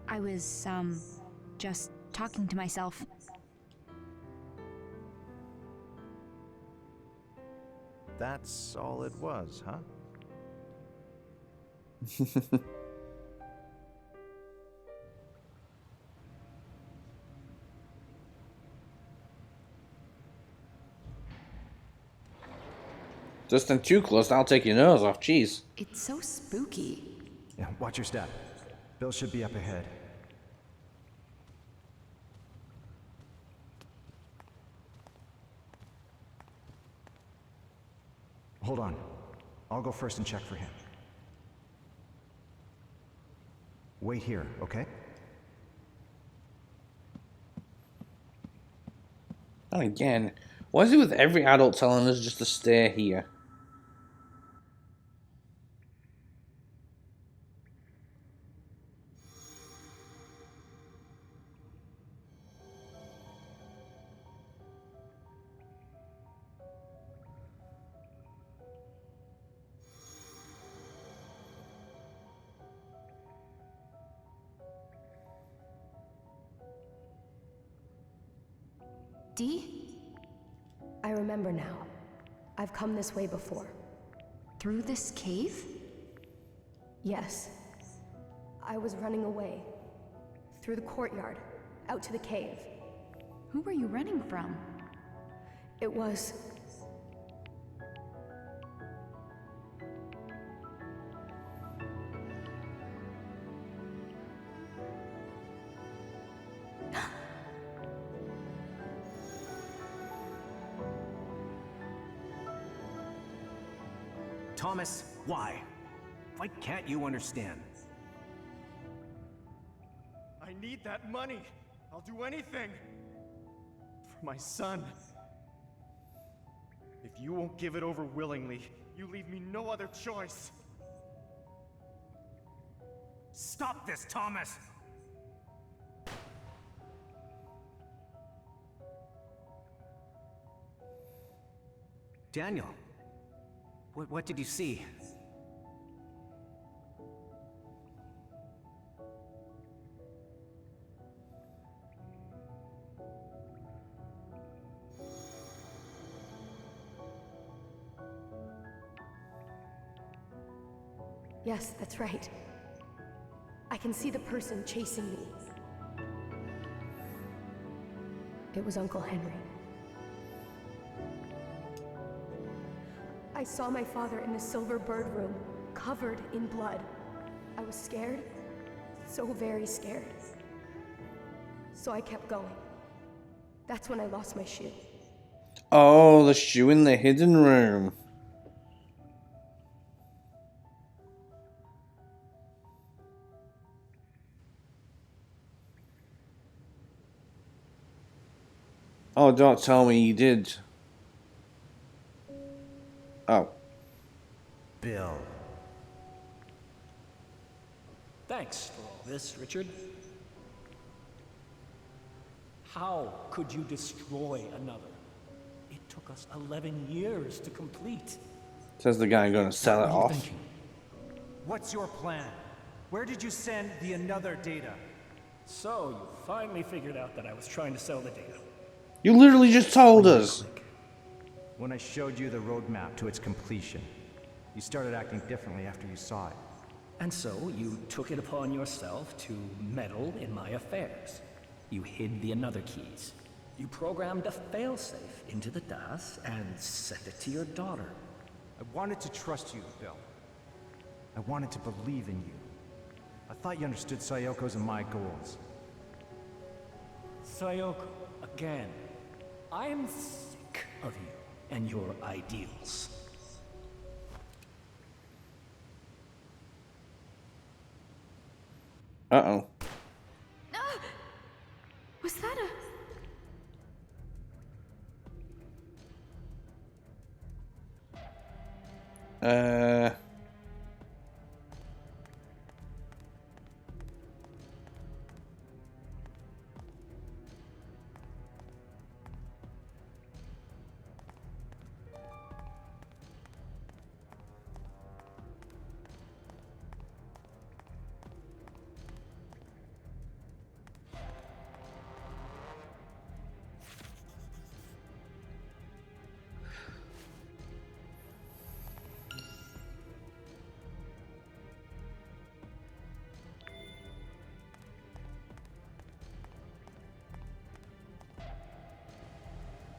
I was, just talking to myself. That's all it was, huh? Justin, too close, I'll take your nose off. Jeez. It's so spooky. Yeah, watch your step. Bill should be up ahead. Hold on. I'll go first and check for him. Wait here, okay? And again, why is it with every adult telling us just to stay here? Dee? I remember now. I've come this way before. Through this cave? Yes. I was running away. Through the courtyard. Out to the cave. Who were you running from? It was... Thomas, why? Why can't you understand? I need that money. I'll do anything. For my son. If you won't give it over willingly, you leave me no other choice. Stop this, Thomas! Daniel, what did you see? Yes, that's right. I can see the person chasing me. It was Uncle Henry. I saw my father in the Silver Bird room, covered in blood. I was scared, so very scared. So I kept going. That's when I lost my shoe. Oh, the shoe in the hidden room. Oh, don't tell me you did. Oh. Bill. Thanks for all this, Richard. How could you destroy another? It took us 11 years to complete. Says the guy going to sell it What are you off. thinking? What's your plan? Where did you send the another data? So, you finally figured out that I was trying to sell the data. You literally just told us. When I showed you the roadmap to its completion, you started acting differently after you saw it. And so, you took it upon yourself to meddle in my affairs. You hid the another keys. You programmed a failsafe into the DAS and sent it to your daughter. I wanted to trust you, Bill. I wanted to believe in you. I thought you understood Sayaoko's and my goals. Sayoko, again. I'm sick of you and your ideals. Uh-oh. Was that Uh...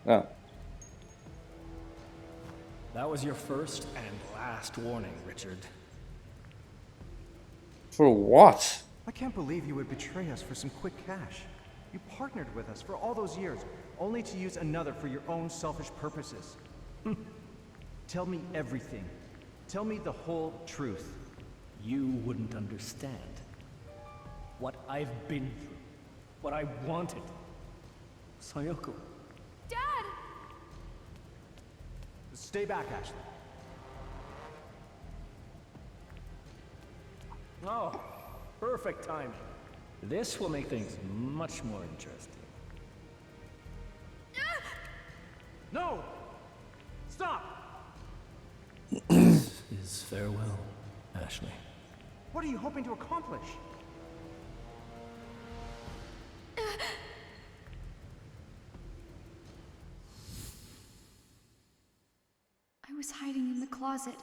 Oh. That was your first and last warning, Richard. For what? I can't believe you would betray us for some quick cash. You partnered with us for all those years, only to use another for your own selfish purposes. Tell me everything. Tell me the whole truth. You wouldn't understand. What I've been through. What I wanted. Sayoko. Dad? Stay back, Ashley. Oh, perfect timing. This will make things much more interesting. No! Stop! This is farewell, Ashley. What are you hoping to accomplish? I was hiding in the closet.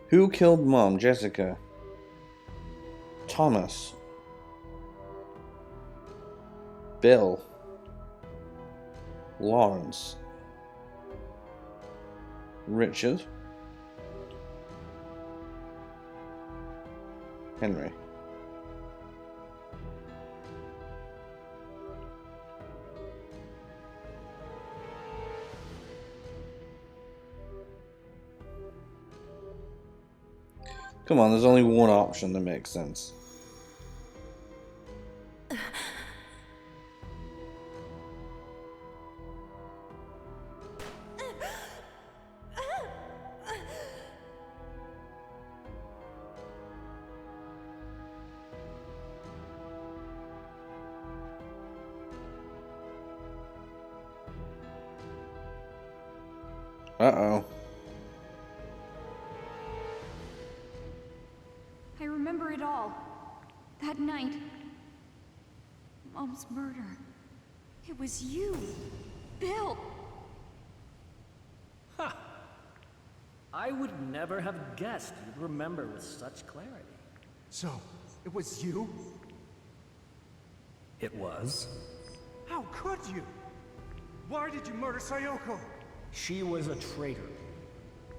Who killed Mom? Jessica. Thomas. Bill. Lawrence. Richard. Henry. Come on, there's only one option that makes sense. Uh-oh. I remember it all. That night. Mom's murder. It was you. Bill. Ha! I would never have guessed you'd remember with such clarity. So, it was you? It was. How could you? Why did you murder Sayoko? She was a traitor.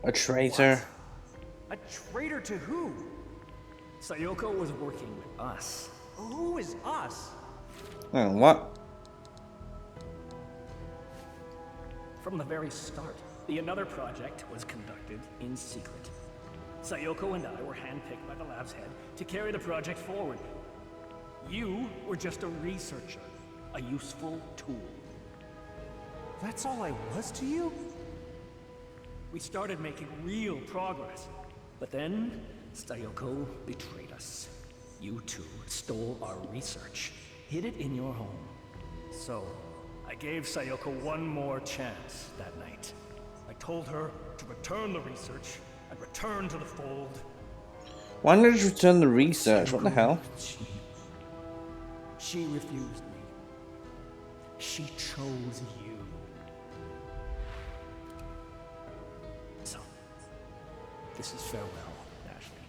A traitor? A traitor to who? Sayoko was working with us. Who is us? Oh, what? From the very start, the Another project was conducted in secret. Sayoko and I were handpicked by the lab's head to carry the project forward. You were just a researcher, a useful tool. That's all I was to you? We started making real progress, but then Sayoko betrayed us. You two stole our research, hid it in your home. So, I gave Sayoko one more chance that night. I told her to return the research and return to the fold. Why not just return the research? What the hell? She refused me. She chose you. So, this is farewell, Ashley.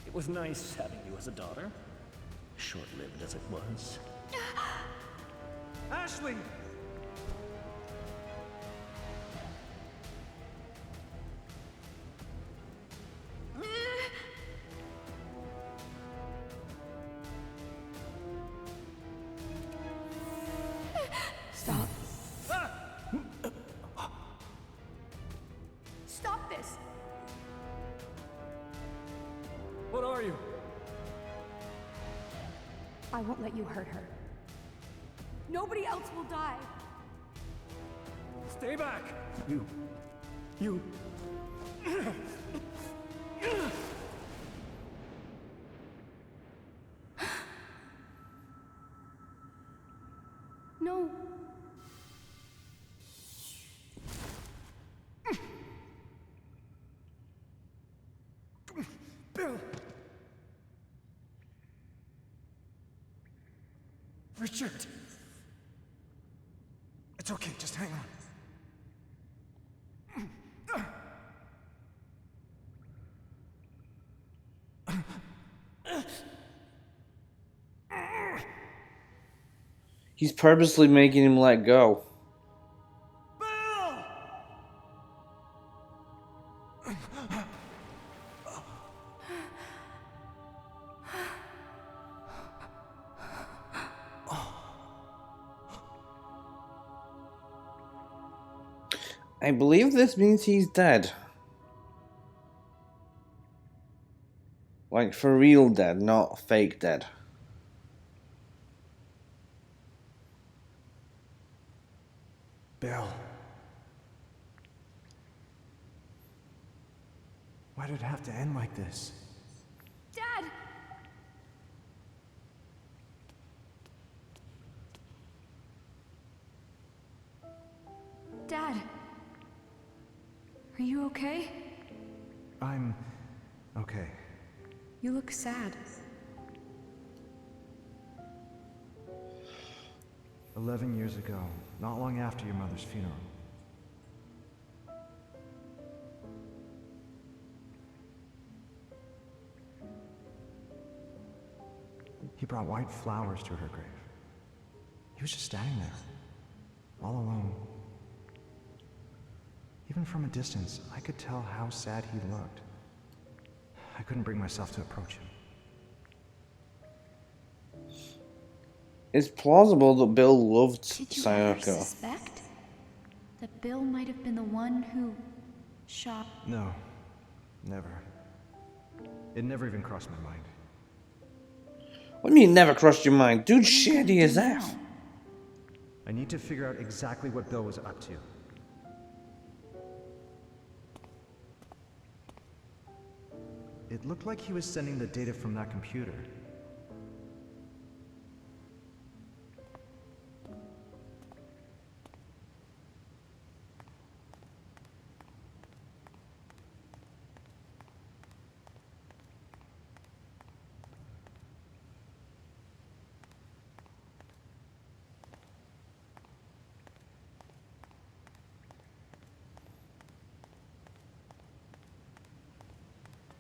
It was nice having you as a daughter, short-lived as it was. Ashley! Stop. Stop this. What are you? I won't let you hurt her. Nobody else will die. Stay back! You. No. Bill! Richard! It's okay, just hang on. He's purposely making him let go. Bill! I believe this means he's dead. Like, for real dead, not fake dead. Bill. Why did it have to end like this? Dad! Dad. Are you okay? I'm okay. You look sad. 11 years ago, not long after your mother's funeral. He brought white flowers to her grave. He was just standing there, all alone. Even from a distance, I could tell how sad he looked. I couldn't bring myself to approach him. It's plausible that Bill loved Did you ever Sayoko. suspect that Bill might have been the one who shot? No, never. It never even crossed my mind. What do you mean it never crossed your mind? Dude's shady as F. I need to figure out exactly what Bill was up to. It looked like he was sending the data from that computer.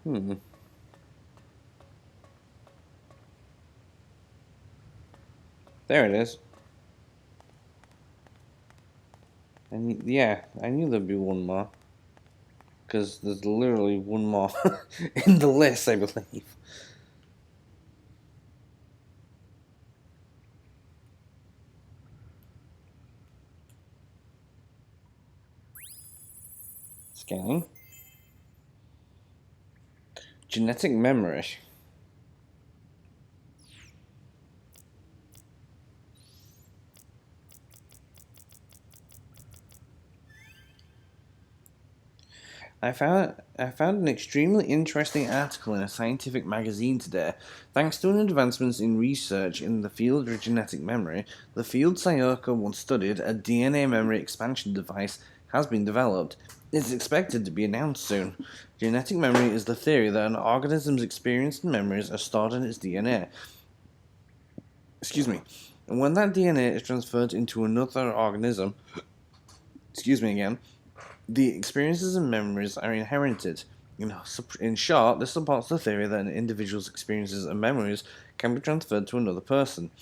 There it is. And yeah, I knew there'd be one more. Because there's literally one more in the list, I believe. Scanning. Genetic memory. I found an extremely interesting article in a scientific magazine today. Thanks to an advancements in research in the field of genetic memory, the field Sayaoko once studied, a DNA memory expansion device, has been developed. It's expected to be announced soon. Genetic memory is the theory that an organism's experience and memories are stored in its DNA. And when that DNA is transferred into another organism, the experiences and memories are inherited. In short, this supports the theory that an individual's experiences and memories can be transferred to another person.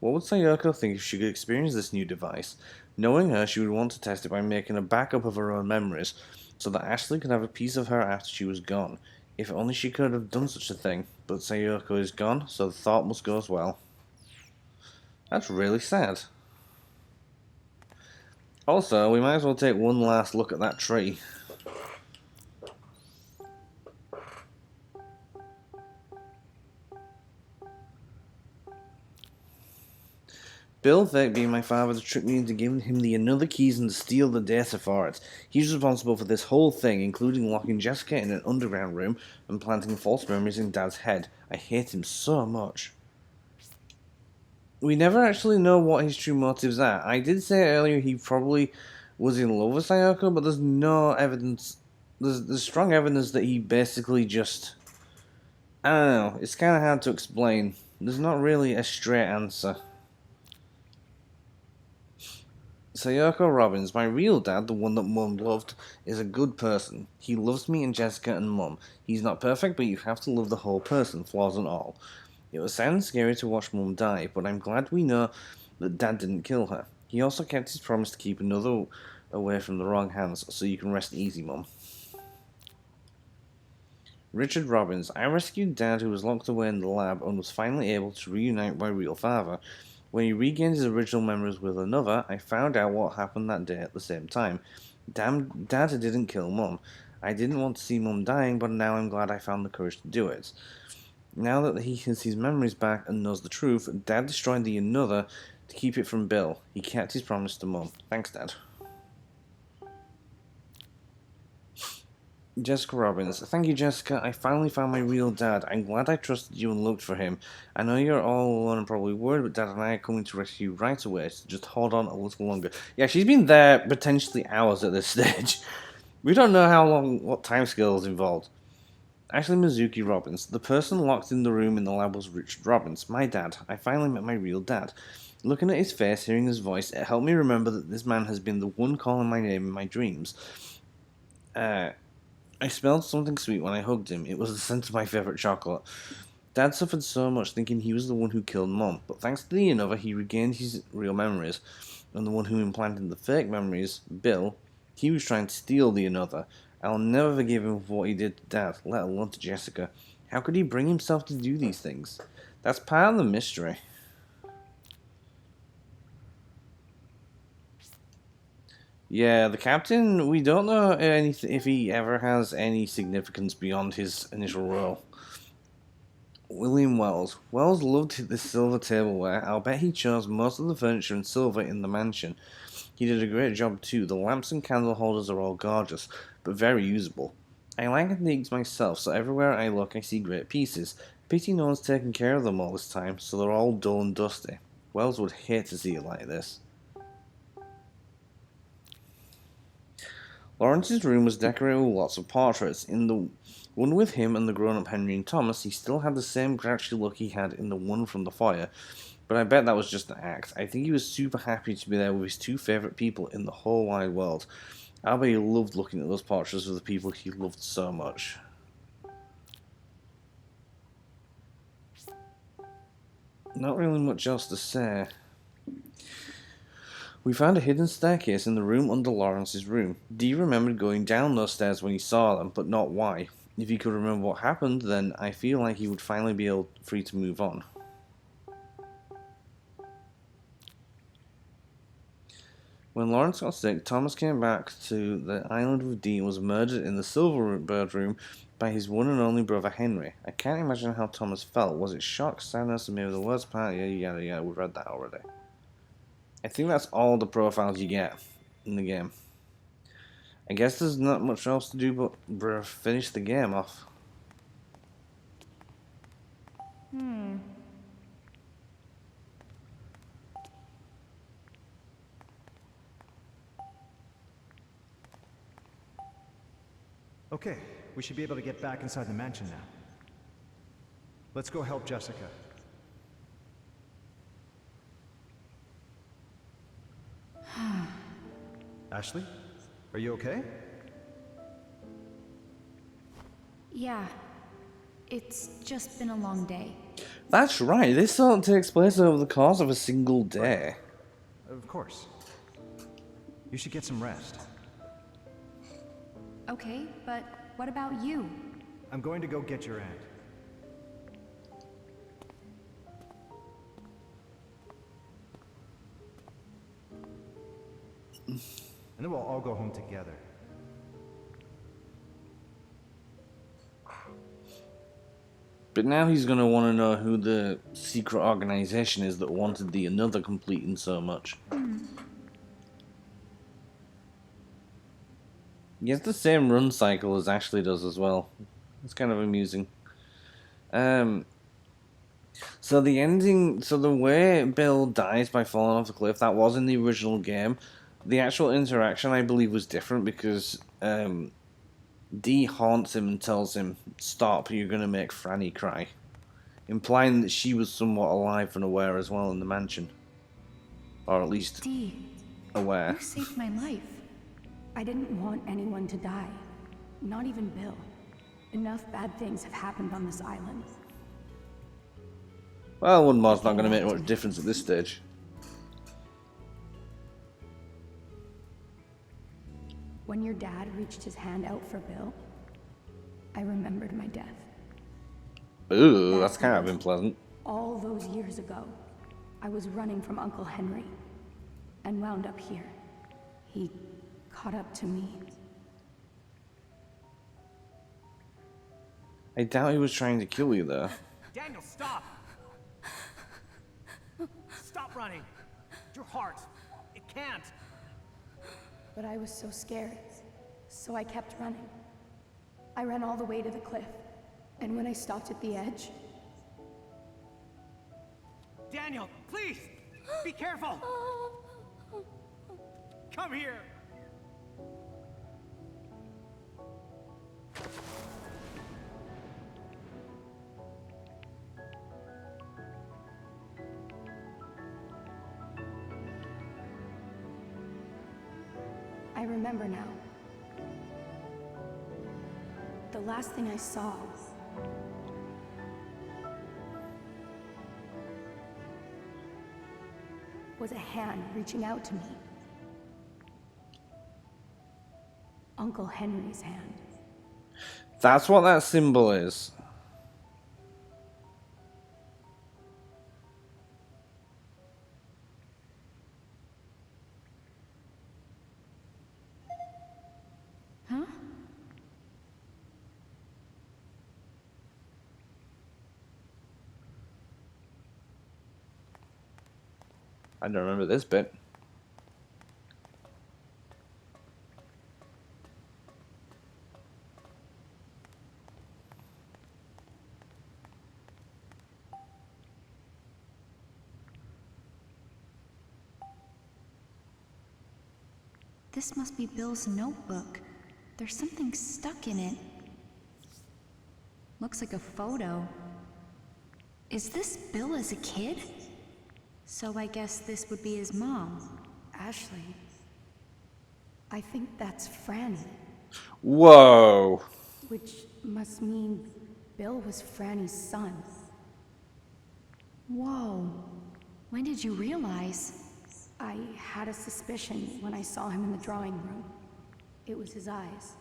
What would Sayoko think if she could experience this new device? Knowing her, she would want to test it by making a backup of her own memories, so that Ashley could have a piece of her after she was gone. If only she could have done such a thing, but Sayoko is gone, so the thought must go as well. That's really sad. Also, we might as well take one last look at that tree. Bill faked being my father to trick me into giving him the another keys and to steal the data for it. He's responsible for this whole thing, including locking Jessica in an underground room and planting false memories in Dad's head. I hate him so much. We never actually know what his true motives are. I did say earlier he probably was in love with Sayoko, but there's no evidence. There's strong evidence that he basically just... I don't know. It's kind of hard to explain. There's not really a straight answer. Sayaoko Robbins, my real dad, the one that Mum loved, is a good person. He loves me and Jessica and Mum. He's not perfect, but you have to love the whole person, flaws and all. It was sad and scary to watch Mum die, but I'm glad we know that Dad didn't kill her. He also kept his promise to keep another away from the wrong hands, so you can rest easy, Mum. Richard Robbins, I rescued Dad, who was locked away in the lab and was finally able to reunite with my real father. When he regained his original memories with another, I found out what happened that day at the same time. Dad didn't kill Mum. I didn't want to see Mum dying, but now I'm glad I found the courage to do it. Now that he has his memories back and knows the truth, Dad destroyed the another to keep it from Bill. He kept his promise to Mum. Thanks, Dad. Jessica Robbins. Thank you, Jessica. I finally found my real dad. I'm glad I trusted you and looked for him. I know you're all alone and probably worried, but Dad and I are coming to rescue you right away, so just hold on a little longer. Yeah, she's been there potentially hours at this stage. We don't know how long, what timescale is involved. Ashley Mizuki Robbins. The person locked in the room in the lab was Richard Robbins, my dad. I finally met my real dad. Looking at his face, hearing his voice, it helped me remember that this man has been the one calling my name in my dreams. I smelled something sweet when I hugged him. It was the scent of my favourite chocolate. Dad suffered so much thinking he was the one who killed Mum, but thanks to the another, he regained his real memories. And the one who implanted the fake memories, Bill, he was trying to steal the another. I'll never forgive him for what he did to Dad, let alone to Jessica. How could he bring himself to do these things? That's part of the mystery. Yeah, the captain, we don't know if he ever has any significance beyond his initial role. William Wells. Wells loved the silver tableware. I'll bet he chose most of the furniture in silver in the mansion. He did a great job too. The lamps and candle holders are all gorgeous, but very usable. I like antiques myself, so everywhere I look I see great pieces. Pity no one's taken care of them all this time, so they're all dull and dusty. Wells would hate to see it like this. Lawrence's room was decorated with lots of portraits. In the one with him and the grown-up Henry and Thomas, he still had the same grouchy look he had in the one from the foyer, but I bet that was just an act. I think he was super happy to be there with his two favourite people in the whole wide world. I bet he loved looking at those portraits of the people he loved so much. not really much else to say. We found a hidden staircase in the room under Lawrence's room. Dee remembered going down those stairs when he saw them, but not why. If he could remember what happened, then I feel like he would finally be free to move on. When Lawrence got sick, Thomas came back to the island with Dee and was murdered in the Silverbird room by his one and only brother Henry. I can't imagine how Thomas felt. Was it shock, sadness, or maybe the worst part? Yeah, we've read that already. I think that's all the profiles you get in the game. I guess there's not much else to do but finish the game off. Okay, we should be able to get back inside the mansion now. Let's go help Jessica. Ashley, are you okay? Yeah. It's just been a long day. That's right, this sort takes place over the course of a single day. Of course. You should get some rest. Okay, but what about you? I'm going to go get your aunt. And then we'll all go home together. But now he's going to want to know who the secret organization is that wanted the another completing so much. He has the same run cycle as Ashley does as well. It's kind of amusing. So the ending, so the way Bill dies by falling off the cliff, that was in the original game. The actual interaction, I believe, was different because Dee haunts him and tells him, "Stop, you're going to make Franny cry." Implying that she was somewhat alive and aware as well in the mansion. Or at least Dee, aware. you saved my life. I didn't want anyone to die. Not even Bill. Enough bad things have happened on this island. Well, one mod's not going to make much difference at this stage. When your dad reached his hand out for Bill, I remembered my death. Ooh, that's kind of unpleasant. All those years ago, I was running from Uncle Henry and wound up here. He caught up to me. I doubt he was trying to kill you, though. Daniel, stop! Stop running! Your heart, it can't! But I was so scared, so I kept running. I ran all the way to the cliff, and when I stopped at the edge... Daniel, please! Be careful! Come here! I remember now. The last thing I saw was a hand reaching out to me. Uncle Henry's hand. That's what that symbol is. Huh? I don't remember this bit. This must be Bill's notebook. There's something stuck in it. Looks like a photo. Is this Bill as a kid? So I guess this would be his mom. Ashley. I think that's Franny. Whoa. Which must mean Bill was Franny's son. Whoa. When did you realize? I had a suspicion when I saw him in the drawing room. It was his eyes.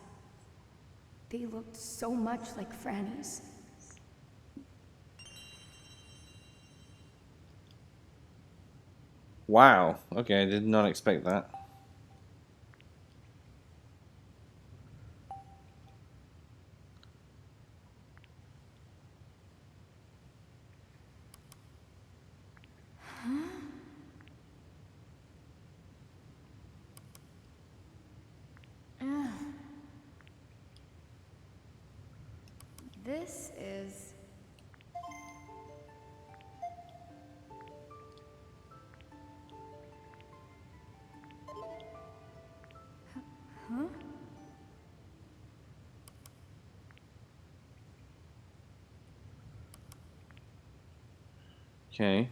They looked so much like Franny's. Wow. Okay, I did not expect that. This is... Huh? Okay.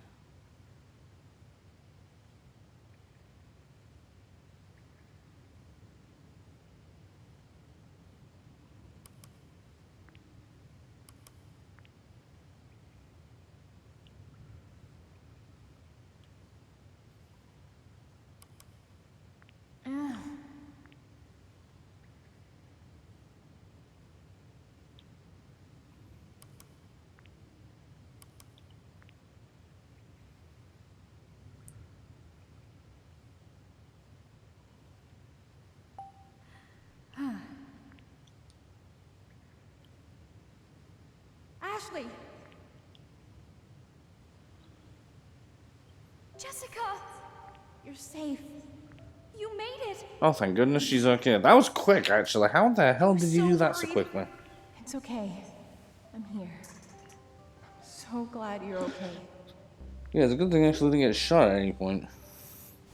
Ashley! Jessica! You're safe. You made it! Oh, thank goodness she's okay. That was quick, actually. How the hell did you so do that so worried. quickly? It's okay. I'm here. I'm so glad you're okay. Yeah, it's a good thing I actually didn't get shot at any point. There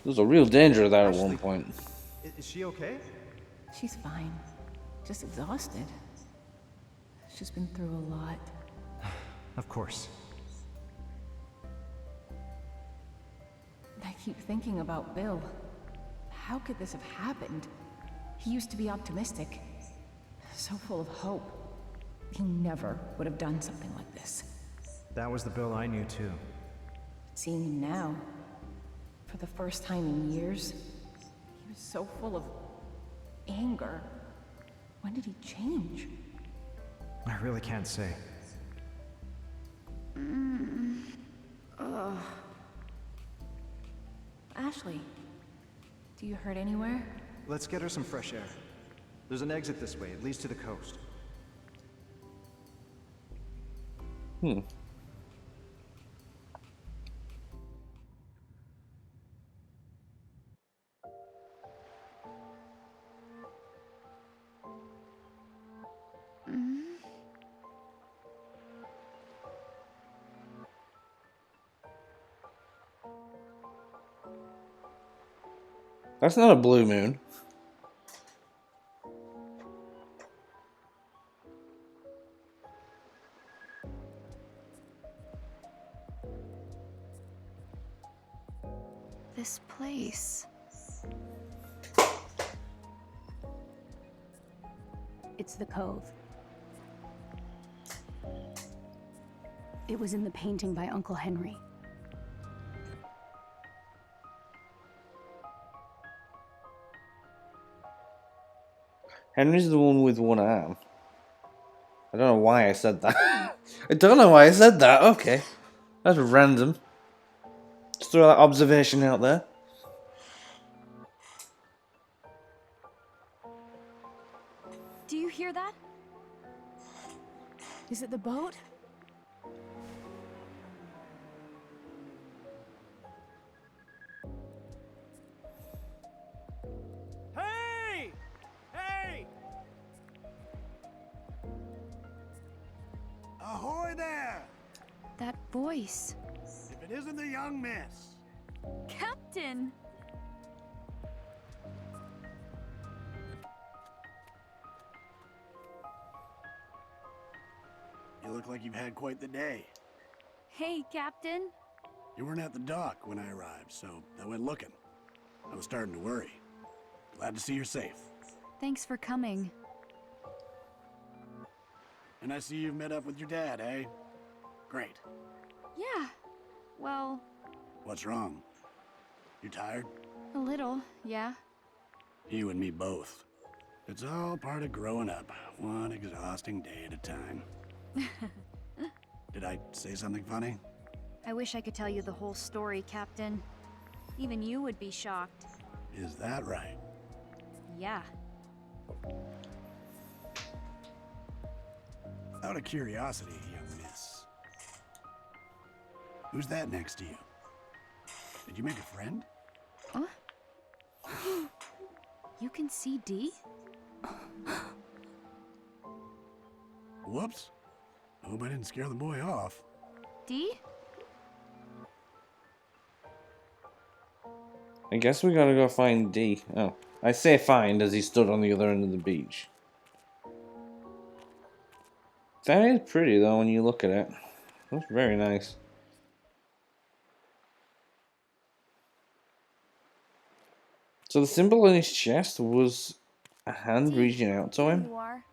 was a real danger of that at one Ashley. point. Is she okay? She's fine. Just exhausted. She's been through a lot. Of course. I keep thinking about Bill. How could this have happened? He used to be optimistic. So full of hope. He never would have done something like this. That was the Bill I knew too. Seeing him now, for the first time in years, he was so full of anger. When did he change? I really can't say. Ashley, do you hurt anywhere? Let's get her some fresh air. There's an exit this way. It leads to the coast. That's not a blue moon. This place... It's the cove. It was in the painting by Uncle Henry. Henry's the one with one arm. I don't know why I said that. I don't know why I said that. Okay. That's random. Just throw that observation out there. Do you hear that? Is it the boat? Hey! Hey! Ahoy there! That voice. If it isn't the young miss. Captain! You look like you've had quite the day. Hey, Captain. You weren't at the dock when I arrived, so I went looking. I was starting to worry. Glad to see you're safe. Thanks for coming. And I see you've met up with your dad, eh? Great. Yeah, Well, What's wrong? You tired? a little, yeah. You and me both. It's all part of growing up, one exhausting day at a time. Did I say something funny? I wish I could tell you the whole story, Captain. Even you would be shocked. Is that right? Yeah. Out of curiosity, young miss. Who's that next to you? Did you make a friend? Huh? You can see D? Whoops. Hope I didn't scare the boy off. D? I guess we gotta go find D. Oh, I say find as he stood on the other end of the beach. That is pretty though when you look at it. That's very nice. So the symbol in his chest was a hand D, reaching out to there him, you are.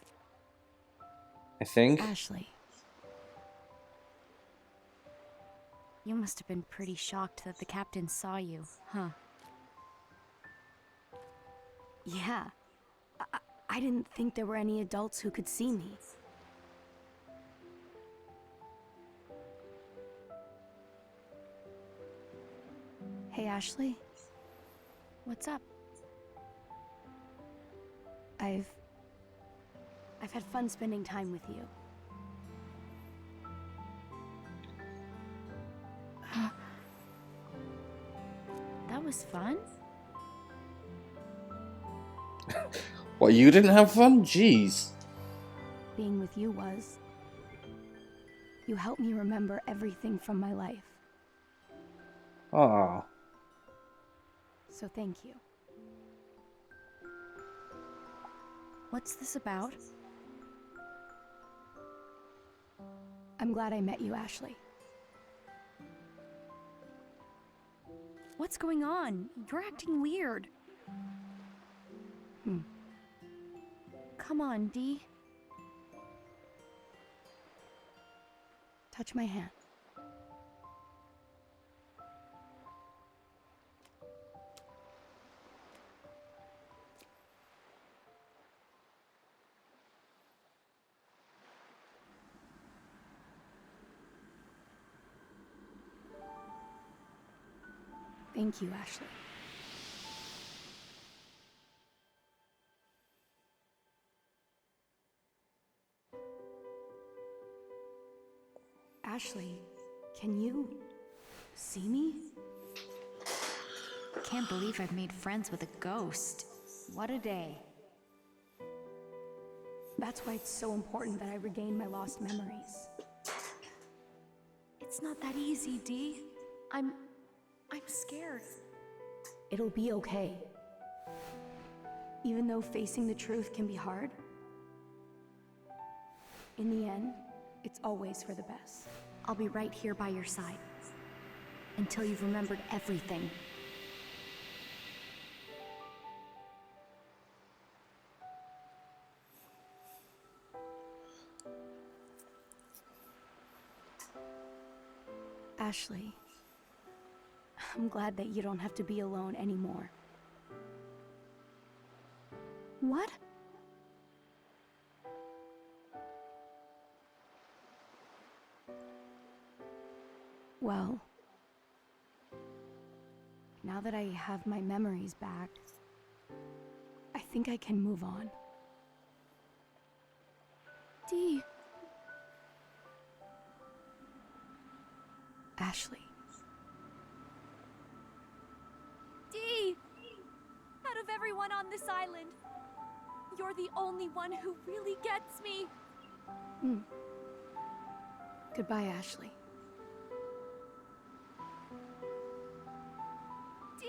I think. Ashley. You must have been pretty shocked that the captain saw you, huh? Yeah. I didn't think there were any adults who could see me. Hey, Ashley. What's up? I've had fun spending time with you. That was fun? What, you didn't have fun? Jeez. Being with you was. You helped me remember everything from my life. Aw. So thank you. What's this about? I'm glad I met you, Ashley. What's going on? You're acting weird. Come on, D. Touch my hand. Thank you, Ashley. Ashley, can you see me? Can't believe I've made friends with a ghost. What a day. That's why it's so important that I regain my lost memories. It's not that easy, D. I'm scared. It'll be okay. Even though facing the truth can be hard, in the end, it's always for the best. I'll be right here by your side. Until you've remembered everything. Ashley, I'm glad that you don't have to be alone anymore. What? Well, now that I have my memories back, I think I can move on. D. Ashley. D! Out of everyone on this island, you're the only one who really gets me. Goodbye, Ashley. D!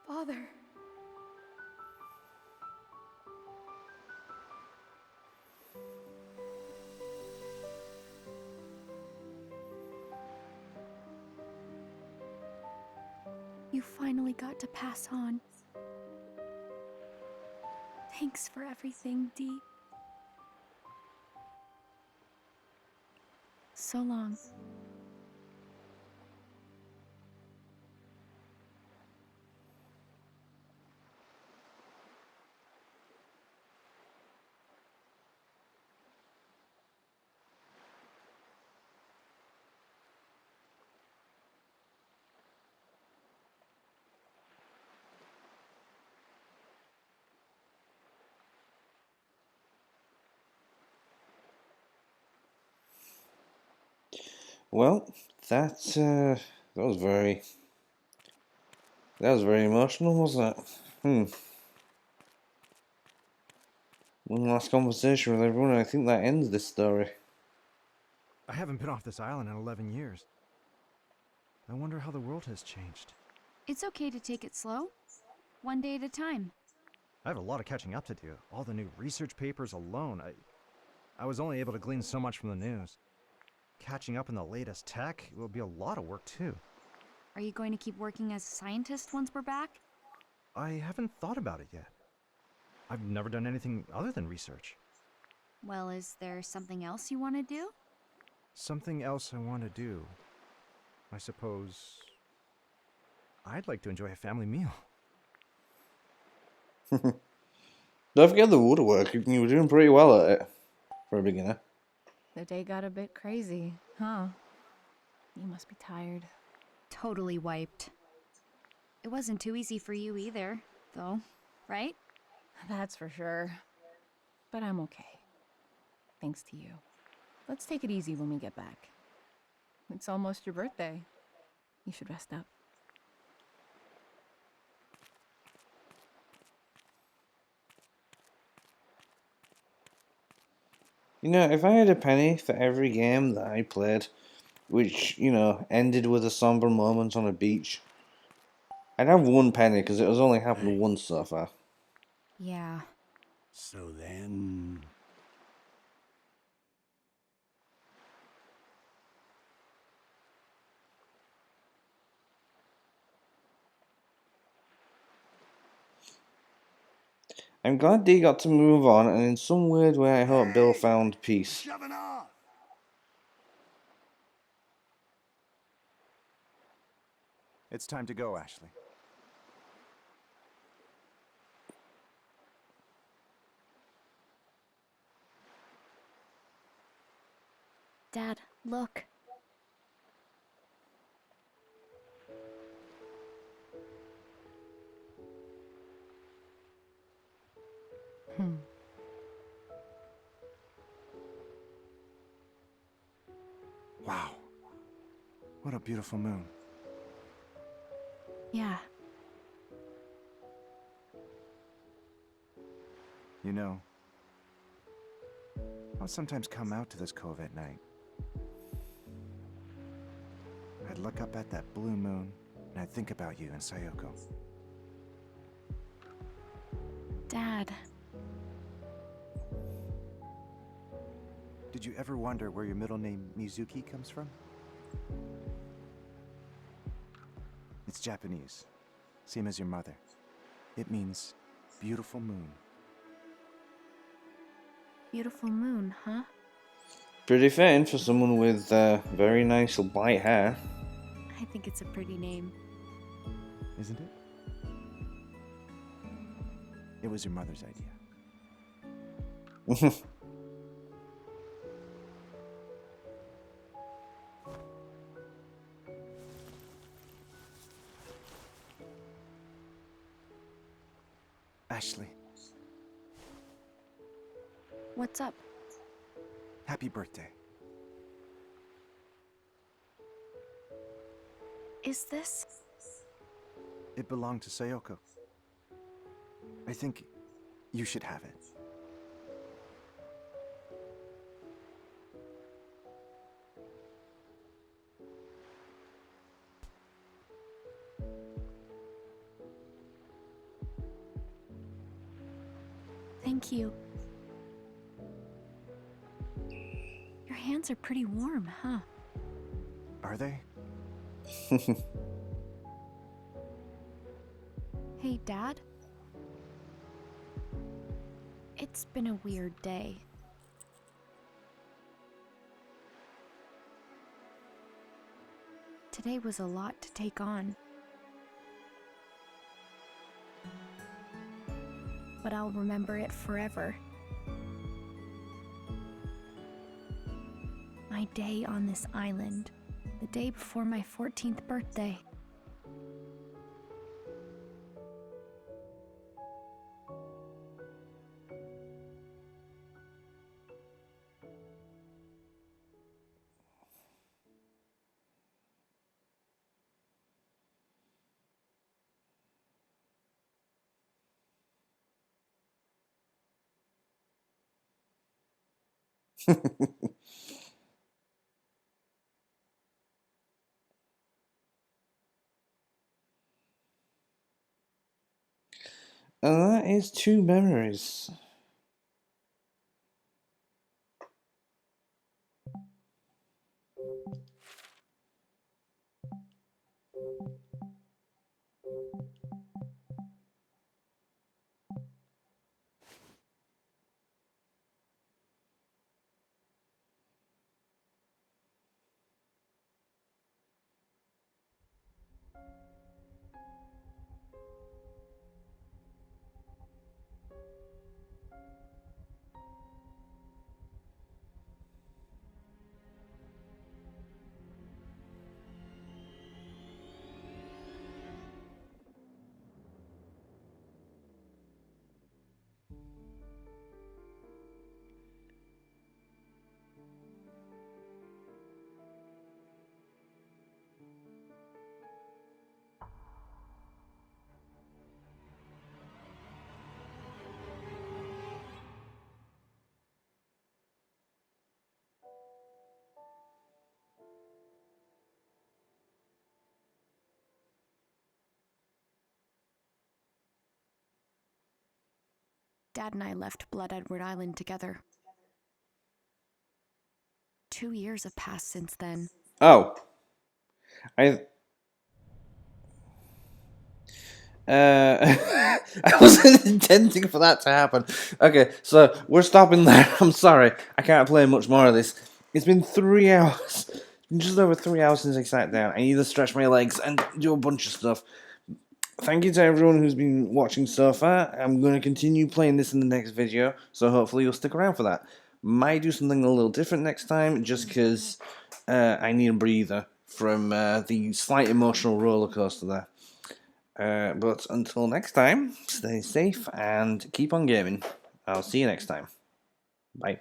Father. you finally got to pass on. Thanks for everything, Dee. So long. Well, that was very emotional, wasn't it? One last conversation with everyone, and I think that ends this story. I haven't been off this island in 11 years. I wonder how the world has changed. It's okay to take it slow. One day at a time. I have a lot of catching up to do. All the new research papers alone. I was only able to glean so much from the news. Catching up on the latest tech will be a lot of work too. Are you going to keep working as a scientist once we're back? I haven't thought about it yet. I've never done anything other than research. Well, is there something else you want to do? Something else I want to do. I suppose I'd like to enjoy a family meal. Don't forget the woodwork. You were doing pretty well at it for a beginner. The day got a bit crazy, huh? You must be tired. Totally wiped. It wasn't too easy for you either, though, right? That's for sure. But I'm okay. Thanks to you. Let's take it easy when we get back. It's almost your birthday. You should rest up. You know, if I had a penny for every game that I played, which, ended with a somber moment on a beach, I'd have 1 penny because it has only happened once so far. Yeah. So then... I'm glad Dee got to move on, and in some weird way I hope Bill found peace. Shoving off! It's time to go, Ashley. Dad, look. Wow. What a beautiful moon. Yeah. You know, I would sometimes come out to this cove at night. I'd look up at that blue moon, and I'd think about you and Sayoko. Dad. Did you ever wonder where your middle name Mizuki comes from? It's Japanese, same as your mother. It means beautiful moon. Beautiful moon, huh? Pretty fitting for someone with very nice white hair. I think it's a pretty name. Isn't it? It was your mother's idea. Ashley, What's up? happy birthday. Is this? It belonged to Sayoko. I think you should have it. Thank you. Your hands are pretty warm, huh? Are they? Hey, Dad? It's been a weird day. Today was a lot to take on. But I'll remember it forever. My day on this island, the day before my 14th birthday. And that is 2 memories. Dad and I left Blood Edward Island together. 2 years have passed since then. Oh. I I wasn't intending for that to happen. Okay, so we're stopping there. I'm sorry. I can't play much more of this. It's been 3 hours. Just over 3 hours since I sat down. I need to stretch my legs and do a bunch of stuff. Thank you to everyone who's been watching so far. I'm going to continue playing this in the next video, so hopefully you'll stick around for that. Might do something a little different next time, just because I need a breather from the slight emotional roller coaster there. But until next time, stay safe and keep on gaming. I'll see you next time. Bye.